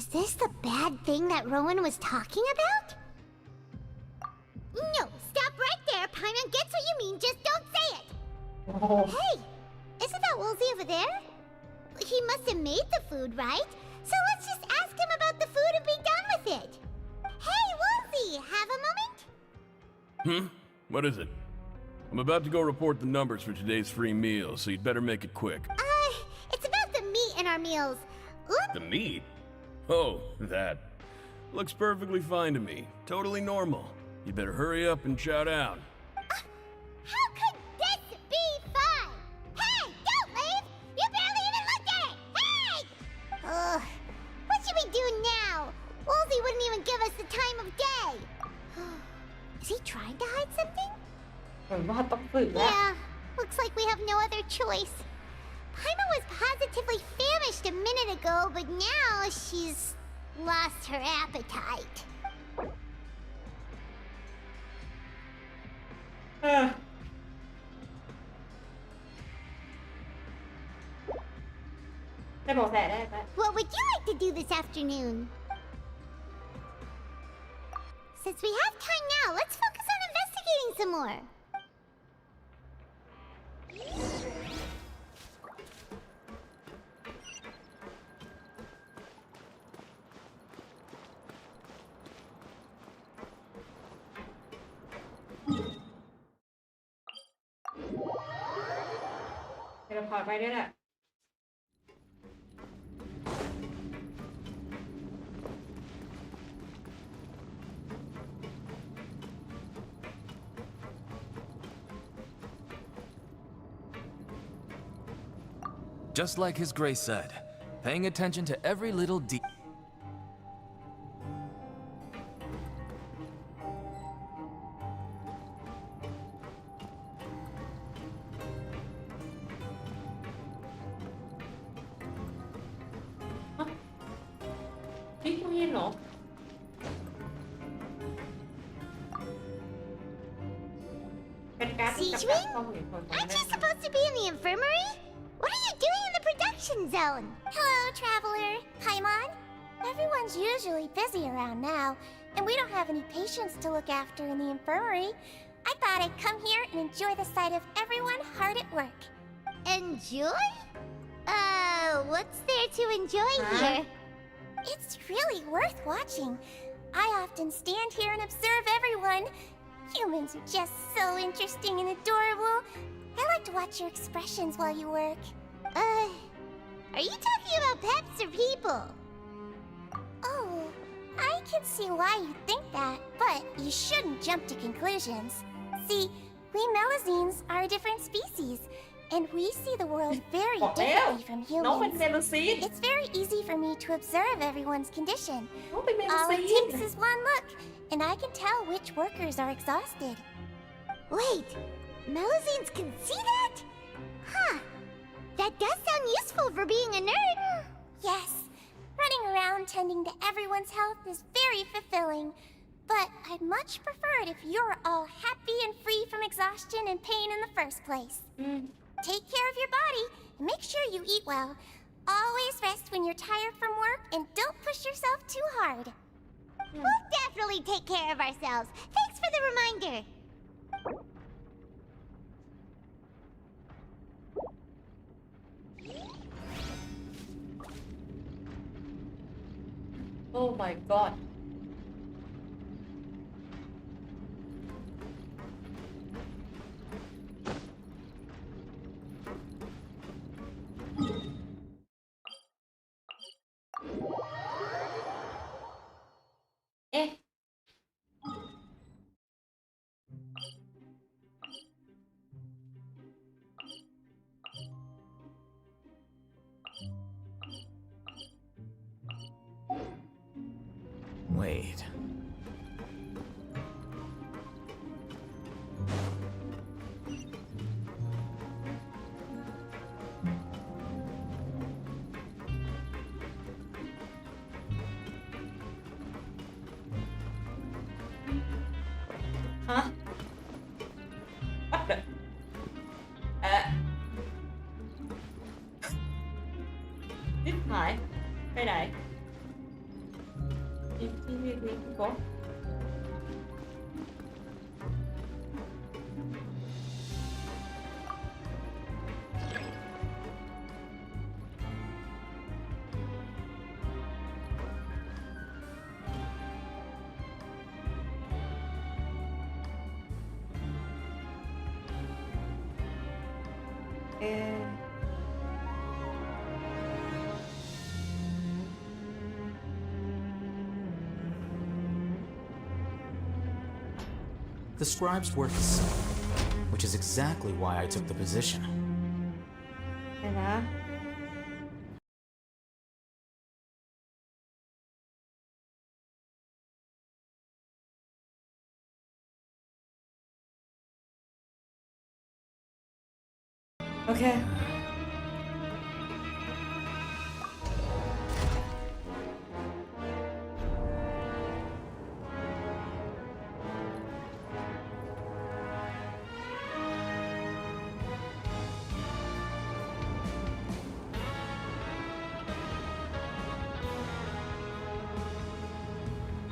Is this the bad thing that Rowan was talking about? No, stop right there. Paimon gets what you mean, just don't say it. Hey, isn't that Woolsey over there? He must have made the food, right? So let's just ask him about the food and be done with it. Hey, Woolsey, have a moment? What is it? I'm about to go report the numbers for today's free meal, so you'd better make it quick. It's about the meat in our meals. The meat? Oh, that. Looks perfectly fine to me. Totally normal. You better hurry up and shout out. How could this be fun? Hey, don't leave! You barely even looked at it! Hey! What should we do now? Woolsey wouldn't even give us the time of day. Is he trying to hide something? เหมือนว่าต้องฝึกแล้ว Yeah, looks like we have no other choice. Paimon was positively famished a minute ago, but now she's lost her appetite. ได้บอกแสได้ไหม What would you like to do this afternoon? Since we have time now, let's focus on investigating some more. เทเลพอร์ตไปด้วยแหละ Just like His Grace said, paying attention to every little detail. พี่ตู้เย็นเหรอ เป็นการที่กับการความเห็นคนของ Aren't เล่ you น supposed to be in the infirmary? What are you doing in the production zone? Hello, traveler. Paimon. Everyone's usually busy around now, and we don't have any patients to look after in the infirmary. I thought I'd come here and enjoy the sight of everyone hard at work. Enjoy? What's there to enjoy here? It's really worth watching. I often stand here and observe everyone. Humans are just so interesting and adorable. I like to watch your expressions while you work. Are you talking about pets or people? Oh, I can see why you think that, but you shouldn't jump to conclusions. See, we Melazines are a different species, and we see the world very differently from humans. It's very easy for me to observe everyone's condition. All it takes is one look, and I can tell which workers are exhausted. Wait, Melazines can see that? Huh. That does sound useful for being a nerd. Yes. Running around tending to everyone's health is very fulfilling. But I'd much prefer it if you're all happy and free from exhaustion and pain in the first place. Take care of your body and make sure you eat well. Always rest when you're tired from work and don't push yourself too hard. We'll definitely take care of ourselves. Thanks for the reminder. Oh my god. Eh. Wait. Hả? Bắt được. Tiếp lại. Cái này. Đi có. The scribes work the same, which is exactly why I took the position. Okay.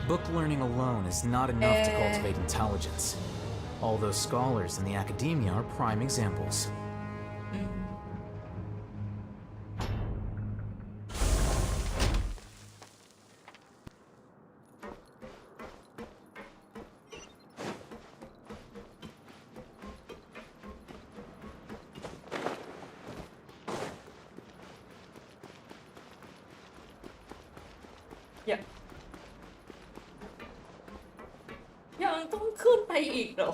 Book learning alone is not enough to cultivate intelligence. All those scholars in the academia are prime examples. ยังต้องขึ้นไปอีกเหรอ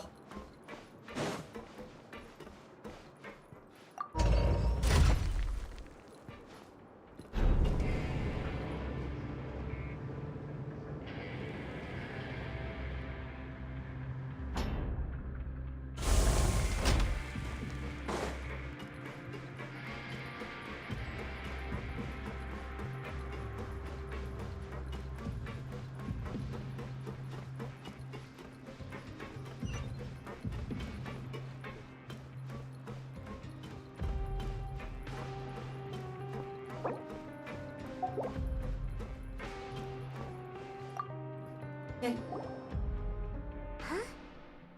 Huh?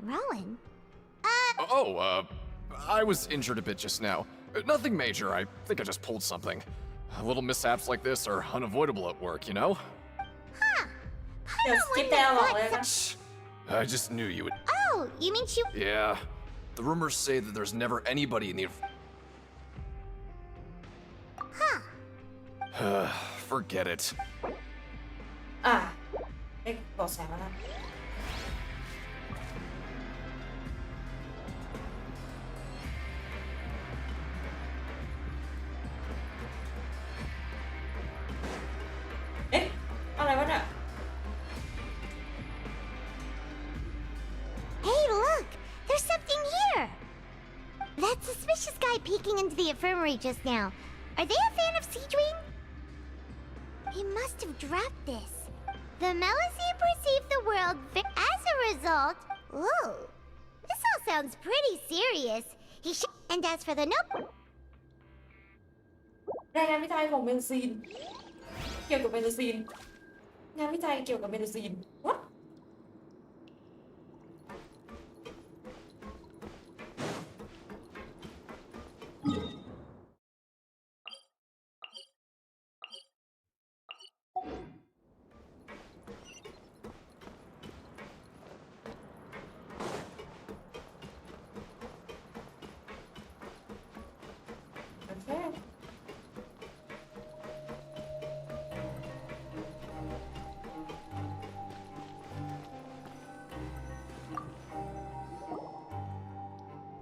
Rowan? I was injured a bit just now. Nothing major, I think I just pulled something. Little mishaps like this are unavoidable at work, you know? Huh. I just knew you would. Oh, you mean she... Yeah. The rumors say that there's never anybody in the... Huh. Forget it. ได้บอกแสมาแล้วอะไรวะเนี่ย Hey, look! There's something here! That suspicious guy peeking into the infirmary just now. Are they a fan of Seadream? He must have dropped this. The Melusine perceive the world as a result. Whoa. This all sounds pretty serious. He should... And as for the note... รายงานวิจัยของเบนซีนเกี่ยวกับเบนซีนงานวิจัยเกี่ยวกับเบนซีน What? Okay.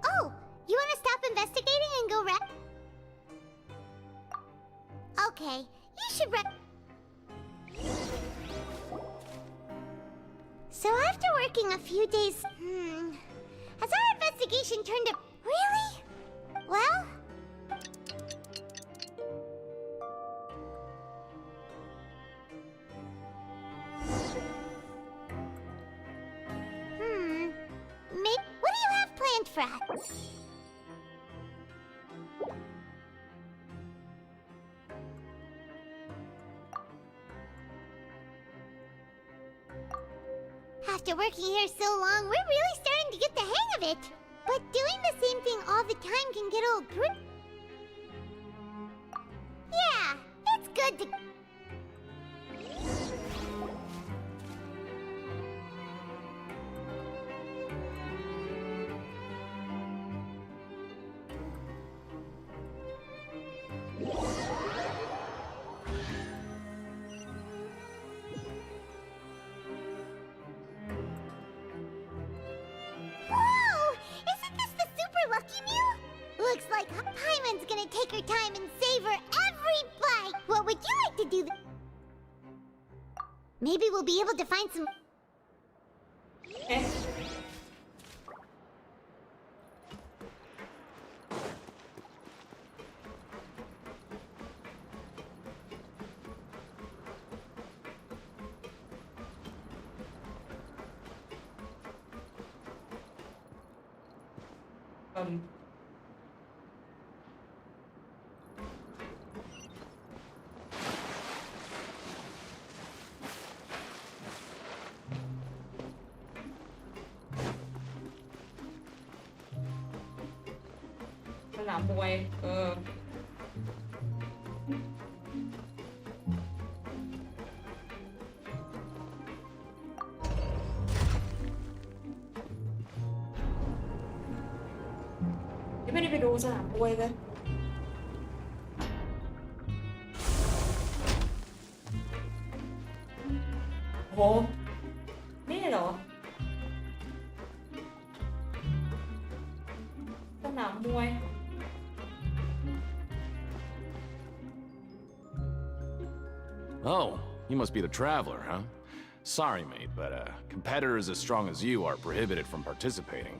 Oh, you want to stop investigating and go Okay, you should So after working a few days, has our investigation turned up... Really? Well... What do you have planned for us? After working here so long, we're really starting to get the hang of it. But doing the same thing all the time can get old Yeah, it's good to... Looks like Paimon's gonna take her time and savor every bite. What would you like to do? Maybe we'll be able to find some... Um... สนามมวยยังไม่ได้ไปดูสนามมวยเลย หนี่เหรอสนามมวย Oh, you must be the traveler, huh? Sorry, mate, but competitors as strong as you are prohibited from participating.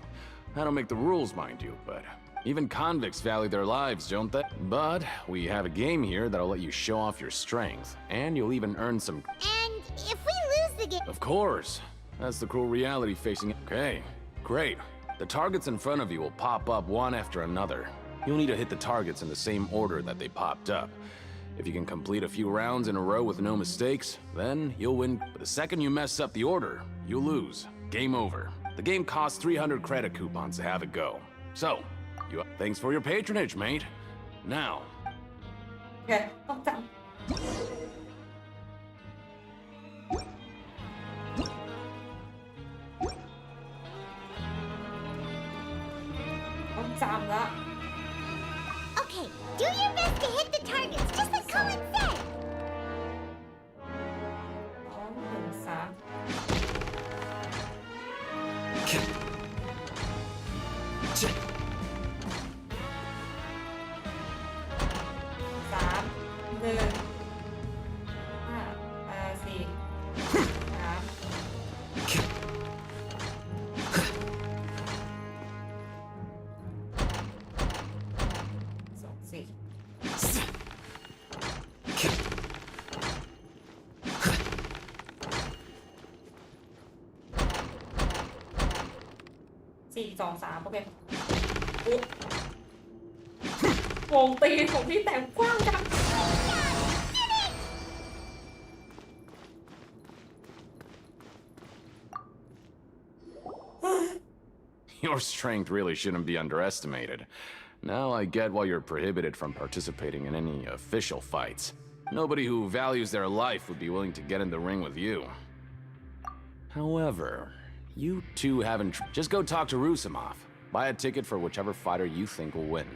I don't make the rules, mind you, but even convicts value their lives, don't they? But we have a game here that'll let you show off your strength, and you'll even earn some... And if we lose the game... Of course. That's the cruel reality facing... Okay, great. The targets in front of you will pop up one after another. You'll need to hit the targets in the same order that they popped up. If you can complete a few rounds in a row with no mistakes, then you'll win. But the second you mess up the order, you'll lose. Game over. The game costs 300 credit coupons to have it go. So, thanks for your patronage, mate. Now. Okay, Okay, do your best to hit the targets, just like Colin said. Okay. วงตีของพี่แต่กว้างจัง Your strength really shouldn't be underestimated. Now I get why you're prohibited from participating in any official fights. Nobody who values their life would be willing to get in the ring with you. However, you two haven't... Just go talk to Rusimov. Buy a ticket for whichever fighter you think will win.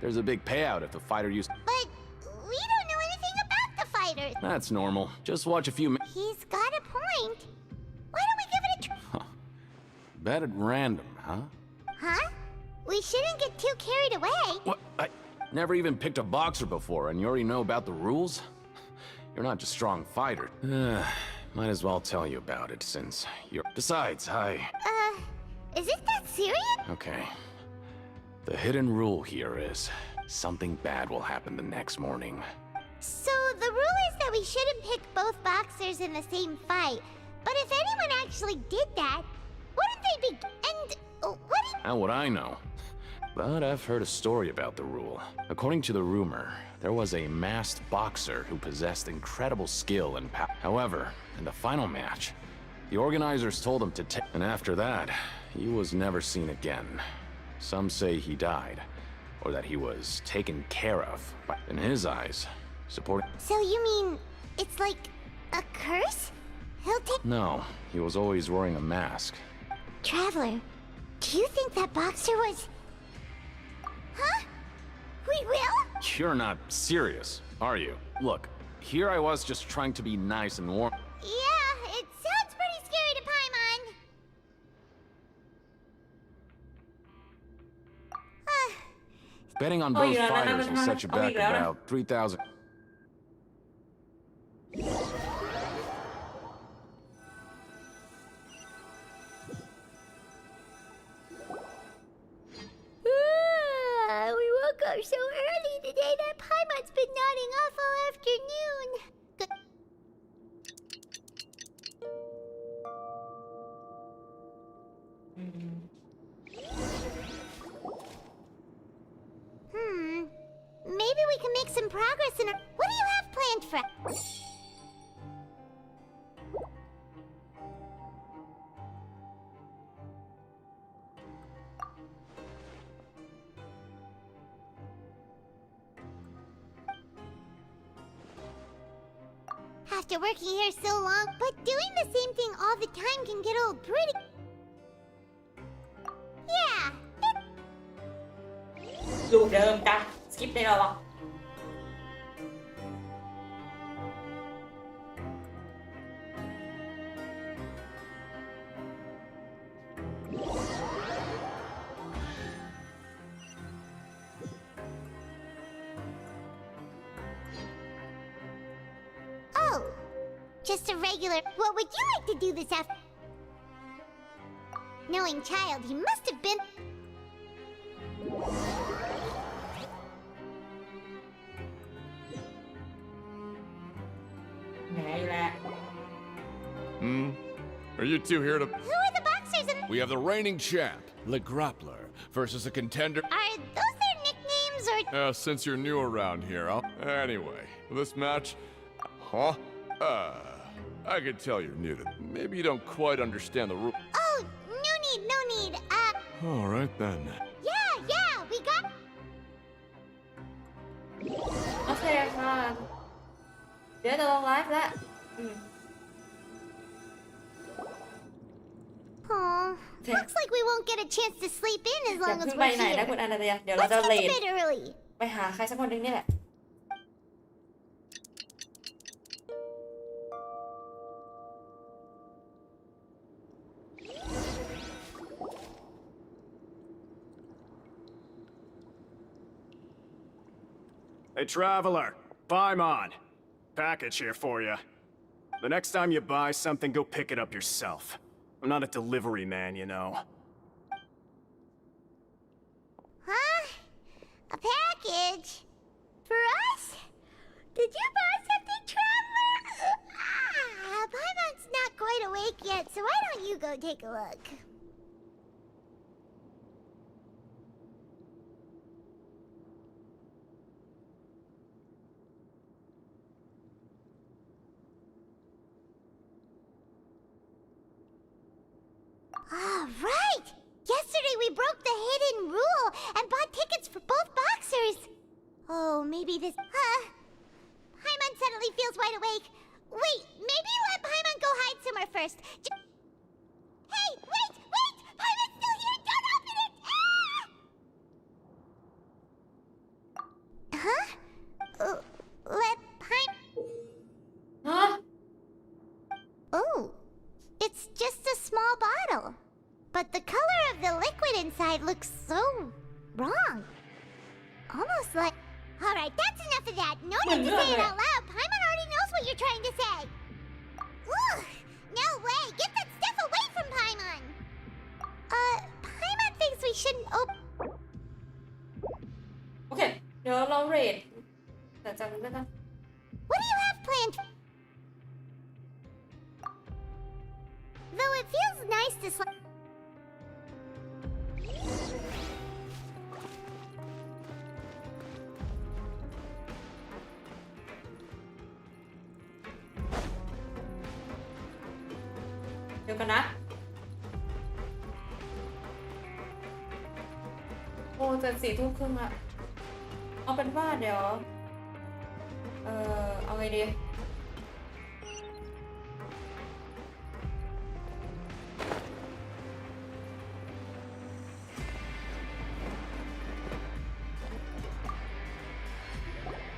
There's a big payout if the fighter you... But we don't know anything about the fighters. That's normal. Just watch a few... He's got a point. Why don't we give it a try? Bet at random, huh? Huh? We shouldn't get too carried away. What? I never even picked a boxer before, and you already know about the rules? You're not just a strong fighter. Might as well tell you about it, since you're... Besides, Is it that serious? Okay. The hidden rule here is, something bad will happen the next morning. So the rule is that we shouldn't pick both boxers in the same fight. But if anyone actually did that, wouldn't they be... And what if... How would I know? But I've heard a story about the rule. According to the rumor, there was a masked boxer who possessed incredible skill and power. However, in the final match, the organizers told him to take... And after that, he was never seen again. Some say he died, or that he was taken care of. But in his eyes, supporting... So you mean it's like a curse? He'll take... No, he was always wearing a mask. Traveler, do you think that boxer was... Huh? We will? You're not serious, are you? Look, here I was just trying to be nice and warm. Yeah, it sounds pretty scary to Paimon. Betting on both fighters will set you back about 3,000. We woke up so early today that Paimon's been nodding off all afternoon. Maybe we can make some progress in our... What do you have planned for... After working here so long, but doing the same thing all the time can get old pretty... Yeah, ลูกเดิมจ้ะสกิปได้แล้วหรอ Huh? just a regular. What would you like to do this after? Knowing child, he must have been. ไหนแหละ Are you two here to... Who are the boxers and... We have the reigning champ, Le Grappler, versus a contender... Are those their nicknames or... since you're new around here, Anyway, this match... Huh? I could tell you're new to... Maybe you don't quite understand the rules. Oh, no need. Alright then. Yeah, we got... โอเคค่ะ เดี๋ยวจะลงไลฟ์แล้วOh, looks like we won't get a chance to sleep in as อย่า long เพิ่ as งไป we're ไหนนะ here. คุณอนาเดียเดี๋ยวเรา Let's จะ get เล to ท bed early. ไปหาใครสักคนหนึ่งนี่แหละ Hey, traveler, Paimon. Package here for you. The next time you buy something, go pick it up yourself. I'm not a delivery man, you know. Huh? A package? For us? Did you buy something, traveler? Paimon's not quite awake yet, so why don't you go take a look? Ah, right! Yesterday we broke the hidden rule and bought tickets for both boxers. Oh, maybe this... Paimon suddenly feels wide awake. Wait, maybe let Paimon go hide somewhere first. Hey, wait! Paimon's still here! Don't open it! Huh? Let Paimon... Huh? Oh, it's just a small bottle. But the color of the liquid inside looks so wrong. Almost like... Alright, that's enough of that. No need to say it out loud. Paimon already knows what you're trying to say. Ugh, no way. Get that stuff away from Paimon. Paimon thinks we shouldn't open... โอเค เดี๋ยวเราเรทแต่จำไม่ได้ What do you have planned? Though it feels nice to sleep... เดี๋ยวกันนะ โอ้จะ4:30อะเอาเป็นว่าเดี๋ยว เอาไงดี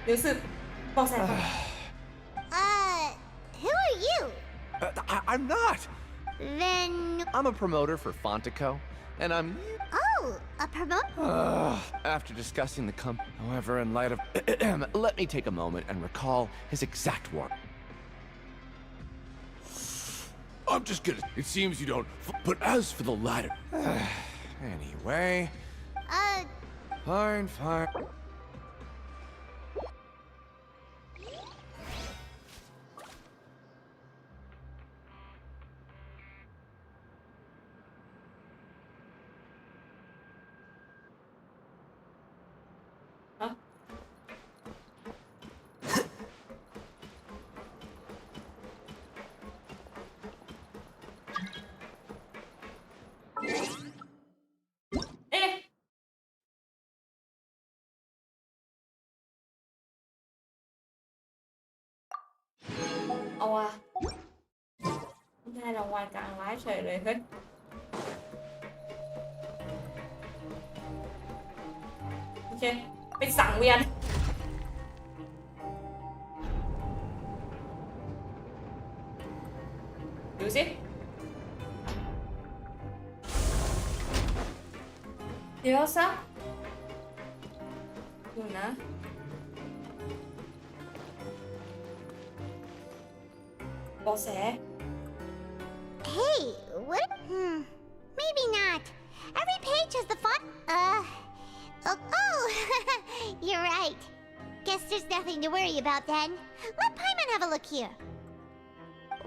รู้สึกบอกแสบ who are you? I'm not! Then... I'm a promoter for Fontico, and I'm... Oh, a promoter? After discussing the company, however, in light of... let me take a moment and recall his exact words. I'm just gonna... It seems you don't... But as for the latter... Anyway... Fine.เอาวะไม่ได้รางวัลกลางไลฟ์เฉยเลยเฮ้ยโอเคไปสั่งเวียนดูสิเดี๋ยวซะดูนะ เบาะแส Hey, what? Maybe not. Every page has the font. Oh, you're right. Guess there's nothing to worry about then. Let Paimon have a look here.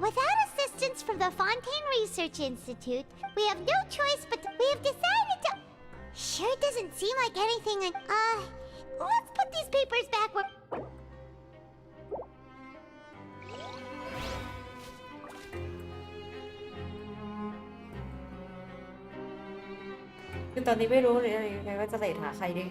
Without assistance from the Fontaine Research Institute, we have no choice but we have decided to. Sure doesn't seem like anything. Let's put these papers back where. คือตอนนี้ไม่รู้เลยไงว่าจะเลทหาใครดี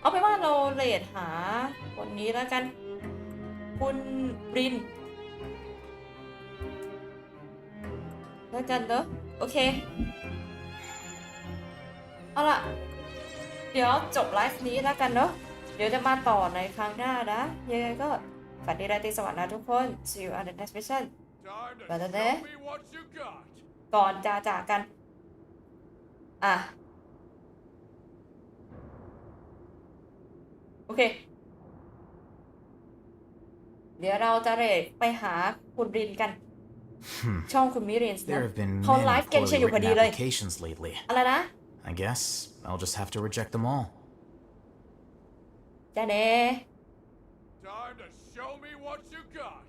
เอาไปนว่าเราเลทหาคนนี้แล้วกัน คุณริน แล้วกันเนอะโอเค เอาล่ะ เดี๋ยวจบไลฟ์นี้แล้วกันเนอะเดี๋ยวจะมาต่อในครั้งหน้านะยังไงก็ฝันดีราตรีสวัสดิ์นะทุกคน see you on the next mission ไปแล้วนะก่อนจะจากกันอ่ะโอเคเดี๋ยวเราจะเรทไปหาคุณรินกันช่องคุณมิรินส์นะ There have been เขาไลฟ์ many เกนชิน poorly อยู่พอ written ดีเลย applications lately. อะไรนะ I guess I'll just have to reject them all. จ้าเน่ Time to show me what you got.